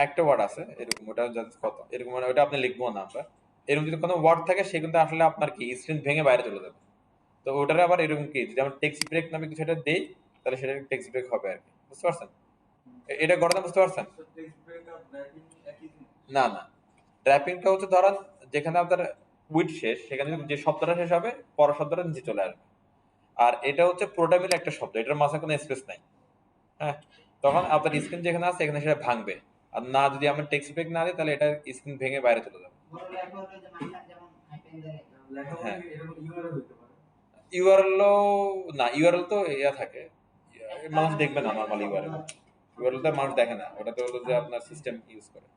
একটা ওয়ার্ড আছে এরকম, ওটা জাস্ট কত এরকম, মানে ওটা আপনি লিখবো না আমরা। এরকম যদি কোনো ওয়ার্ড থাকে সে কিন্তু আসলে আপনার কি স্ক্রিন ভেঙে বাইরে চলে যাবে। তো ওটার আবার এরকম কি যদি আমরা টেক্সট ব্রেক নামে কিছু একটা দেই, তাহলে সেটা টেক্সট ব্রেক হবে আর কি। বুঝতে পারছেন এটা ঘটনা? বুঝতে পারছেন? না না, ট্র্যাপিংটা হচ্ছে ধরেন যেখানে আপনার উইড শেষ, সেখানে যে শব্দটা শেষ হবে পরের শব্দটা নিচে চলে আসবে। আর এটা হচ্ছে পুরোটা মিলে একটা শব্দ, এটার মাঝে কোনো স্পেস নাই। হ্যাঁ, তখন আপনার স্ক্রিন যেখানে আছে এখানে সেটা ভাঙবে। আর না যদি আমরা টেক্সট ব্রেক না দিই তাহলে এটা স্ক্রিন ভেঙে বাইরে চলে যাবে। হ্যাঁ ইউআরএল না, ইউআরএল তো ইয়া থাকে, মানুষ দেখবে না নরমাল ইউআরএল, ইউআরএল তো মানুষ দেখে না, ওটা তো হলো যে আপনার সিস্টেম ইউজ করে।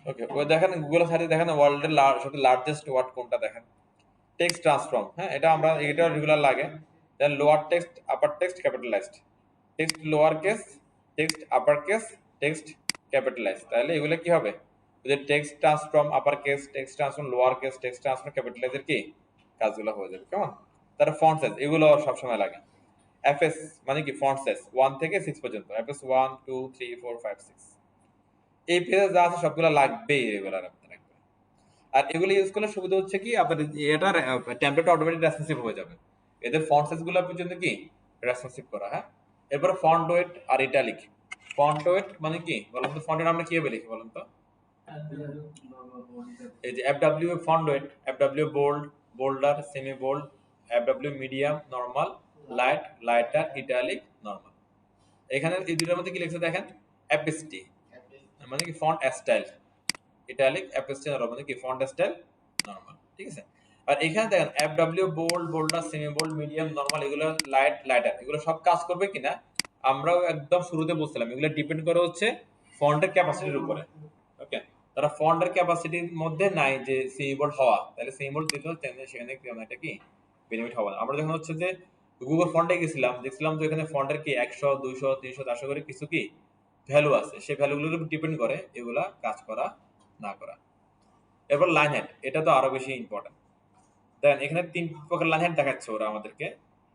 ওকে, ওই দেখেন গুগল সার্চে দেখেন ওয়ার্ল্ডের সবচেয়ে লার্জেস্ট ওয়ার্ড কোনটা দেখেন, টেক্সট ট্রান্সফর্ম। হ্যাঁ, এটা আমরা এটা রেগুলার লাগে। Then lower text, upper text, capitalized, text lower case, text upper case, text capitalize. তাহলে এগুলো কি হবে, যে text transform upper case, text transform lower case, text transform ক্যাপিটালাইজের কি কাজগুলো হয়ে যাবে। কেমন? তার ফন্ট সাইজ এগুলো সবসময় লাগে। এফএস মানে কি ফন্ট সাইজ 1 থেকে 6 পর্যন্ত, এফএস 1 2 3 4 5 6, এই পেজে যা আছে সবগুলো লাগবেই রেগুলার আপনার একবার। আর এগুলো ইউজ করলে সুবিধা হচ্ছে কি আপনার এটার টেমপ্লেট অটোমেটিক রেসপন্সিভ হয়ে যাবে, এদের ফন্ট সাইজ গুলো পর্যন্ত কি রেসপন্সিভ করা। হ্যাঁ, এরপর ফন্ট ওয়েট আর ইটালিক। ফন্ট ওয়েট মানে কি বলুন তো, ফন্টের আমরা কিভাবে লিখি বলুন তো? এই যে FW font weight, FW bold, bolder, semi bold, FW medium, normal, light, lighter, italic, normal. এখানে এই দুটোর মধ্যে কি লিখছে দেখেন, এপিএসটি মানে কি ফন্ট স্টাইল, ইটালিক, এপিএসটি নরমাল মানে কি ফন্ট স্টাইল নরমাল। ঠিক আছে, আর এখানে দেখেন FW bold, bolder, semi bold, medium, normal, এগুলো লাইট, লাইটার, এগুলো সব কাজ করবে কিনা আমরাও একদম শুরুতে বলছিলাম, এগুলো ডিপেন্ড করে হচ্ছে ফন্টের ক্যাপাসিটির উপরে। ওকে, তারা ফন্টের ক্যাপাসিটির মধ্যে নাই যে সেমি বোল্ড হওয়া, তাহলে সেমি বোল্ড দিলে সেখানে এটা কি বেনিফিট হবে না। আমরা যখন হচ্ছে যে গুগল ফন্টে গেছিলাম, দেখছিলাম যে এখানে ফন্টের কি 100 200 300 400 করে কিছু কি ভ্যালু আছে, সেই ভ্যালুগুলোর উপর ডিপেন্ড করে এগুলা কাজ করা না করা। এরপর লাইন হেড, এটা তো আরো বেশি ইম্পর্টেন্ট। দেন এখানে 3 প্রকার লাইন হেড দেখাচ্ছে ওরা আমাদেরকে।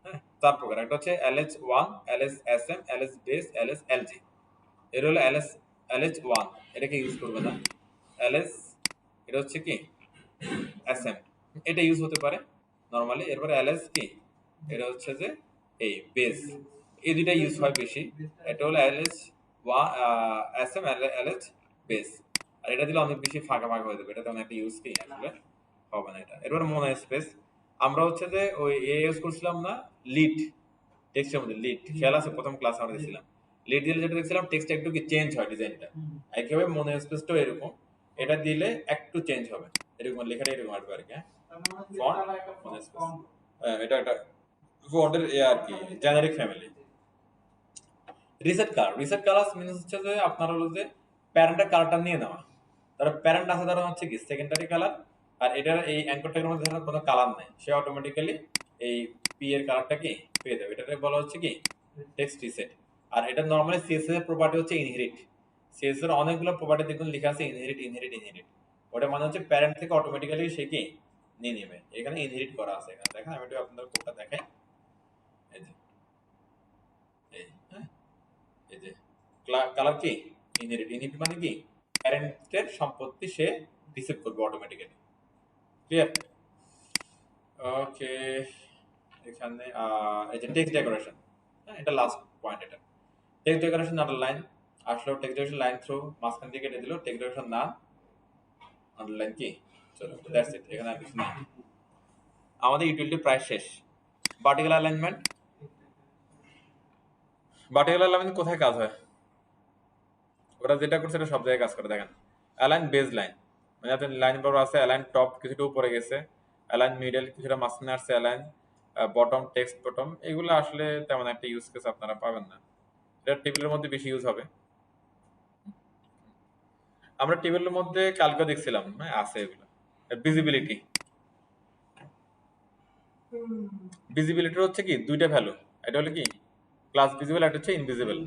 হ্যাঁ, 4 প্রকার। একটা হচ্ছে LH1, LHSM, LH base, LH LG। এর হলো LH1, এটাকে ইউজ করবে না। LH এটা হচ্ছে কি SM, এটা ইউজ হতে পারে নরমালি। এরপর LH কি, এটা হচ্ছে যে এই বেস, এই দুইটা ইউজ হয় বেশি। এটা হলো LH1 SM, LH বেস। আর এটা দিলে অনেক বেশি ফাঁকা ফাঁকা হয়ে যাবে, এটা তেমন একটা ইউজ কি আসলে হবে না এটা। এরপর মোনো স্পেস, আমরা হচ্ছে যে ওই ইউজ করছিলাম না লিড, টেক্সটের মধ্যে লিড, খেয়াল আছে প্রথম ক্লাস আমরা দেখছিলাম, লিড দিলে যেটা দেখছিলাম টেক্সট একটু কি চেঞ্জ হয় ডিজাইনটা, একইভাবে মোনো স্পেসটাও এরকম, এটা দিলে একটু চেঞ্জ হবে, এরকম লেখাটা এরকম আসবে আর কি। হ্যাঁ, ফন্ট মোনো স্পেস, এটা একটা ফন্টের এ আর কি generic family. Reset colour, reset colour means হচ্ছে যে আপনার হলো যে প্যারেন্টের কালারটা নিয়ে নেওয়া। তার প্যারেন্ট আছে, তার হচ্ছে কি সেকেন্ডারি কালার, আর এটার এই অ্যাঙ্কর ট্যাগের মধ্যে ধরেন কোনো কালার নাই, সে অটোমেটিক্যালি এই পি এর কালারটা কি পেয়ে যাবে। এটাকে বলা হচ্ছে কি টেক্সট রিসেট। আর এটা নরমালি সিএসএস এর প্রপার্টি হচ্ছে ইনহেরিট। সিএসএস এর অনেকগুলো প্রপার্টি দেখুন লেখা আছে ইনহেরিট, ইনহেরিট, ইনহেরিট। ওটা মানে হচ্ছে প্যারেন্ট থেকে অটোমেটিক্যালি সে কি নিয়ে নেবে, এখানে ইনহেরিট করা আছে। এখানে দেখেন আমি একটু আপনাদের কোডটা দেখাই, এই যে এই হ্যাঁ, এই যে কালার কি ইনহেরিট, ইনহেরিট মানে কি প্যারেন্টের সম্পত্তি সে রিসিভ করবে অটোমেটিক্যালি। ক্লিয়ার? ওকে, এখানে এই যে টেক্সট ডেকোরেশন, হ্যাঁ এটা লাস্ট পয়েন্ট। এটা টেক্সট ডেকোরেশন আন্ডারলাইন আসলো, টেক্সট ডেকোরেশন লাইন থ্রু মাঝখান থেকে কেটে দিল, টেক্সট ডেকোরেশন না আন্ডারলাইন কি চলো দ্যাটস ইট, এখানে আর কিছু নেই। আমাদের ইউটিলিটি প্রায় শেষ। ভার্টিক্যাল অ্যালাইনমেন্ট, ভার্টিক্যাল অ্যালাইনমেন্ট কোথায় কাজ হয়? ওরা যেটা করছে এটা সব জায়গায় কাজ করে। দেখেন অ্যালাইন বেজ লাইন, মানে আপনার লাইন বরাবর আছে, অ্যালাইন টপ কিছুটা উপরে গেছে, অ্যালাইন মিডল কিছুটা মাঝখানে আসছে, অ্যালাইন বটম, টেক্সট বটম, এগুলো আসলে তেমন একটা ইউজ কেস আপনারা পাবেন না, এটা টেবিলের মধ্যে বেশি ইউজ হবে। আমরা টেবিলের মধ্যে কালকে দেখছিলাম, হ্যাঁ আছে এগুলো। ভিজিবিলিটি, ভিজিবিলিটির হচ্ছে কি দুইটা ভ্যালু, এটা হলো কি ক্লাস ভিজিবল, এটা হচ্ছে ইনভিজিবল।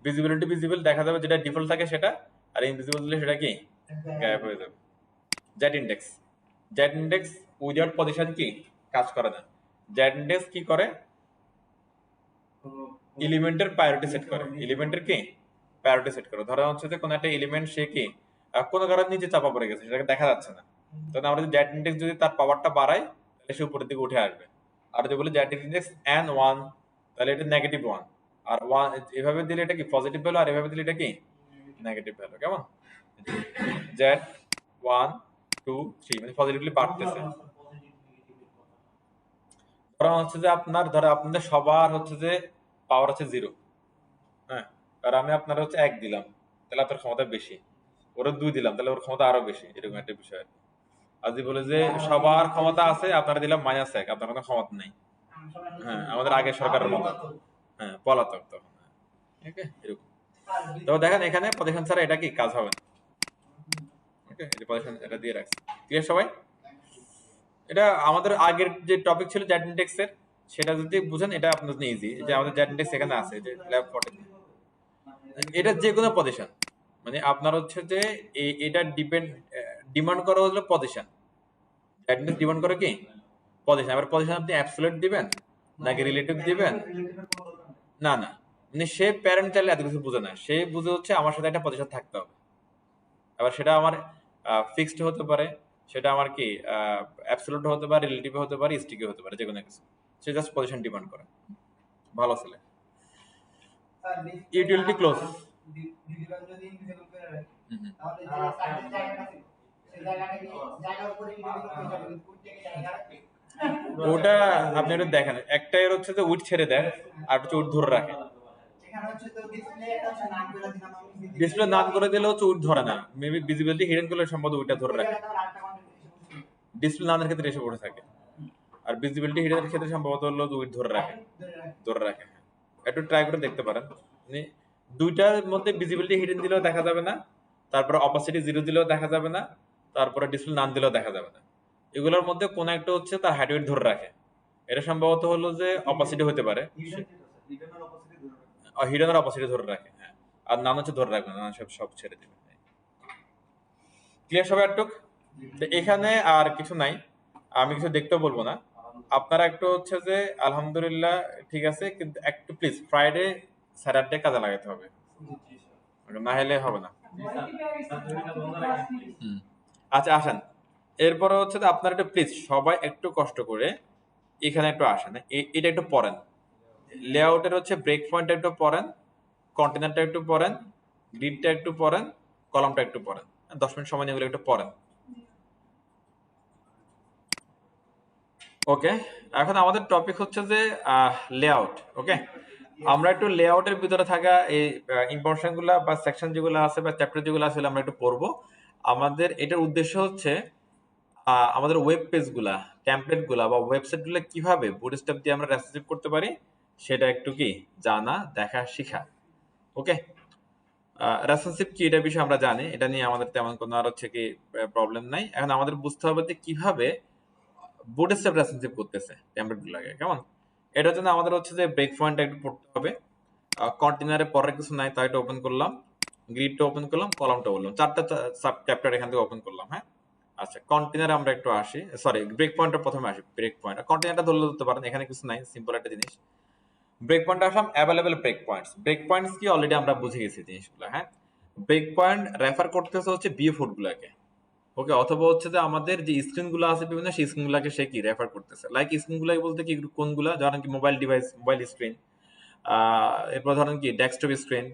ভিজিবিলিটি ভিজিবল দেখা যাবে যেটা ডিফল্ট থাকে সেটা, আর ইনভিজিবল দিলে সেটা কি গায়েব হয়ে যাবে। Z index, Z index without position কি কাজ করে না। জেড ইন্ডেক্স কি করে, এলিমেন্টের প্রায়োরিটি সেট করে, এলিমেন্টের কি প্রায়োরিটি সেট করে। ধরা হচ্ছে যে কোন একটা এলিমেন্ট সে কি কোন কারণে নিচে চাপা পড়ে গেছে, সেটাকে দেখা যাচ্ছে না, তখন আমরা যদি জেড ইন্ডেক্স যদি তার পাওয়ারটা বাড়াই তাহলে সে উপরের দিকে উঠে আসবে। আর যদি বলি জেড ইন্ডেক্স এন 1 তাহলে এটা নেগেটিভ 1, আর 1 এভাবে দিলে এটা কি পজিটিভ ভ্যালু, আর এভাবে দিলে এটা কি নেগেটিভ ভ্যালু। কেমন? জেড 1 2 3 মানে পজিটিভলি বাড়তেছে। ধরা হচ্ছে যে আপনার ধরো আপনাদের সবার হচ্ছে যে পাওয়ার হচ্ছে 0, হ্যাঁ, আর আমি আপনার হচ্ছে 1 দিলাম তাহলে আপনার ক্ষমতা বেশি, ওরা 2 দিলাম তাহলে ওর ক্ষমতা আরো বেশি, এরকম একটা বিষয়। আর যদি বলে যে সবার ক্ষমতা আছে, আপনারা দিলাম -1, আপনার কোনো ক্ষমতা নেই। হ্যাঁ, আমাদের আগের সরকারের মতো। হ্যাঁ, পলাতক তখন। ওকে, এরকম। তো দেখেন এখানে পজিশন ছাড়া এটা কি কাজ হবে না। ওকে, এই যে পজিশন এটা দিয়ে রাখছি। ক্লিয়ার সবাই? এটা আমাদের আগের যে টপিক ছিল জ্যাট ইনডেক্স এর, সেটা যদি বুঝেন এটা আপনার জন্য ইজি। যে আমাদের জ্যাট ইনডেক্স এখানে আছে, যে ল্যাব 14, এটা যে কোনো পজিশন, মানে আপনার হচ্ছে যে এটা ডিমান্ড করা হলো পজিশন। জ্যাট ইনডেক্স ডিমান্ড করে কি পজিশন। আবার পজিশন আপনি অ্যাবসলিউট দিবেন নাকি রিলেটিভ দিবেন? না না, মানে সে প্যারেন্ট চাইলে এত কিছু বুঝে না, সে বুঝে হচ্ছে আমার সাথে একটা পজিশন থাকতে হবে। আবার সেটা আমার ফিক্সড হতে পারে, সেটা আমার কি অ্যাবসলিউট হতে পারে, রিলেটিভ হতে পারে, স্টিকি হতে পারে, যে কোনো কিছু। সে জাস্ট পজিশন ডিমান্ড করে। ভালো ছেলে। ইউটিলিটি ক্লোজ, ওটা আপনি একটু দেখেন। একটা এর হচ্ছে যে উইড ছেড়ে দেয়, আর হচ্ছে উইড ধরে রাখে। ডিসপ্লে নান করে দিলে হচ্ছে উইড ধরে না, মেবি ভিজিবিলিটি হিডেন করলে সম্ভবত উইডটা ধরে রাখে। ডিসপ্লে নানের ক্ষেত্রে এসে পড়ে থাকে, আর ভিজিবিলিটি হিডেনের ক্ষেত্রে সম্ভবত হলো উইড ধরে রাখে। একটু ট্রাই করে দেখতে পারেন। মানে দুইটার মধ্যে ভিজিবিলিটি হিডেন দিলেও দেখা যাবে না, তারপরে অপাসিটি 0 দিলেও দেখা যাবে না, তারপরে ডিসপ্লে নান দিলেও দেখা যাবে না। এগুলোর মধ্যে কোন একটা হচ্ছে তার হাইট ওয়েট ধরে রাখে। এটা সম্ভবত হলো যে অপাসিটি হতে পারে, হিডেনের অপাসিটি ধরে রাখে। হ্যাঁ, আর নান হচ্ছে ধরে রাখবে না, নান সব ছেড়ে দেবে। ক্লিয়ার সবাই একটুক? এখানে আর কিছু নাই, আমি কিছু দেখতেও বলবো না। আপনারা একটু হচ্ছে যে আলহামদুলিল্লাহ ঠিক আছে, কিন্তু একটু প্লিজ ফ্রাইডে স্যাটারডে কাজে লাগাতে হবে, না হলে হবে না। আচ্ছা আসেন, এরপরে হচ্ছে যে আপনারা একটু প্লিজ সবাই একটু কষ্ট করে এখানে একটু আসেন, এটা একটু পড়েন। লেআউটের হচ্ছে ব্রেক পয়েন্টটা একটু পড়েন, কন্টেনারটা একটু পড়েন, গ্রিডটা একটু পড়েন, কলামটা একটু পড়েন। 10 মিনিট সময় নিয়ে এগুলো একটু পড়েন। ওকে, এখন আমাদের টপিক হচ্ছে যে লেআউট। ওকে, আমরা একটু লেআউটের ভিতরে থাকা এই ইম্পর্টেন্ট গুলা বা সেকশন যেগুলো আছে বা চ্যাপ্টার যেগুলো আছে আমরা একটু পড়বো। আমাদের এটার উদ্দেশ্য হচ্ছে আমাদের ওয়েব পেজ গুলা, টেমপ্লেট গুলা বা ওয়েবসাইট গুলা কিভাবে বুটস্ট্র্যাপ দিয়ে আমরা রেসপন্সিভ করতে পারি, সেটা একটু কি জানা, দেখা, শিখা। ওকে, রেসপন্সিভ কি এটা বিষয়ে আমরা জানি, এটা নিয়ে আমাদের তেমন কোনো আর হচ্ছে কি প্রবলেম নাই। এখন আমাদের বুঝতে হবে যে কিভাবে বুটস্ট্র্যাপ রেসপন্সিভ করতেছে টেমপ্লেট গুলাকে, কেমন। এটার জন্য আমাদের হচ্ছে যে ব্রেক পয়েন্ট একটু পড়তে হবে। কন্টেনারে পরের কিছু নাই, তাই এটা ওপেন করলাম, গ্রিডটা ওপেন করলাম, কলামটা বললাম, 4টা সাব চ্যাপ্টার এখান থেকে ওপেন করলাম। হ্যাঁ, আচ্ছা কন্টেনারে আমরা একটু আসি, সরি ব্রেক পয়েন্টের প্রথমে আসি। ব্রেক পয়েন্ট কন্টেনারটা ধরতে পারেন, এখানে কিছু নাই, সিম্পল একটা জিনিস। ব্রেক পয়েন্ট আসলাম, available break points. Break points কি অলরেডি আমরা বুঝে গেছি জিনিসগুলো। হ্যাঁ, ব্রেক পয়েন্ট রেফার করতেছে হচ্ছে বিএ ফুড গুলাকে। ওকে, অথবা হচ্ছে যে আমাদের যে স্ক্রিন গুলো আছে বিভিন্ন, সেই স্ক্রিন গুলাকে সে কি রেফার করতেছে। লাইক স্ক্রিন গুলা বলতে কি কোনগুলা, ধরেন কি মোবাইল ডিভাইস, মোবাইল স্ক্রিন, এরপর ধরেন কি ডেস্কটপ স্ক্রিন,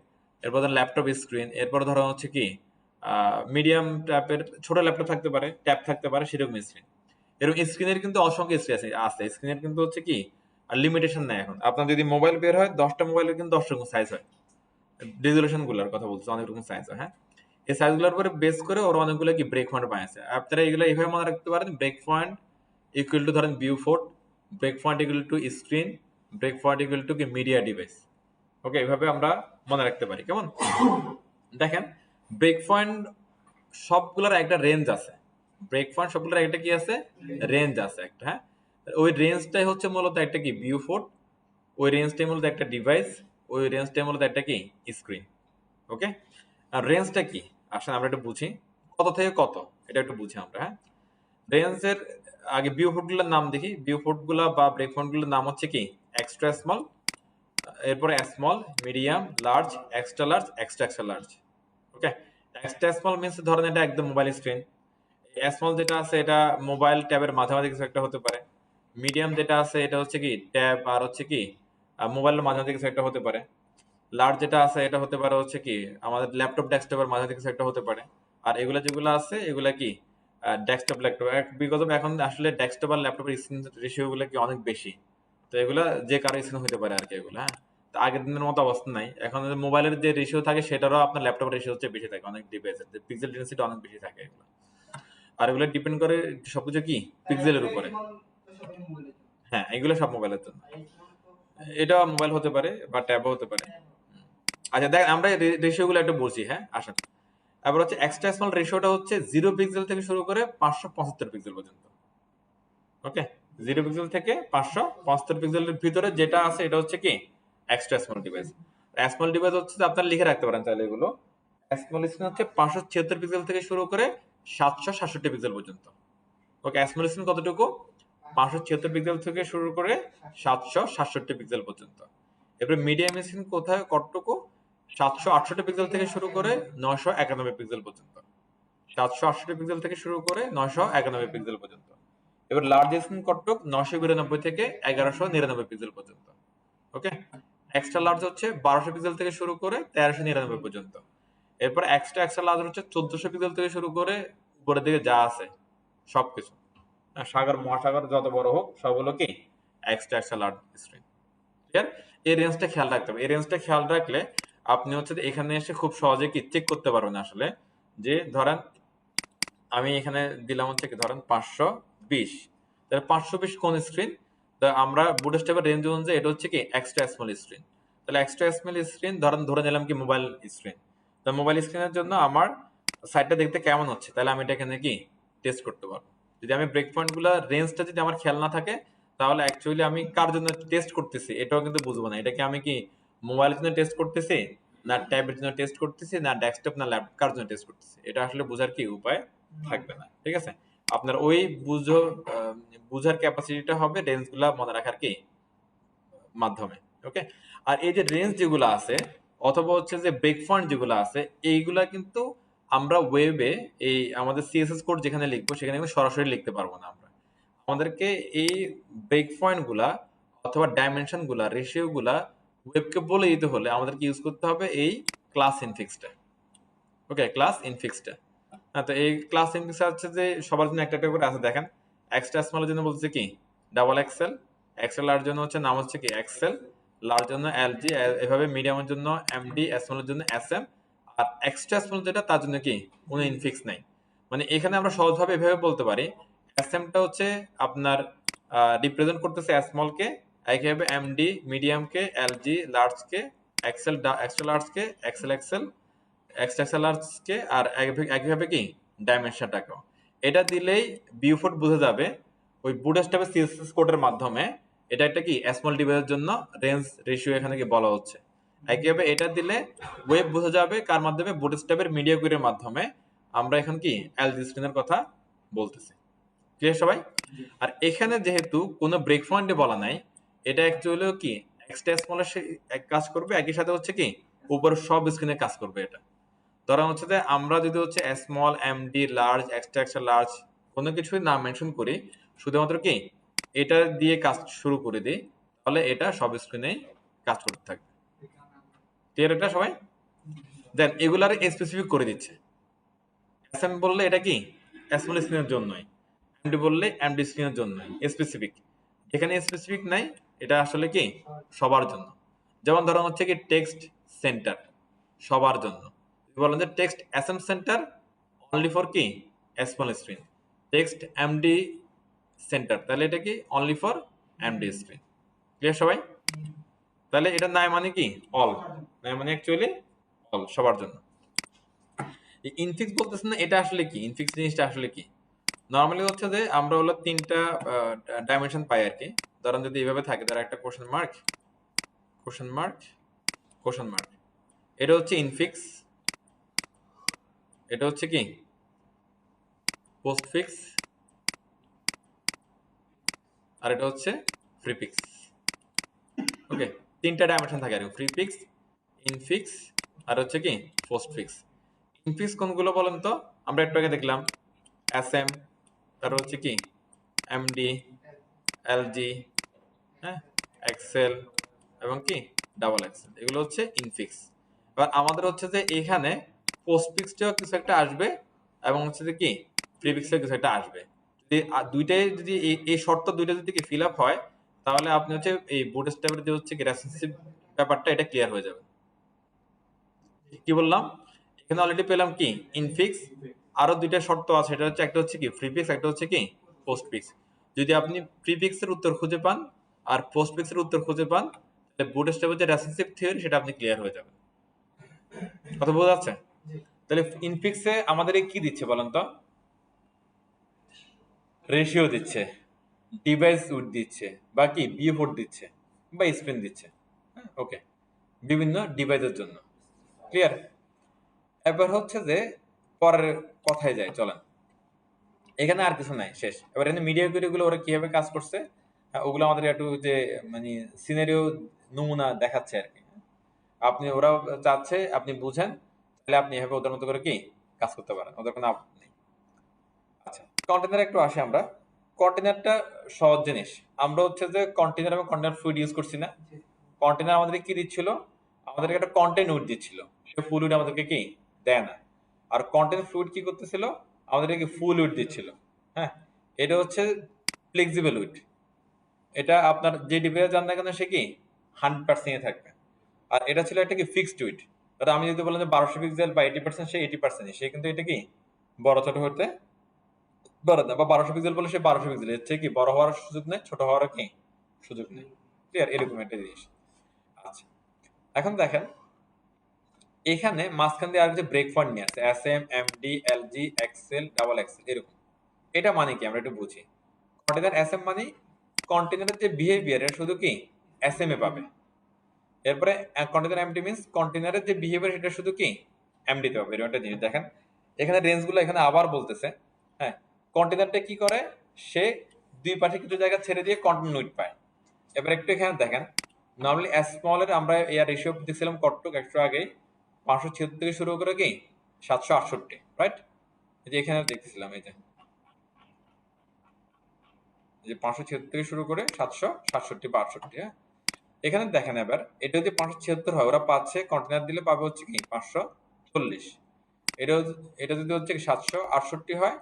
এরপর ধরেন ল্যাপটপ স্ক্রিন, এরপর ধরেন হচ্ছে কি মিডিয়াম ট্যাপের ছোট ল্যাপটপ থাকতে পারে, ট্যাব থাকতে পারে, সেরকম স্ক্রিন। এরকম স্ক্রিনের কিন্তু অসংখ্য স্ক্রিন আছে। স্ক্রিনের কিন্তু হচ্ছে কি লিমিটেশন নেই। এখন আপনার যদি মোবাইল বের হয় 10টা মোবাইলের কিন্তু 10 রকম সাইজ হয়, রেজুলেশন গুলার কথা বলছি, অনেক রকম সাইজ হয়। হ্যাঁ, এই সাইজ গুলোর উপরে বেস করে ওরা অনেকগুলো কি ব্রেক পয়েন্ট বানিয়েছে। আপনারা এগুলো এইভাবে মনে রাখতে পারেন, ব্রেক পয়েন্ট ইকুয়াল টু ধরেন viewport, break point equal to screen, break point equal to কি মিডিয়া ডিভাইস। ওকে, এইভাবে আমরা মনে রাখতে পারি, কেমন। দেখেন ব্রেক পয়েন্ট সবগুলোর একটা রেঞ্জ আছে, ব্রেক পয়েন্ট সবগুলোর একটা কি আছে, রেঞ্জ আছে একটা। হ্যাঁ, ওই রেঞ্জটাই হচ্ছে মূলত একটা কি ভিউ ফোর্ট, ওই রেঞ্জটাই মূলত একটা ডিভাইস, ওই রেঞ্জটাই মূলত একটা কি স্ক্রিন। ওকে, আর রেঞ্জটা কি আসলে আমরা একটু বুঝি, কত থেকে কত এটা একটু বুঝি আমরা। হ্যাঁ, রেঞ্জের আগে ভিউ ফোর্ট গুলোর নাম দেখি। ভিউ ফোর্ট গুলা বা ব্রেক পয়েন্ট গুলোর নাম হচ্ছে কি এক্সট্রা স্মল, এরপরে small, medium, large, extra large, extra extra large. Okay, extra small means ধরেন এটা একদম মোবাইল স্ক্রিন। স্মল যেটা আছে এটা মোবাইল ট্যাবের মাঝামাঝি কিছু একটা হতে পারে। মিডিয়াম যেটা আছে এটা হচ্ছে কি ট্যাব আর হচ্ছে কি মোবাইলের মাঝামাঝি কিছু একটা হতে পারে। লার্জ যেটা আছে এটা হতে পারে হচ্ছে কি আমাদের ল্যাপটপ ডেস্কটপের মাঝামাঝি কিছু একটা হতে পারে। আর এগুলা যেগুলো আছে এগুলা কি ডেস্কটপ ল্যাপটপ, বিকজ অফ এখন আসলে ডেস্কটপ আর ল্যাপটপের স্ক্রিন রেশিও গুলো কি অনেক বেশি। তো এগুলা যে কারো স্ক্রিন হতে পারে আর কি এগুলো। হ্যাঁ, তো আগের দিনের মতো অবস্থা নাই, এখন মোবাইলের যে রেশিও থাকে সেটারও আপনার ল্যাপটপের রেশিও হচ্ছে বেশি থাকে, অনেক ডিভাইসের পিক্সেল ডেন্সিটি অনেক বেশি থাকে এগুলো। আর এগুলো ডিপেন্ড করে সবকিছু কি পিক্সেলের উপরে। হ্যাঁ, এগুলো সব মোবাইলের জন্য। এটা মোবাইল হতে পারে বা ট্যাবও হতে পারে। আচ্ছা দেখ, আমরা রেশিওগুলো একটু বুঝি। হ্যাঁ, আসেন। এবার হচ্ছে এক্সট্রা স্মল রেশিওটা হচ্ছে 0 পিক্সেল থেকে শুরু করে 575 পিক্সেল পর্যন্ত। ওকে, 0 পিক্সেল থেকে 575 পিক্সেলের ভিতরে যেটা আছে এটা হচ্ছে কি extra small device. Small device হচ্ছে যে আপনারা লিখে রাখতে পারেন তাহলে এগুলো। স্মল স্ক্রিন হচ্ছে 576 পিক্সেল থেকে শুরু করে 767 পিক্সেল পর্যন্ত। ওকে, স্মল স্ক্রিন কতটুকু? 576 পিক্সেল থেকে শুরু করে 767 পিক্সেল পর্যন্ত। এরপরে মিডিয়াম স্ক্রিন কোথায় কতটুকু? 768 পিক্সেল থেকে শুরু করে 991 পিক্সেল পর্যন্ত। 768 পিক্সেল থেকে শুরু করে 991 পিক্সেল পর্যন্ত। এবার লার্জ স্ক্রিন কতটুক? 992 থেকে 1199 পিক্সেল পর্যন্ত। ওকে, এক্সট্রা লার্জ হচ্ছে 1200 পিক্সেল থেকে শুরু করে 1399 পর্যন্ত। এরপর এক্সট্রা লার্জ হচ্ছে 1400 পিক্সেল থেকে শুরু করে উপরের দিকে যা আছে সবকিছু। সাগর মহাসাগর যত বড় হোক সব হলো কি এক্সট্রা লার্জ স্ক্রিন। ক্লিয়ার? এই রেঞ্জটা খেয়াল রাখতে হবে। এই রেঞ্জটা খেয়াল রাখলে আপনি হচ্ছে যে এখানে এসে খুব সহজে কি চেক করতে পারবেন আসলে, যে ধরেন আমি এখানে দিলাম হচ্ছে কি ধরেন 520, তাহলে 520 কোন স্ক্রিন? তো আমরা বুটস্ট্র্যাপের রেঞ্জ অনুযায়ী এটা হচ্ছে কি এক্সট্রা স্মল স্ক্রিন। তাহলে এক্সট্রা স্মল স্ক্রিন ধরে নিলাম কি মোবাইল স্ক্রিন। তো মোবাইল স্ক্রিনের জন্য আমার সাইটটা দেখতে কেমন হচ্ছে, তাহলে আমি এটা এখানে কি টেস্ট করতে পারবো। যদি আমি ব্রেক পয়েন্টগুলো রেঞ্জটা যদি আমার খেয়াল না থাকে, তাহলে অ্যাকচুয়ালি আমি কার জন্য টেস্ট করতেছি এটাও কিন্তু বুঝবো না। এটা কি আমি কি মোবাইলের জন্য টেস্ট করতেছি, না ট্যাবের জন্য টেস্ট করতেছি, না ডেস্কটপ না ল্যাপটপ কার জন্য টেস্ট করতেছি, এটা আসলে বোঝার কি উপায় থাকবে না। ঠিক আছে, আপনার ওই বুঝার ক্যাপাসিটিটা হবে রেঞ্জগুলা মনে রাখার কি মাধ্যমে। ওকে, আর এই যে রেঞ্জ যেগুলো আছে অথবা হচ্ছে যে ব্রেক পয়েন্ট যেগুলো আছে, এইগুলা কিন্তু আমরা ওয়েবে এই আমাদের সিএসএস কোড যেখানে লিখবো সেখানে কিন্তু সরাসরি লিখতে পারবো না। আমরা আমাদেরকে এই ব্রেক পয়েন্ট গুলা অথবা ডাইমেনশন গুলা রেশিও গুলা ওয়েবকে বলে দিতে হলে আমাদেরকে ইউজ করতে হবে এই ক্লাস ইনফিক্সটা। ওকে, ক্লাস ইনফিক্সটা। হ্যাঁ, তো এই ক্লাস ইনফিক্স হচ্ছে যে সবার জন্য একটা একটা করে আছে। দেখেন, এক্সট্রা স্মলের জন্য বলছে কি ডাবল এক্সেল, এক্সেল লার্জ জন্য হচ্ছে নাম হচ্ছে কি এক্সেল, লার্জ জন্য এলজি, এভাবে মিডিয়ামের জন্য এমডি, স্মলের জন্য এসএম, আর এক্সট্রা স্মল যেটা তার জন্য কি কোনো ইনফিক্স নাই। মানে এখানে আমরা সহজভাবে এভাবে বলতে পারি এসএমটা হচ্ছে আপনার রিপ্রেজেন্ট করতেছে স্মলকে, একইভাবে এমডি মিডিয়ামকে, এলজি লার্জকে, এক্সেল লার্জকে, এক্সেল এক্সট্রাক্সেলার্সকে, আর একইভাবে কি ডাইমেনশনটাকেও। এটা দিলেই বিউফোর্ড বোঝা যাবে ওই বুটস্ট্র্যাপের সিএসএস কোডের মাধ্যমে এটা একটা কি স্মল ডিভাইসের জন্য রেঞ্জ রেশিও এখানে কি বলা হচ্ছে। একইভাবে এটা দিলে ওয়েব বোঝা যাবে কার মাধ্যমে? বুটস্ট্র্যাপের মিডিয়া কুইরের মাধ্যমে আমরা এখন কি এলজি স্ক্রিনের কথা বলতেছি। ক্লিয়ার সবাই? আর এখানে যেহেতু কোনো ব্রেক পয়েন্টে বলা নাই, এটা অ্যাকচুয়ালি কি এক্সট্রা স্মলের কাজ করবে, একই সাথে হচ্ছে কি উপর সব স্ক্রিনে কাজ করবে। এটা ধরা হচ্ছে যে আমরা যদি হচ্ছে small, MD, large, extra large কোনো কিছুই না মেনশন করি, শুধুমাত্র কি এটা দিয়ে কাজ শুরু করে দিই, তাহলে এটা সব স্ক্রিনেই কাজ করতে থাকবে। ক্লিয়ার এটা সবাই? দেন এগুলার স্পেসিফিক করে দিচ্ছে। এসএম বললে এটা কি স্মল স্ক্রিনের জন্যই, এমডি বললে এমডি স্ক্রিনের জন্যই স্পেসিফিক। এখানে স্পেসিফিক নাই, এটা আসলে কি সবার জন্য। যেমন ধরুন হচ্ছে কি টেক্সট সেন্টার সবার জন্য, বলেন যে text SM center only for কি small screen, text MD center তাহলে এটা কি only for MD screen. Clear সবাই? তাহলে এটা নাই মানে কি অল, নাই মানে অ্যাকচুয়ালি অল, সবার জন্য। ইনফিক্স বলতেছেন না, এটা আসলে কি ইনফিক্স জিনিসটা আসলে কি? নর্মালি হচ্ছে যে আমরা হলো তিনটা ডাইমেনশন পাই আর কি। ধরেন যদি এইভাবে থাকে, ধর একটা question mark, question mark, question mark, এটা হচ্ছে ইনফিক্স, এটা হচ্ছে কি পোস্টফিক্স, আর এটা হচ্ছে প্রিফিক্স। ওকে, তিনটা ডাইমেনশন থাকে আর প্রিফিক্স, ইনফিক্স, আর হচ্ছে কি পোস্টফিক্স। ইনফিক্স কোনগুলো বলেন তো? আমরা একটু আগে দেখলাম এসএম, তারপর হচ্ছে কি এমডি, এলজি, হ্যাঁ, এক্সেল এবং কি ডাবল এক্সেল, এগুলো হচ্ছে ইনফিক্স। এবার আমাদের হচ্ছে যে এখানে পোস্টফিক্সটাও কিছু একটা আসবে এবং হচ্ছে যে কি প্রিফিক্সের কিছু একটা আসবে। যদি দুইটাই যদি এই শর্ত দুইটা যদি কি ফিল আপ হয়, তাহলে আপনি হচ্ছে এই বুটস্ট্র্যাপের যে হচ্ছে কি রেসপন্সিভ ব্যাপারটা এটা ক্লিয়ার হয়ে যাবে। কি বললাম? এখানে অলরেডি পেলাম কি ইনফিক্স, আরো দুইটা শর্ত আছে, এটা হচ্ছে একটা হচ্ছে কি প্রিফিক্স, একটা হচ্ছে কি পোস্টফিক্স। যদি আপনি প্রিফিক্সের উত্তর খুঁজে পান আর পোস্টফিক্সের উত্তর খুঁজে পান, তাহলে বুটস্ট্র্যাপের যে রেসিসিভ থিওরি সেটা আপনি ক্লিয়ার হয়ে যাবেন। কথা বোঝা যাচ্ছে? তাহলে ইনফিক্সে আমাদের কি দিচ্ছে বলেন তো? রেশিও দিচ্ছে, ডিভাইস উইথ দিচ্ছে, বা কি বিএফোর দিচ্ছে, বা স্পিন দিচ্ছে। ওকে, বিভিন্ন ডিভাইসের জন্য। ক্লিয়ার? এবার হচ্ছে যে পরের কথায় যায়, চলেন। এখানে আর কিছু নাই, শেষ। এবার এখানে মিডিয়া গুলো ওরা কিভাবে কাজ করছে, ওগুলো আমাদের একটু যে মানে সিনারিও নমুনা দেখাচ্ছে আর কি। আপনি ওরা চাচ্ছে আপনি বুঝেন, তাহলে আপনি এভাবে ওদের মতো করে কি কাজ করতে পারেন, ওদের কোনো আপত্তি নেই। আচ্ছা, কন্টেনার একটু আসে আমরা। কন্টেনারটা সহজ জিনিস। আমরা হচ্ছে যে কন্টেনার এবং কন্টেনার ফ্লুইড ইউজ করছি না। কন্টেনার আমাদের কি দিচ্ছিল? আমাদেরকে একটা কন্টেন্ট উইড দিচ্ছিল, সে ফুল উইড আমাদেরকে কি দেয় না। আর কন্টেন্ট ফ্লুইড কি করতেছিল? আমাদেরকে ফুল উইড দিচ্ছিল। হ্যাঁ, এটা হচ্ছে ফ্লেক্সিবল উইড। এটা আপনার যে ডিভাইসে যান না কেন সে কি 100% থাকবে। আর এটা ছিল একটা কি ফিক্সড উইড। আমি যদি বললাম যে 1200 পিক্সেল বা 80%, সে 80%, সে কিন্তু এটা কি বড় ছোট হতে পারে না। বা 1200 পিক্সেল বলে সে 1200 পিক্সেল, এর চেয়ে কি বড় হওয়ার সুযোগ নেই, ছোট হওয়ার কি সুযোগ নেই। ক্লিয়ার? এরকম একটা জিনিস। আচ্ছা, এখন দেখেন এখানে মাঝখান দিয়ে আর যে ব্রেক পয়েন্ট নিয়ে আছে, S M, MD, LG, XL, double XL, এরকম। এটা মানে কি আমরা একটু বুঝি। কন্টেনার এস এম মানে কন্টেনারের যে বিহেভিয়ার শুধু কি এস এম এ পাবে। এরপরে কন্টেনার এমডি মিন্স কন্টেনারের যে বিহেভিয়ার সেটা শুধু কি এমডি তে পাবে। এরকম একটা জিনিস দেখেন এখানে রেঞ্জগুলো এখানে আবার বলতেছে। হ্যাঁ, কন্টেনারটা কি করে, সে দুই পাশে কিছু জায়গা ছেড়ে দিয়ে কন্টেন্ট উইড পায়। এবার একটু এখানে দেখেন, নর্মালি স্মল এর আমরা এর রেশিও দেখছিলাম কতটুকু একটু আগে, 576 থেকে শুরু করে কি 768, রাইট? এই যে এখানে দেখতেছিলাম, এই যে 576 থেকে শুরু করে 767 বা 68। হ্যাঁ, এখানে দেখেন এবার এটা যদি 576 হয়, ওরা পাচ্ছে কন্টেনার দিলে পাবে হচ্ছে কি 540। এটা এটা যদি হচ্ছে 768 হয়,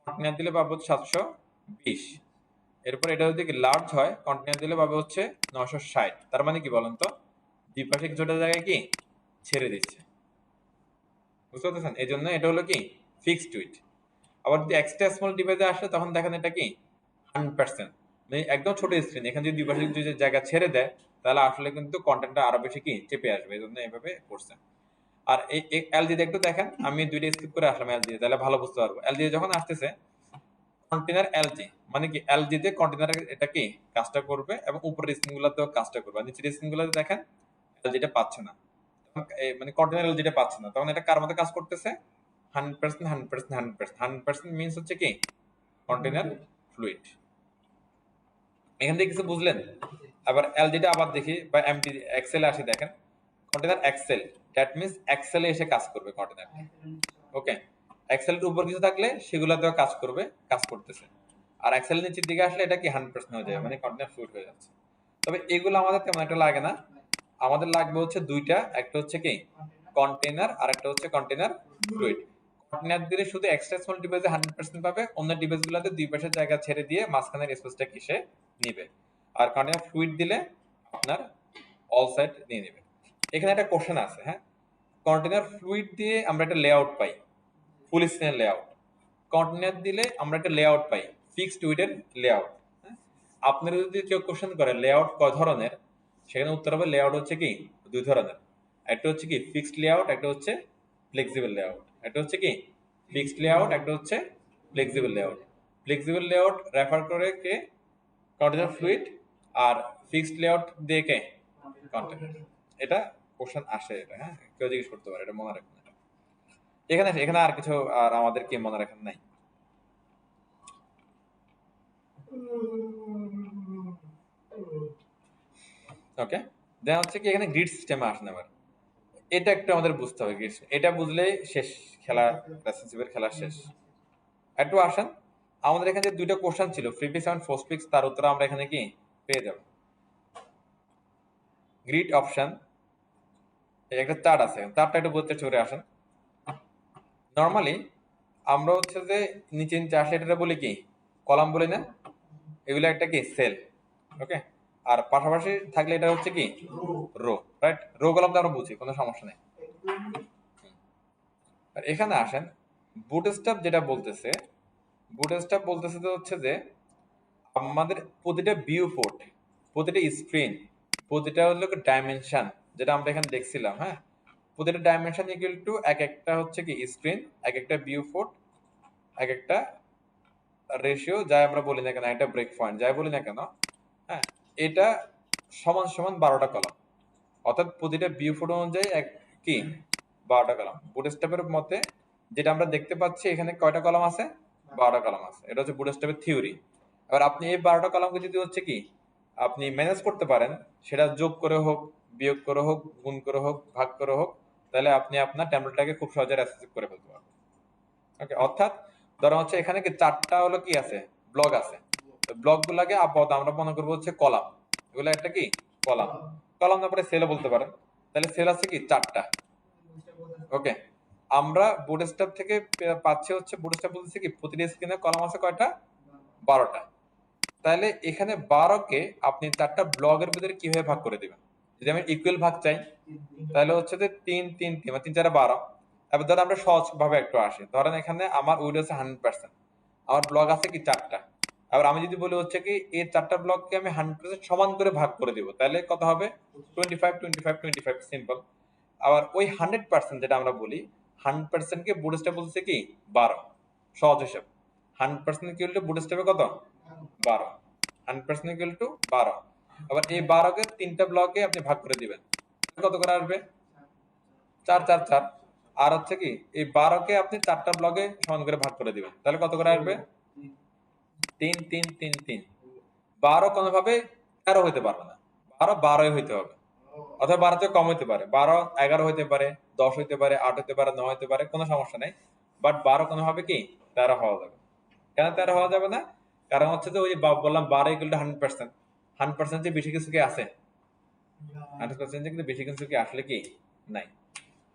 কন্টেনার দিলে পাবে হচ্ছে 720। এরপর এটা যদি লার্জ হয়, কন্টেনার দিলে পাবে হচ্ছে 960। তার মানে কি বলেন তো, দুই পাশে কিছুটা জায়গায় কি ছেড়ে দিচ্ছে। বুঝতে পারছেন? এই জন্য এটা হলো কি ফিক্সড উইড। আবার যদি এক্সট্রা স্মল ডিভাইসে আসে তখন দেখেন এটা কি 100%, মানে একদম ছোট স্ক্রিন। এখানে যদি দুই পাশে যদি জায়গা ছেড়ে দেয়, তাহলে আসলে কিন্তু কন্টেন্টটা আরো বেশি কি চেপে আসবে। এই জন্য এইভাবে করছে। আর এই এলজি একটু দেখেন, আমি দুইটা স্কিপ করে আসলাম এলজি, তাহলে ভালো বুঝতে পারবো। এলজি যখন আসতেছে কন্টেনার এলজি মানে কি, এলজি তে কন্টেনার এটা কি কাজটা করবে এবং উপরের স্ক্রিন গুলোতেও কাজটা করবে। নিচের স্ক্রিন গুলোতে দেখেন এলজিটা পাচ্ছে না, মানে কন্টেনার এলজিটা পাচ্ছে না। তখন এটা কার মধ্যে কাজ করতেছে? 100%, 100%, 100%, 100% মিন্স হচ্ছে কি কন্টেনার ফ্লুইড। এখান থেকে কিছু বুঝলেন? আবার এলজিটা আবার দেখি, বা এমটি এক্সেল আসি, দেখেন কন্টেনার এক্সেল, দ্যাট মিন্স এক্সেলে এসে কাজ করবে কন্টেনার। ওকে, এক্সেলের উপর কিছু থাকলে সেগুলোতেও কাজ করবে, কাজ করতেছে। আর এক্সেল নিচের দিকে আসলে এটা কি 100% হয়ে যাবে, মানে কন্টেনার ফ্লুইড হয়ে যাচ্ছে। তবে এগুলো আমাদের তেমন একটা লাগে না। আমাদের লাগবে হচ্ছে দুইটা, একটা হচ্ছে কি কন্টেনার আর একটা হচ্ছে কন্টেনার ফ্লুইড। কন্টেনার দিলে শুধু এক্সট্রা স্মল ডিভাইসে 100% পাবে, অন্য ডিভাইসগুলোতে দুই পাশের জায়গা ছেড়ে দিয়ে মাঝখানের স্পেসটা কিসে নিবে। আর কন্টেনার ফ্লুইড দিলে আপনার অল সাইড নিয়ে নেবে। এখানে একটা কোশ্চেন আছে। হ্যাঁ, কন্টেনার ফ্লুইড দিয়ে আমরা একটা লেআউট পাই, ফুল স্ক্রিন লেআউট। কন্টেনার দিলে আমরা একটা লেআউট পাই, ফিক্সড উইডের লেআউট। আপনারা যদি কেউ কোশ্চেন করে লেআউট কয় ধরনের, সেখানে উত্তর হবে লেআউট হচ্ছে কি দুই ধরনের। একটা হচ্ছে কি ফিক্সড লেআউট, একটা হচ্ছে ফ্লেক্সিবল লেআউট। একটা হচ্ছে কি ফিক্সড লেআউট, একটা হচ্ছে flexible layout. Flexible layout refer করে কে? Container fluid. আর ফিক্সড লেআউট দিয়ে কে? কন্টেনার। এটা কোশ্চেন আসে, এটা হ্যাঁ কেউ জিজ্ঞেস করতে পারে, এটা মনে রাখবেন। এখানে এখানে আর কিছু আর আমাদেরকে মনে রাখার নাই। ওকে, দেন হচ্ছে কি এখানে গ্রিড সিস্টেমে আসেন। আবার এটা একটু আমাদের বুঝতে হবে, গ্রিড এটা বুঝলে শেষ, খেলা রিলেশনশিপের খেলা শেষ। একটু আসেন, আমাদের এখানে যে দুইটা কোশ্চেন ছিল প্রিফিক্স এবং পোস্টফিক্স, তার উত্তর আমরা এখানে কি পেয়ে যাব। গ্রিড অপশন একটা চার্ট আছে, চার্টটা একটু বলতে চলে আসেন। নরমালি আমরা হচ্ছে যে নিচে নিচে আসলে এটা বলি কি কলাম বলি না, এগুলো একটা কি সেল। ওকে, আর পাশাপাশি থাকলে এটা হচ্ছে কি রো, রাইট? রো কলাম তো আমরা বুঝি, কোনো সমস্যা নেই। আর এখানে আসেন, বুটস্ট্র্যাপ যেটা বলতেছে, বুটস্ট্র্যাপ বলতেছে তো হচ্ছে যে আমাদের প্রতিটা ভিউ পোর্ট, প্রতিটা স্ক্রিন, প্রতিটা হলো ডাইমেনশন, যেটা আমরা এখানে দেখছিলাম, হ্যাঁ, প্রতিটা ডাইমেনশন ইকুয়াল টু এক একটা হচ্ছে কি স্ক্রিন, এক একটা ভিউ পোর্ট, এক একটা রেশিও, যাই আমরা বলি না কেন, একটা ব্রেক পয়েন্ট যাই বলি না কেন, হ্যাঁ, এটা সমান সমান 12টা কলাম। অর্থাৎ প্রতিটা ভিউ পোর্ট অনুযায়ী এক কি 12টা কলাম। বুটস্ট্র্যাপের মতে যেটা আমরা দেখতে পাচ্ছি এখানে কয়টা কলাম আছে, 12টা কলাম আছে। এটা হচ্ছে বুটস্ট্র্যাপের থিওরি। এবার আপনি এই 12টা কলামকে যদি হচ্ছে কি আপনি ম্যানেজ করতে পারেন, সেটা যোগ করে হোক, বিয়োগ করে হোক, গুণ করে হোক, ভাগ করে হোক, তাহলে আপনি আপনার টেমপ্লেটটাকে খুব সহজে অ্যাক্সেস করে ফেলতে পারবেন। ওকে, অর্থাৎ ধরো হচ্ছে এখানে কি 4টা হলো কি আছে, ব্লক আছে। ব্লক গুলাকে আপাতত আমরা মনে করবো হচ্ছে কলাম, এগুলো একটা কি কলাম। কলাম তারপরে সেলও বলতে পারেন। তাহলে সেল আছে কি 4টা। ওকে, আমরা বুটস্ট্র্যাপ থেকে পাচ্ছি হচ্ছে, বুটস্ট্র্যাপ বলতেছে কি প্রতিটা স্ক্রিনে কলাম আছে কয়টা, 12টা। তাহলে এখানে 12কে আপনি 4টা ব্লকের ভিতরে কিভাবে ভাগ করে দিবেন? যদি আমি ইকুয়াল ভাগ চাই তাহলে হচ্ছে যে 3 মানে 3 4 12। এবার ধরেন আমরা সহজ ভাবে একটু আসি, ধরেন এখানে আমার উইল আছে 100%, আমার ব্লক আছে কি 4টা। আবার আমি যদি বলি হচ্ছে কি এই 4টা ব্লককে আমি 100% সমান করে ভাগ করে দিব, তাহলে কত হবে? 25 25 25, সিম্পল। আবার ওই 100% যেটা আমরা বলি, 100% কে বুটস্ট্র্যাপ বলছে কি 12, সহজ হিসাব। 100% কি হলো বুটস্ট্র্যাপে কত, 12। 100% ইকুয়াল টু 12। আবার এই 12কে 3টা ব্লকে আপনি ভাগ করে দিবেন, কত করে আসবে? 4 4 4। আর হচ্ছে কি এই 12কে আপনি 4টা ব্লকে সমান করে ভাগ করে দিবেন, তাহলে কত করে আসবে? 3 3 3 3। 12 কোনোভাবে 13 হইতে পারবে না, 12 12ই হইতে হবে। অথবা 12 থেকে কম হইতে পারে, 12 11 হইতে পারে, 10 হইতে পারে, 8 হইতে পারে, 9 হইতে পারে, কোনো সমস্যা নাই। বাট 12 কোনোভাবে কি 13 হওয়া যাবে। কেন 13 হওয়া যাবে না? কারণ হচ্ছে যে ওই বললাম 12 ইকুয়াল টু 100%। 100% যে বেশি কিছু কি আছে? 100% যে কিন্তু বেশি কিছু কি আসলে কি নাই।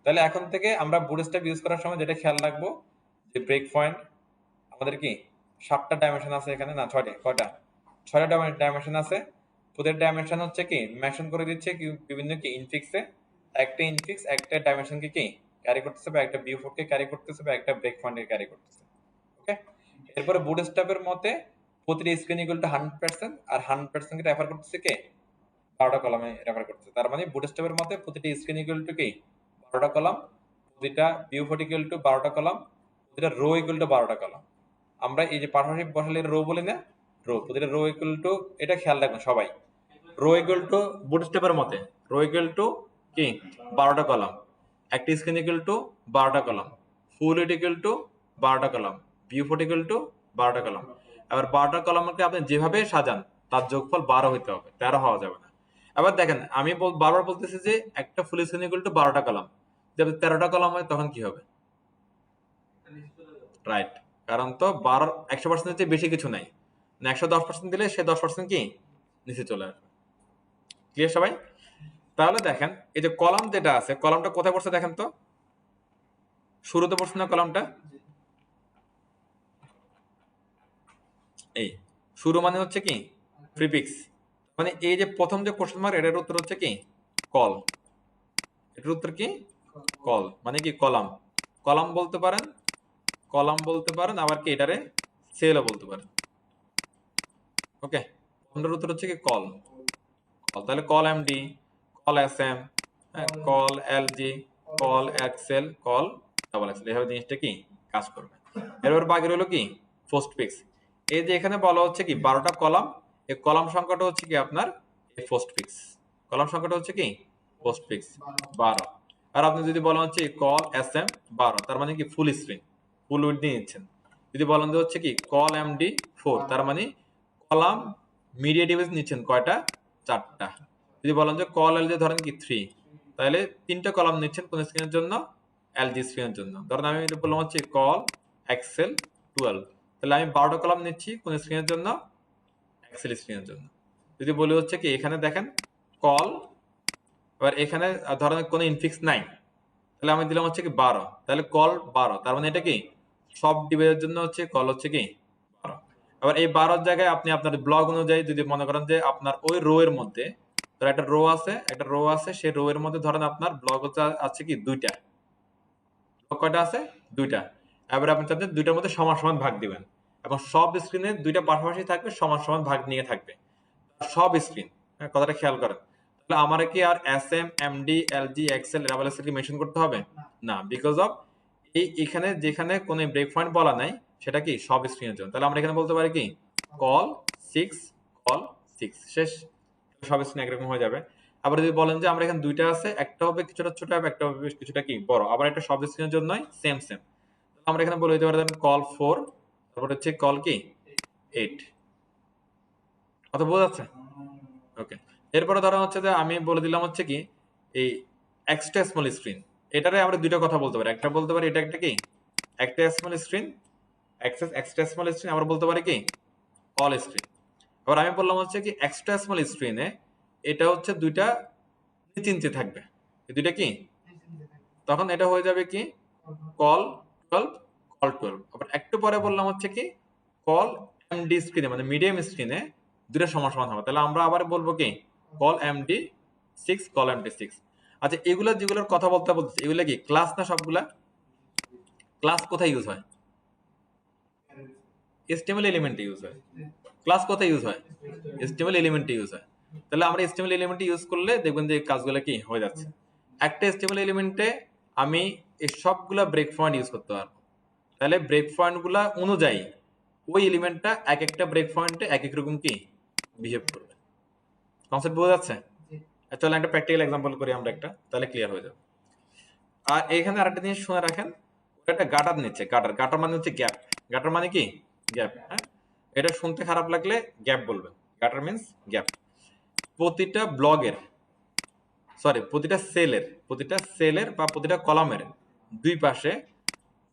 তাহলে এখন থেকে আমরা বুটস্ট্র্যাপ ইউজ করার সময় যেটা খেয়াল রাখবো, যে ব্রেক পয়েন্ট আমাদের কি 7টা ডাইমেনশন আছে এখানে, না 6টা, কয়টা 6টা ডাইমেনশন আছে। প্রত্যেক ডাইমেনশন হচ্ছে কি মেনশন করে দিচ্ছে কি বিভিন্ন কি ইনফিক্সে, একটা ইনফিক্স একটা ডাইমেনশনকে কি ক্যারি করতেছে, বা একটা ভিউ পোর্টকে ক্যারি করতেছে, বা একটা ব্রেক পয়েন্টকে ক্যারি করতেছে। ওকে, এরপরে বুটস্ট্র্যাপের মতে প্রতিটি স্ক্রিন ইকুয়াল টু 100%, আর 100% কে রেফার করতেছে কে 12টা কলামে রেফার করতেছে। তার মানে বুটস্ট্র্যাপের মতে প্রতিটি স্ক্রিন ইকুয়াল টু কি 12টা কলাম, প্রতিটা ভিউ পোর্ট ইকুয়াল টু 12টা কলাম, প্রতিটা রো ইকুয়াল টু 12টা কলাম। আমরা এই যে পার্টনারশিপ বসালে রো বলি না, রো, প্রতিটা রো ইকুয়াল টু, এটা খেয়াল রাখবেন সবাই, রো ইকুয়াল টু বুটস্ট্র্যাপের মতে রো ইকুয়াল টু কি 12টা কলাম, একটা স্ক্রিন ইকুয়াল টু 12টা column, full it equal to 12টা column, view port equal to 12টা কলাম। এবার 12টা কলামকে আপনি যেভাবে সাজান তার যোগফল 12 হইতে হবে, 13 হওয়া যাবে না। এবার দেখেন আমি বারবার বলতেছি যে একটা ফুল স্ক্রিন ইকুয়াল টু 12টা কলাম, যদি 13টা কলাম হয় তখন কি হবে? রাইট, কারণ তো 12 100% চেয়ে বেশি কিছু নাই, 110% দিলে সে 10% কি নিচে চলে আসবে। ক্লিয়ার সবাই? তাহলে দেখেন এই যে কলাম যেটা আছে, কলামটা কোথায় পড়ছে দেখেন তো, শুরুতে পড়ছে না কলামটা? এই শুরু মানে হচ্ছে কি প্রিফিক্স, মানে এই যে প্রথম যে কোশ্চেন মার্ক, এটার উত্তর হচ্ছে কি কল। এটার উত্তর কি কল, মানে কি কলাম। কলাম বলতে পারেন, কলাম বলতে পারেন, আবার কি এটারে সেলও বলতে পারেন। ওকে, প্রথমটার উত্তর হচ্ছে কি কল। কল, তাহলে col MD, col SM, col LG, col XL, col double XL, এভাবে জিনিসটা কি কাজ করবে। এরপর বাকি রইলো কি পোস্টফিক্স। এই যে এখানে বলা হচ্ছে কি 12টা কলাম, এই কলাম সংখ্যাটা হচ্ছে কি আপনার পোস্টফিক্স, কলাম সংখ্যাটা হচ্ছে কি পোস্টফিক্স 12। আর আপনি যদি বলেন হচ্ছে কল এসএম 12, তার মানে কি ফুল স্ক্রিন, ফুল উইডথ দিয়ে নিচ্ছেন। যদি বলেন যে হচ্ছে কি কল এমডি 4, তার মানে কলাম মিডিয়া ডিভাইস নিচ্ছেন কয়টা, 4টা। যদি বলেন যে কল এলজি ধরেন কি 3, তাহলে 3টা কলাম নিচ্ছেন কোন স্ক্রিনের জন্য, এলজি স্ক্রিনের জন্য। ধরেন আমি এটা বললাম হচ্ছে কল এক্সেল 12, তাহলে আমি 12টা কলাম নিচ্ছি কোন স্ক্রিনের জন্য, এক্সেল স্ক্রিনের জন্য। যদি বলি হচ্ছে কি এখানে দেখেন কল, এবার এখানে ধরেন কোনো ইনফিক্স নাই, তাহলে আমি দিলাম হচ্ছে কি 12, তাহলে কল 12, তার মানে এটা কি সব ডিভাইসের জন্য হচ্ছে কল হচ্ছে কি 12। আবার এই 12 জায়গায় আপনি আপনার ব্লক অনুযায়ী যদি মনে করেন যে আপনার ওই রো এর মধ্যে, ধর একটা রো আছে, একটা রো আছে, সেই রো এর মধ্যে ধরেন আপনার ব্লক হচ্ছে আছে কি 2টা, ব্লক কয়টা আছে 2টা। এবার আপনি চাচ্ছেন দুইটার মধ্যে সমান সমান ভাগ দিবেন, এবং সব স্ক্রিনে দুইটা পাশাপাশি থাকবে, সমান সমান ভাগ নিয়ে থাকবে সব স্ক্রিন। হ্যাঁ, কথাটা খেয়াল করেন। তাহলে আমার কি আর S M, MD, LG, XL, double XL কি মেনশন করতে হবে? না, বিকজ অফ এখানে যেখানে কোনো ব্রেক পয়েন্ট বলা নাই সেটা কি সব স্ক্রিনের জন্য। তাহলে আমরা এখানে বলতে পারি কি কল 6, কল 6 শেষ, সব স্ক্রিন একরকম হয়ে যাবে। আবার যদি বলেন যে আমরা এখানে দুইটা আছে, একটা হবে কিছুটা ছোট হবে, একটা হবে কিছুটা কি বড়, আবার একটা সব স্ক্রিনের জন্যই সেম সেম, আমরা এখানে বলে দিতে পারি কল 4, তারপর হচ্ছে কল কি 8। কথা বোঝা যাচ্ছে? ওকে। এরপরে ধরো হচ্ছে যে আমি বলে দিলাম হচ্ছে কি এই এক্সট্রা স্মল স্ক্রিন, এটারে আমরা দুইটা কথা বলতে পারি। একটা বলতে পারি এটা একটা কি একটা small screen, extra small screen, আমরা বলতে পারি কি অল স্ক্রিন। আবার আমি বললাম হচ্ছে কি এক্সট্রা স্মল স্ক্রিনে এটা হচ্ছে দুইটা নিচে নিচে থাকবে, এই দুইটা কি, তখন এটা হয়ে যাবে কি কল 12, কল 12। আবার একটু পরে বললাম হচ্ছে কি কল এমডি স্ক্রিনে, মানে মিডিয়াম স্ক্রিনে দুটো সমান সমান হবে। তাহলে আমরা আবার বলবো কি কল এমডি 6, কল এমডি 6। আচ্ছা, এগুলো যেগুলোর কথা বলতে বলতেছি এগুলো কি ক্লাস না সবগুলা? ক্লাস কোথায় ইউজ হয়? HTML এলিমেন্টে ইউজ হয়। ক্লাস কোথায় ইউজ হয়? HTML এলিমেন্টে ইউজ হয়। তাহলে আমরা HTML এলিমেন্টে ইউজ করলে দেখবেন যে এই কাজগুলো কি হয়ে যাচ্ছে। একটা HTML এলিমেন্টে আমি এই সবগুলা ব্রেক পয়েন্ট ইউজ করতে পারবো। তাহলে ব্রেক পয়েন্ট গুলা অনুযায়ী ওই এলিমেন্টটা এক একটা ব্রেক পয়েন্টে এক এক রকম কি বিহেভ করবে। কনসেপ্ট বোঝা যাচ্ছে? চলো একটা প্র্যাকটিক্যাল এক্সাম্পল করি আমরা একটা, তাহলে ক্লিয়ার হয়ে যাবে। আর এখানে আরেকটা জিনিস শুনে রাখেন, একটা গাটার নিচ্ছে, গাটার, গাটার মানে হচ্ছে গ্যাপ। গাটার মানে কি গ্যাপ। হ্যাঁ, এটা শুনতে খারাপ লাগলে গ্যাপ বলবেন। গাটার মিন্স গ্যাপ। প্রতিটা ব্লগের, সরি প্রতিটা সেলের বা প্রতিটা কলামের দুই পাশে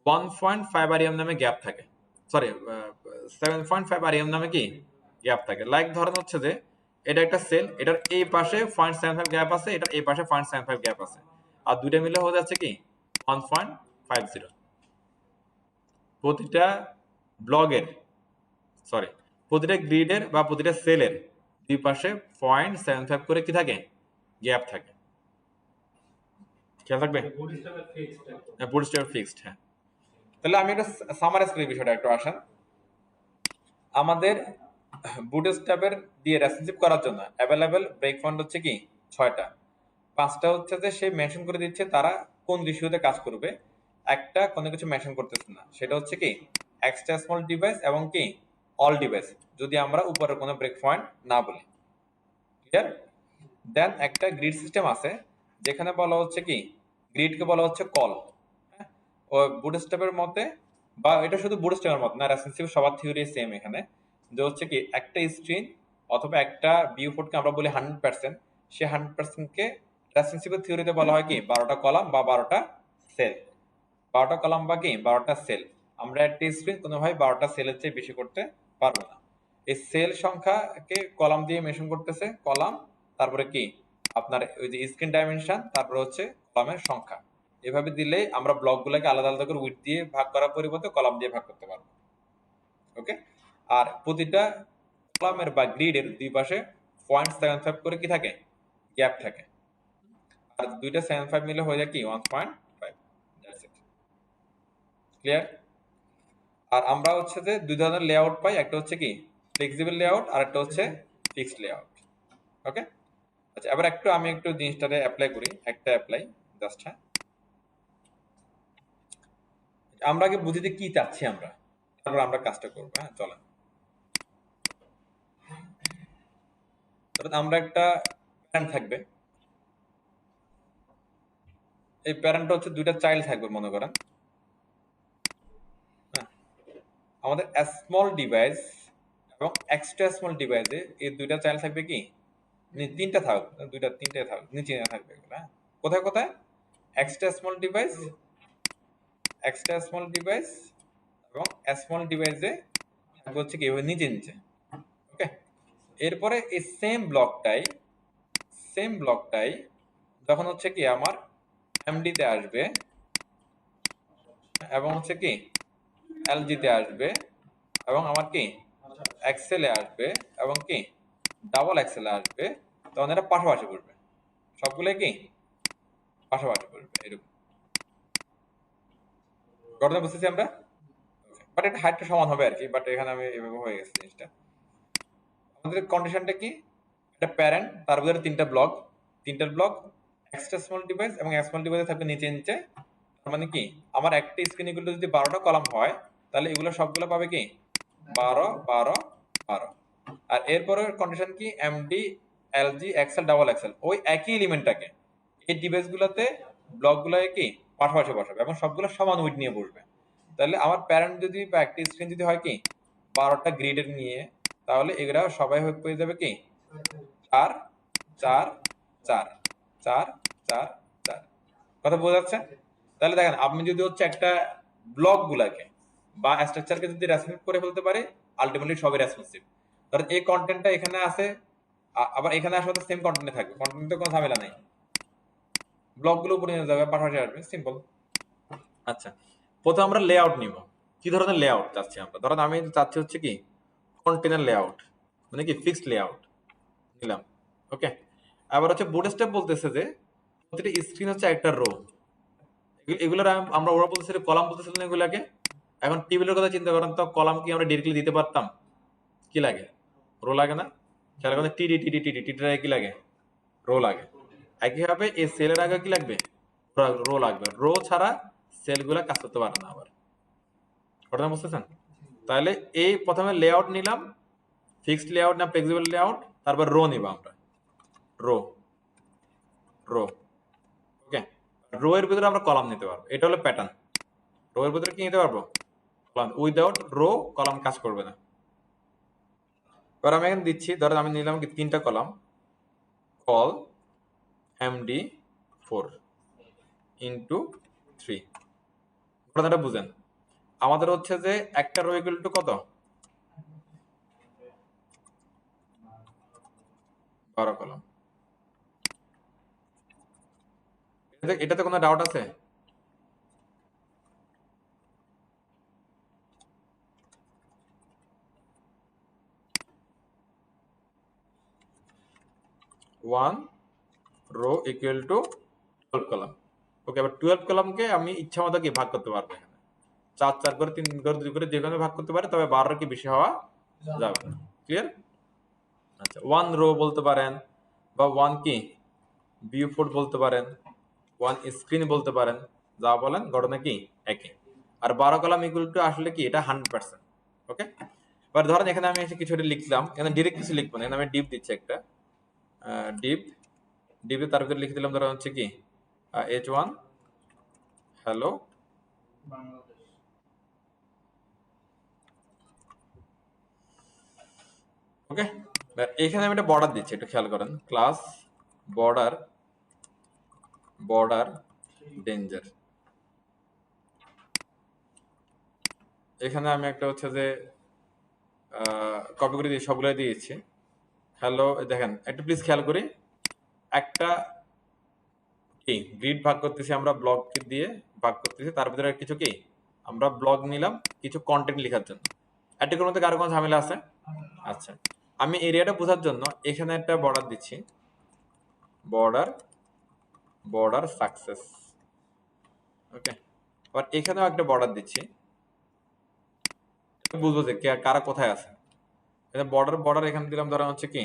1.5 আরইএম নামে গ্যাপ থাকে, সরি 7.5 আরইএম নামে কি গ্যাপ থাকে। লাইক ধরেন হচ্ছে যে এটা একটা সেল, এটার এই পাশে 0.75 গ্যাপ আছে, এটার এই পাশে 0.75 গ্যাপ আছে, আর দুইটা মিলে হয়ে যাচ্ছে কি 1.50। প্রতিটা ব্লগের, সরি প্রতিটা গ্রিডের বা প্রতিটা সেলের দুই পাশে 0.75 করে কি থাকে গ্যাপ থাকে। খেয়াল থাকবে, বুটস্ট্র্যাপ ফিক্সড। হ্যাঁ, তাহলে আমি একটা সামারাইজ করি বিষয়টা, একটু আসেন। আমাদের বুটস্ট্র্যাপের দিয়ে রেসপন্সিভ করার জন্য অ্যাভেলেবেল ব্রেক পয়েন্ট হচ্ছে কি 6টা। 5টা হচ্ছে যে সে মেনশন করে দিচ্ছে তারা কোন রেশিওতে কাজ করবে, একটা কোনো কিছু মেনশন করতেছে না, সেটা হচ্ছে কি এক্সট্রা স্মল ডিভাইস এবং কি অল ডিভাইস, যদি আমরা উপরের কোনো ব্রেক পয়েন্ট না বলি। ক্লিয়ার? দেন একটা গ্রিড সিস্টেম আছে যেখানে বলা হচ্ছে কি গ্রিডকে বলা হচ্ছে কল। হ্যাঁ, ও বুটস্ট্র্যাপের মতে, বা এটা শুধু বুটস্ট্র্যাপের মত না, রেসপন্সিভ সবার থিওরি সেম এখানে, যে হচ্ছে কি একটা স্ক্রিন অথবা একটা ভিউ পোর্টকে আমরা বলি 100%, সে 100% কে রেসপন্সিভের থিওরিতে বলা হয় কি 12টা কলাম বা 12টা সেল। 12টা কলাম বা কি 12টা সেল। আমরা একটা স্ক্রিন কোনোভাবে 12টা সেলের চেয়ে বেশি করতে পারবো না। এই সেল সংখ্যাকে কলাম দিয়ে মেনশন করতেছে, কলাম তারপরে কি আপনার ওই যে স্ক্রিন ডাইমেনশন, তারপরে হচ্ছে কলামের সংখ্যা। এভাবে দিলে আমরা ব্লকগুলোকে আলাদা আলাদা করে উইডথ দিয়ে ভাগ করার পরিবর্তে কলাম দিয়ে ভাগ করতে পারবো। ওকে। আর প্রতিটা কলামের বা গ্রিডের দুই পাশে 0.75 করে কি থাকে গ্যাপ থাকে, আর দুইটা 75 মিলে হয়ে যায় কি 1.5। That's it. ক্লিয়ার? আর আমরা হচ্ছে যে দুই ধরনের লেআউট পাই, একটা হচ্ছে কি ফ্লেক্সিবল লেআউট আর একটা হচ্ছে ফিক্সড লেআউট। ওকে। আচ্ছা, এবার আমি একটু জিনিসটাতে অ্যাপ্লাই করি, একটা অ্যাপ্লাই জাস্ট। হ্যাঁ, আমরা আগে বুঝি যে কি চাচ্ছি আমরা, তারপর আমরা কাজটা করবো। হ্যাঁ, চলেন। আমরা একটা প্যারেন্ট থাকবে, এই প্যারেন্টটা হচ্ছে দুইটা চাইল্ড থাকবে মনে করেন। হ্যাঁ, আমাদের স্মল ডিভাইস এবং এক্সট্রা স্মল ডিভাইসে এই দুইটা চাইল্ড থাকবে কি তিনটা থাকবে, তিনটে থাকবে, নিচে থাকবে এগুলো। হ্যাঁ, কোথায় কোথায় এক্সট্রা স্মল ডিভাইস এবং স্মল ডিভাইসে থাকবে হচ্ছে কি এভাবে নিচে নিচে। ওকে। এরপরে এই সেম ব্লকটাই যখন হচ্ছে কি আমার এমডি তে আসবে এবং হচ্ছে কি এলজি তে আসবে এবং আমার কি এক্সেলে আসবে এবং কি ডাবল এক্সেলে আসবে, তখন এরা পাশাপাশি পড়বে, সবগুলো কি পাশাপাশি পড়বে এরকম। ঘটনা বুঝতেছি আমরা? বাট এটা হাইটটা সমান হবে আর কি, বাট এখানে আমি এভাবে হয়ে গেছে জিনিসটা। আমাদের কন্ডিশনটা কি, এটা প্যারেন্ট, তার ভিতরে তিনটা ব্লক এক্সট্রা স্মল ডিভাইস এবং স্মল ডিভাইসে থাকবে নিচে নিচে। তার মানে কি আমার একটা স্ক্রিন এগুলো যদি 12টা কলাম হয় তাহলে এগুলো সবগুলো পাবে কি 12 12 12। আর এরপরে কন্ডিশন কি, MD LG XL double XL ওই একই এলিমেন্টটাকে এই ডিভাইসগুলোতে ব্লকগুলোকে কি পাশাপাশি বসাবে এবং সবগুলো সমান উইড নিয়ে বসবে। তাহলে আমার প্যারেন্ট যদি বা একটা স্ক্রিন যদি হয় কি 12টা গ্রিডের নিয়ে, তাহলে এগুলা সবাই পেয়ে যাবে কি 4 4 4 4 4 4। কথা বোঝা যাচ্ছে? তাহলে দেখেন আপনি যদি হচ্ছে একটা ব্লক গুলাকে বা স্ট্রাকচারকে যদি রেসপন্স করে ফেলতে পারে, আলটিমেটলি সবই রেসপন্সিভ। ধরেন এই কন্টেন্টটা এখানে আছে, আবার এখানে আসলে সেম কন্টেন্টে থাকবে, কন্টেন্টে কোনো ঝামেলা নাই, ব্লক গুলো উপরে নিয়ে যাবে, পাশাপাশি আসবে, সিম্পল। আচ্ছা, প্রথমে আমরা লেআউট নিব। কি ধরনের লেআউট চাচ্ছি আমরা? ধরেন আমি চাচ্ছি হচ্ছে কি কন্টেনার লেআউট, মানে কি ফিক্সড লেআউট নিলাম। ওকে, আবার হচ্ছে বুটস্ট্র্যাপ বলতেছে যে প্রতিটা স্ক্রিন হচ্ছে একটা রো। এগুলোর আমরা ওরা বলতেছে কলাম বলতেছিল না এগুলাকে। এখন টেবিলের কথা চিন্তা করেন তো, কলাম কি আমরা ডিরেক্টলি দিতে পারতাম? কি লাগে? রো লাগে না? খেয়াল করেন টিডি টিডি টিডি টিডির আগে কি লাগে? রো লাগে। একইভাবে এই সেলের আগে কি লাগবে? রো লাগবে। রো ছাড়া সেলগুলা কাজ করতে পারে না আবার। ঘটনা বুঝতেছেন? তাহলে এই প্রথমে লেআউট নিলাম, ফিক্সড লেআউট না ফ্লেক্সিবল লেআউট, তারপর রো নিব আমরা, রো রো। ওকে, রো এর ভিতরে আমরা কলাম নিতে পারবো, এটা হলো প্যাটার্ন। রো এর ভিতরে কি নিতে পারবো? কলাম। উইদাউট রো কলাম কাজ করবে না। এবার আমি এখানে দিচ্ছি, ধরেন আমি নিলাম কি 3টা কলাম, কল md4 ইন্টু 3। কথাটা বুঝেন, আমাদের হচ্ছে যে একটা রো ইকুয়াল টু কত? 12 কলাম। এটাতে কোনো ডাউট আছে? One row equal to 12 column. Okay, এবার 12 কলামকে আমি ইচ্ছা মতো কি ভাগ করতে পারবো এখানে, 4 4 করে 3 করে 2 করে যেভাবে ভাগ করতে পারে, তবে 12 কি বেশি হওয়া যাবে না। ক্লিয়ার? আচ্ছা, ওয়ান রো বলতে পারেন, বা ওয়ান কি ভিউ পোর্ট বলতে পারেন, ওয়ান স্ক্রিন বলতে পারেন, যা বলেন ঘটনা কি একই। আর 12 কলাম ইকুয়াল টু আসলে কি এটা 100%। ওকে, এবার ধরেন এখানে আমি এসে কিছু একটা লিখলাম, এখানে ডিরেক্ট কিছু লিখবো না, এখানে আমি ডিপ দিচ্ছি একটা, ডিপ ডিপে তার ভিতরে লিখে দিলাম ধরেন হচ্ছে কি H1 হ্যালো। ওকে, এখানে আমি একটা বর্ডার দিচ্ছি, একটু খেয়াল করেন, ক্লাস বর্ডার বর্ডার ডেঞ্জার। এখানে আমি একটা হচ্ছে যে কপি করে দিয়ে সবগুলো দিয়েছি। হ্যালো, দেখেন একটু প্লিজ খেয়াল করি, একটা কি গ্রিড ভাগ করতেছি আমরা, ব্লক দিয়ে ভাগ করতেছি, তার ভিতরে কিছু কি আমরা ব্লক নিলাম কিছু কন্টেন্ট লেখার জন্য। এটির মধ্যে কারো কোনো ঝামেলা আছে? আচ্ছা, আমি এরিয়াটা বোঝার জন্য এখানে একটা বর্ডার দিচ্ছি, বর্ডার বর্ডার সাকসেস। ওকে, আবার এখানেও একটা বর্ডার দিচ্ছি, বুঝবো যে কারা কোথায় আছে। বর্ডার বর্ডার এখানে দিলাম, ধরা হচ্ছে কি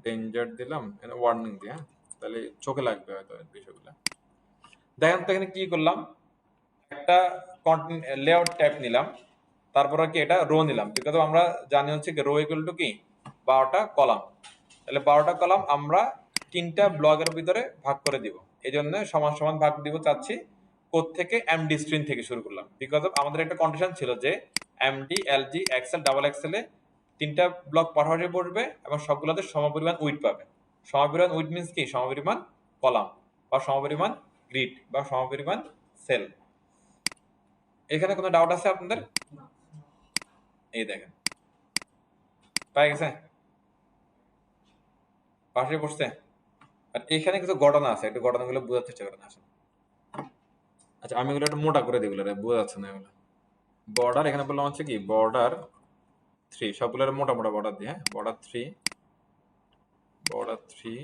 ডেঞ্জার দিলাম, ওয়ার্নিং দিয়ে, হ্যাঁ তাহলে চোখে লাগবে হয়তো বিষয়গুলো। দেখেন তো এখানে কি করলাম, একটা কন্টেন্ট লেআউট ট্যাব নিলাম, তারপরে কি এটা রো নিলাম, বিকজ আমরা জানি হচ্ছে কি রো ইকুয়াল টু কি 12টা কলাম। তাহলে 12টা কলাম আমরা 3টা ব্লকের ভিতরে ভাগ করে দিব, এই জন্য সমান সমান ভাগ দিব চাচ্ছি। থেকে এমডি স্ক্রিন থেকে শুরু করলাম, বিকজ অফ আমাদের একটা কন্ডিশন ছিল যে MD LG XL double XL এ 3টা ব্লক পাশাপাশি বসবে এবং সবগুলোতে সমপরিমাণ উইড পাবে। সমপরিমাণ উইড মিনস কি সমপরিমাণ কলাম বা সমপরিমাণ গ্রিড বা সমপরিমাণ সেল। এখানে কোনো ডাউট আছে আপনাদের? এই দেখেন পাই গেছে, পাশে বসছে। আর এখানে কিছু ঘটনা আছে, একটু ঘটনাগুলো বোঝার চেষ্টা করেন আসেন। আচ্ছা, আমি এগুলো একটু মোটা করে দিই, এগুলো বোঝা যাচ্ছে না এগুলো। বর্ডার এখানে বললাম হচ্ছে কি বর্ডার 3, সবগুলোর মোটা মোটা বর্ডার দিয়ে, হ্যাঁ border 3 border 3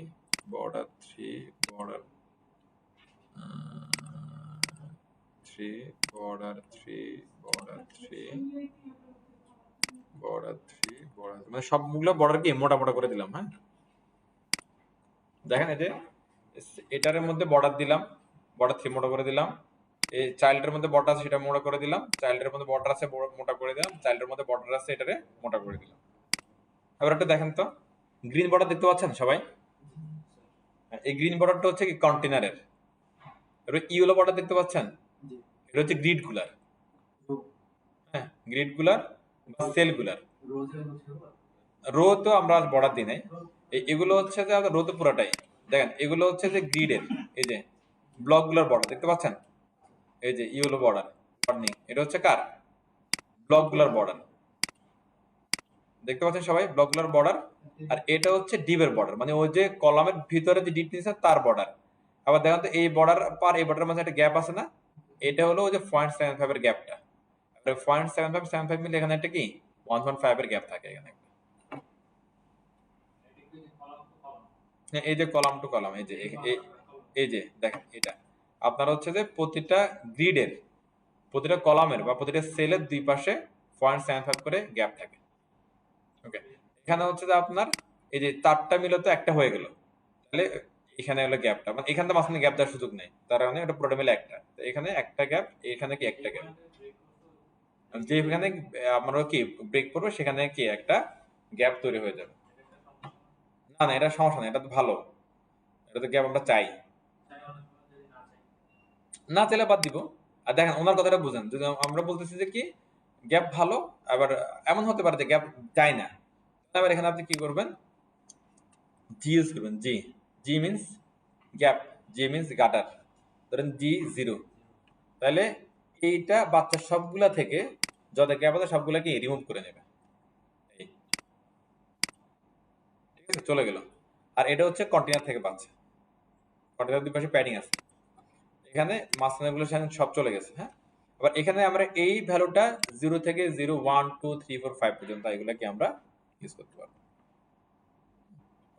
border 3 border 3 3 border 3 border 3 border 3 border, মানে সবগুলো বর্ডার কি মোটা মোটা করে দিলাম। হ্যাঁ, দেখেন এই যে এটার মধ্যে বর্ডার দিলাম, বর্ডার 3 মোটা করে দিলাম। এই চাইল্ডের মধ্যে বর্ডার আছে সেটা মোটা করে দিলাম, চাইল্ডের মধ্যে বর্ডার আছে মোটা করে দিলাম, চাইল্ডের মধ্যে বর্ডার আছে এটারে মোটা করে দিলাম। এবার একটু দেখেন তো, গ্রিন বর্ডার দেখতে পাচ্ছেন সবাই? এই গ্রিন বর্ডারটা হচ্ছে কি কন্টেনারের। এবার ইয়েলো বর্ডার দেখতে পাচ্ছেন? এটা হচ্ছে গ্রিড গুলার। হ্যাঁ, গ্রিড গুলার বা সেল গুলার। রো তো আমরা বর্ডার দিই নাই, এগুলো হচ্ছে যে রো তো পুরাটাই। দেখেন এগুলো হচ্ছে যে গ্রিডের এই যে ব্লক গুলার বর্ডার দেখতে পাচ্ছেন? এই যে ইয়েলো বর্ডার ওয়ার্নিং, এটা হচ্ছে কার? ব্লক গুলার বর্ডার। দেখতে পাচ্ছেন সবাই ব্লক গুলার বর্ডার। আর এটা হচ্ছে ডিপের বর্ডার, মানে ওই যে কলামের ভিতরে যে ডিপ নিচ্ছে তার বর্ডার। আবার দেখেন তো এই বর্ডার পার এই বর্ডারের মাঝে একটা গ্যাপ আছে না, এটা হলো ওই যে 0.75 এর গ্যাপটা। 0.75 মিলে এখানে একটা কি 1.5 এর গ্যাপ থাকে এখানে। হ্যাঁ, এই যে কলাম টু কলাম, এই যে এই যে দেখেন এটা আপনার হচ্ছে যে প্রতিটা গ্রিডের, প্রতিটা কলামের বা প্রতিটা সেলের দুই পাশে 0.75 করে গ্যাপ থাকে। ওকে, এখানে হচ্ছে যে আপনার এই যে 4টা মিলে তো একটা হয়ে গেল, তাহলে এখানে হলো গ্যাপটা, মানে এখানে তো মাঝখানে গ্যাপ দেওয়ার সুযোগ নেই, তার মানে এটা পুরোটা মিলে একটা। তো এখানে একটা গ্যাপ, এখানে কি একটা গ্যাপ, যেখানে আমরা কি ব্রেক করবো সেখানে কি একটা গ্যাপ তৈরি হয়ে যাবে। না না, এটা সমস্যা নেই, এটা তো ভালো, এটা তো গ্যাপ আমরা চাই না, চাইলে বাদ দিব। আর দেখেন ওনার কথাটা বুঝেন, যদি আমরা বলতেছি যে কি গ্যাপ ভালো, আবার এমন হতে পারে যে গ্যাপ চাই না, আবার এখানে আপনি কি করবেন, জি ইউজ করবেন। জি, জি মিন্স গ্যাপ, জি মিন্স গাটার। ধরেন জি 0, তাহলে এইটা বাচ্চার সবগুলা থেকে যত গ্যাপ আছে সবগুলাকে রিমুভ করে নেবে। এই, ঠিক আছে, চলে গেল। আর এটা হচ্ছে কন্টেনার থেকে বাচ্চা, কন্টেনার দুই পাশে প্যাডিং আছে, এখানে মাঝখানেগুলো সব চলে গেছে। হ্যাঁ, আবার এখানে আমরা এই ভ্যালুটা 0 থেকে 0 1 2 3 4 5 পর্যন্ত এগুলা কি আমরা ইউজ করতে পারবো।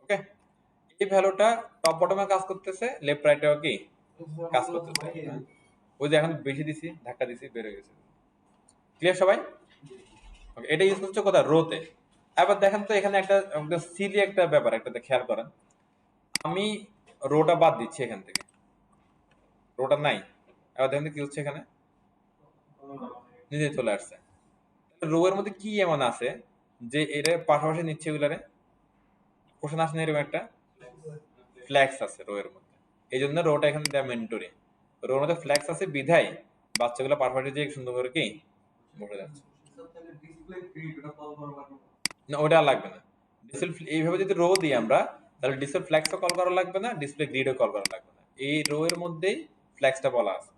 ওকে, এই ভ্যালুটা টপ বটমে কাজ করতেছে, লেফট রাইটেও কি কাজ করতেছে। ওই যে এখন বেশি দিছি, ধাক্কা দিছি, বের হয়ে গেছে। ক্লিয়ার সবাই? ওকে, এটা ইউজ করছে কোথায়? রোতে। এবার দেখেন তো এখানে একটা সিলি একটা ব্যাপার একটা খেয়াল করেন, আমি রোটা বাদ দিচ্ছি এখান থেকে, রোটা নাই। এবার দেখেন কি হচ্ছে, এখানে নিজে চলে আসছে। রো এর মধ্যে কি এমন আছে যে এর পাশাপাশি নিচ্ছে এগুলারে? কোশ্চেন আসে না এরকম একটা? ফ্ল্যাক্স আছে রো এর মধ্যে, এই জন্য রোটা এখানে দেয়া ম্যান্ডেটরি। রোর মধ্যে ফ্ল্যাক্স আছে বিধায় বাচ্চাগুলো পাশাপাশি যে সুন্দর করে কি বসে যাচ্ছে। না, ওটা আর লাগবে না। ডিসপ্লে এইভাবে যদি রো দিই আমরা, তাহলে ডিসপ্লে ফ্ল্যাক্সও কল করা লাগবে না, ডিসপ্লে গ্রিডও কল করা লাগবে না। এই রো এর মধ্যেই ফ্ল্যাক্সটা বলা আছে,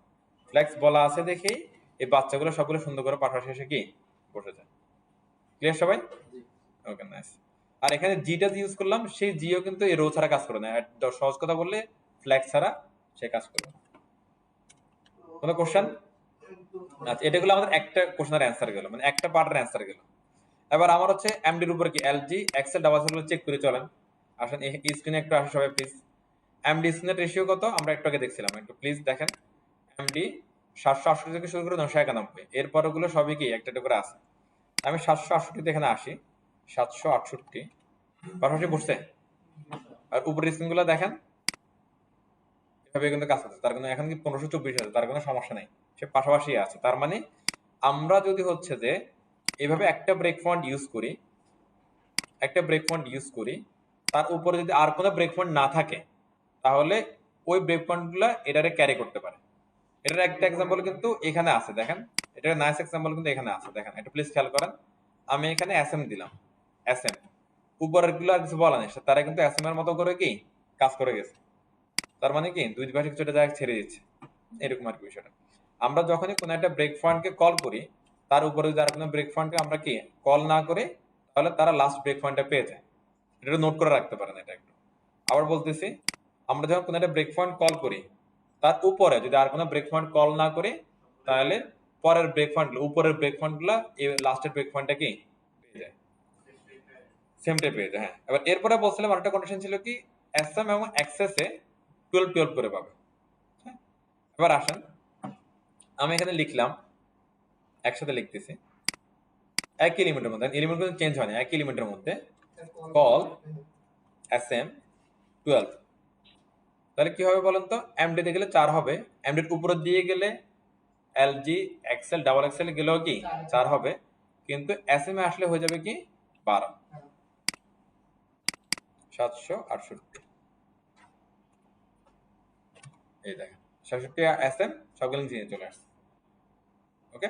ফ্ল্যাক্স বলা আছে দেখেই এই বাচ্চাগুলো সবগুলো সুন্দর করে পাশাপাশি এসে কি বসে যায়। ক্লিয়ার সবাই? ওকে, নাইস। আর এখানে জিটা ইউজ করলাম, সেই জিও কিন্তু এই রো ছাড়া কাজ করে না। সহজ কথা বললে ফ্ল্যাক্স ছাড়া সে কাজ করবে না। কোনো কোশ্চেন? আচ্ছা, এটা গুলো আমাদের একটা কোশ্চেনের অ্যান্সার গেল, মানে একটা পার্টের অ্যান্সার গেল। এবার আমার হচ্ছে এমডির উপর কি LG XL double cell check করে চলেন। আসেন এই স্ক্রিনে একটু আসে সবাই প্লিজ। এমডি স্ক্রিনের রেশিও কত আমরা একটু আগে দেখছিলাম, একটু প্লিজ দেখেন। এমডি 768 থেকে শুরু করে 991, এরপর ওগুলো সবই কি একটা করে আছে। আমি 768 এখানে আসি, 768 পাশাপাশি বসছে। আর উপরের স্ক্রিন গুলো দেখেন, এভাবে কিন্তু কাজ করছে, তার কোনো এখন কি 1524 আছে, তার কোনো সমস্যা নাই, সে পাশাপাশি আছে। তার মানে আমরা যদি হচ্ছে যে এভাবে একটা ব্রেক পয়েন্ট ইউজ করি, একটা ব্রেক পয়েন্ট ইউজ করি, তার উপরে যদি আর কোনো ব্রেক পয়েন্ট না থাকে, তাহলে ওই ব্রেক পয়েন্ট গুলা এটারে ক্যারি করতে পারে। এটার একটা এক্সাম্পল কিন্তু এখানে আছে, দেখেন এটার নাইস এক্সাম্পল কিন্তু এখানে আছে, দেখেন একটু প্লিজ খেয়াল করেন। আমি এখানে এসএম দিলাম, এসএম, উপরের গুলো আর কিছু বলা নেই, তারা কিন্তু এসএম এর মতো করে কি কাজ করে গেছে। তার মানে কি দুই পাশে কিছুটা জায়গা ছেড়ে দিচ্ছে, এরকম আর কি বিষয়টা। আমরা যখনই কোনো একটা ব্রেক পয়েন্টকে কল করি, তার উপরে যদি আর কোনো ব্রেক পয়েন্টকে আমরা কি কল না করি, তাহলে তারা লাস্ট ব্রেক পয়েন্টটা পেয়ে যায়। এটা নোট করে রাখতে পারেন এটা একটু। আবার বলতেছি, আমরা যখন কোনো একটা ব্রেক পয়েন্ট কল করি, তার উপরে যদি আর কোনো ব্রেক পয়েন্ট কল না করি, তাহলে পরের ব্রেক পয়েন্ট উপরের ব্রেক পয়েন্ট গুলা এই লাস্টের ব্রেক পয়েন্টটা কি পেয়ে যায়, সেমটাই পেয়ে যায়। হ্যাঁ, এবার এরপরে বলছিলাম আরেকটা কন্ডিশন ছিল কি, এসএম এবং এক্সএস এ 12 12 করে পাবে। হ্যাঁ, এবার আসেন আমি এখানে লিখলাম, একসাথে লিখতেছি, এক এলিমেন্টের মধ্যে, এলিমেন্ট কিন্তু চেঞ্জ হয় না, এক এলিমেন্টের মধ্যে কল SM12। তাহলে কি হবে বলেন তো, এমডি তে গেলে 4 হবে, এমডির উপরে দিয়ে গেলে এলজি এক্সেল ডাবল এক্সেল গেলেও কি 4 হবে, কিন্তু এসএম এ আসলে হয়ে যাবে কি 12, 768। এই দেখেন 67 এসএম সবগুলো নিচে চলে আসছে। ওকে,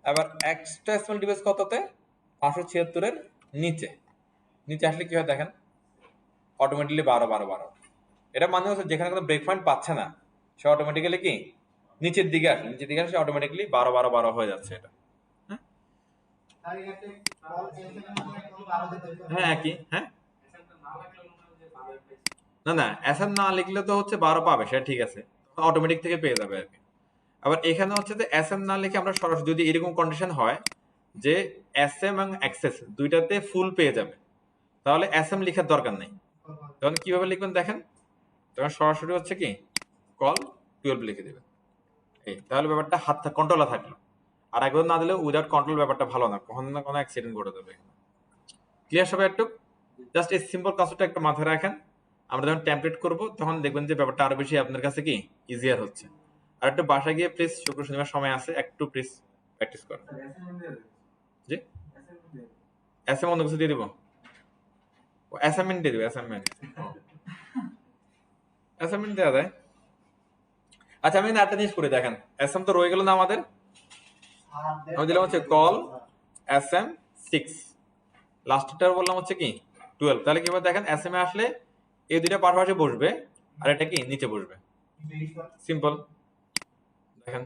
এবার এক্সট্রা স্মল ডিভাইস কততে, 576 এর নিচে, নিচে আসলে কি হয় দেখেন, অটোমেটিক্যালি 12 12 12। এটা মানে হচ্ছে যেখানে কোনো ব্রেক পয়েন্ট পাচ্ছে না সে অটোমেটিক্যালি কি নিচের দিকে আসে, নিচের দিকে আসে অটোমেটিক্যালি 12 12 12 হয়ে যাচ্ছে এটা। হ্যাঁ একই, হ্যাঁ না না এসএম না লিখলে তো হচ্ছে 12 পাবে, সেটা ঠিক আছে, অটোমেটিক থেকে পেয়ে যাবে আর কি। আবার এখানে হচ্ছে যে এসএম না লিখে আমরা সরাসরি, যদি এরকম কন্ডিশন হয় যে এসএম এবং অ্যাক্সেস দুইটাতে ফুল পেয়ে যাবে, তাহলে এসএম লেখার দরকার নেই। তখন কিভাবে লিখবেন দেখেন, তখন সরাসরি হচ্ছে কি কল 12 লিখে দেবেন, এই তাহলে ব্যাপারটা হাত কন্ট্রোলে থাকলো। আর একবার না দিলে উইদাউট কন্ট্রোল ব্যাপারটা ভালো না, কখনো না কোনো অ্যাক্সিডেন্ট ঘটে যাবে। ক্লিয়ার সবাই একটু? জাস্ট এই সিম্পল কাজটা একটু মাথায় রাখেন, আমরা যখন টেমপ্লেট করব তখন দেখবেন যে ব্যাপারটা আরো বেশি আপনার কাছে কি ইজিয়ার হচ্ছে। আর একটু বাসায় গিয়ে প্লিজ শুক্র শনিবার সময় আছে, একটু প্লিজ প্র্যাকটিস করেন। জি এসএম অন্য কিছু দিয়ে দিব, অ্যাসাইনমেন্ট দিয়ে দিব, অ্যাসাইনমেন্ট দেওয়া যায়। আচ্ছা আমি একটা জিনিস করে দেখেন, এসএম তো রয়ে গেল না আমাদের, আমি দিলাম হচ্ছে কল SM6, লাস্টটা বললাম হচ্ছে কি 12। তাহলে কি হবে দেখেন, এসএম এ আসলে এই দুইটা পাশাপাশি বসবে আর এটা কি নিচে বসবে, সিম্পল। দেখেন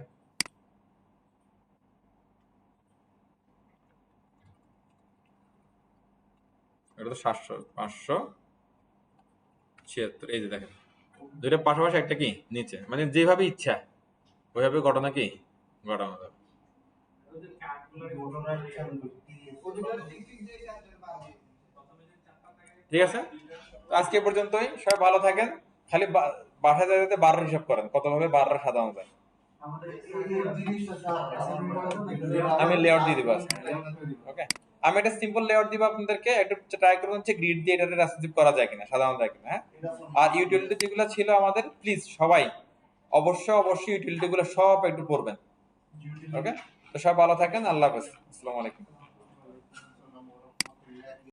এটা তো 576, এই যে দেখেন দুইটা পাশাপাশি একটা কি নিচে, মানে যেভাবে ইচ্ছা ওইভাবে ঘটনা কি ঘটানো যাবে। ঠিক আছে, তো আজকে এ পর্যন্তই, সবাই ভালো থাকেন। খালি বাসায় যাতে 12 হিসাব করেন কতভাবে 12 সাজানো যায়, আমি লেআউট দিয়ে দিব আজকে। ওকে, আমি একটা সিম্পল লেআউট দিব আপনাদেরকে, একটু ট্রাই করবেন হচ্ছে গ্রিড দিয়ে এটা রেসিভ করা যায় কিনা, সাজানো যায় কিনা। হ্যাঁ, আর ইউটিলিটি যেগুলো ছিল আমাদের, প্লিজ সবাই অবশ্যই ইউটিলিটি গুলো সব একটু পড়বেন। ওকে, তো সবাই ভালো থাকেন, আল্লাহ হাফেজ, আসসালামু আলাইকুম।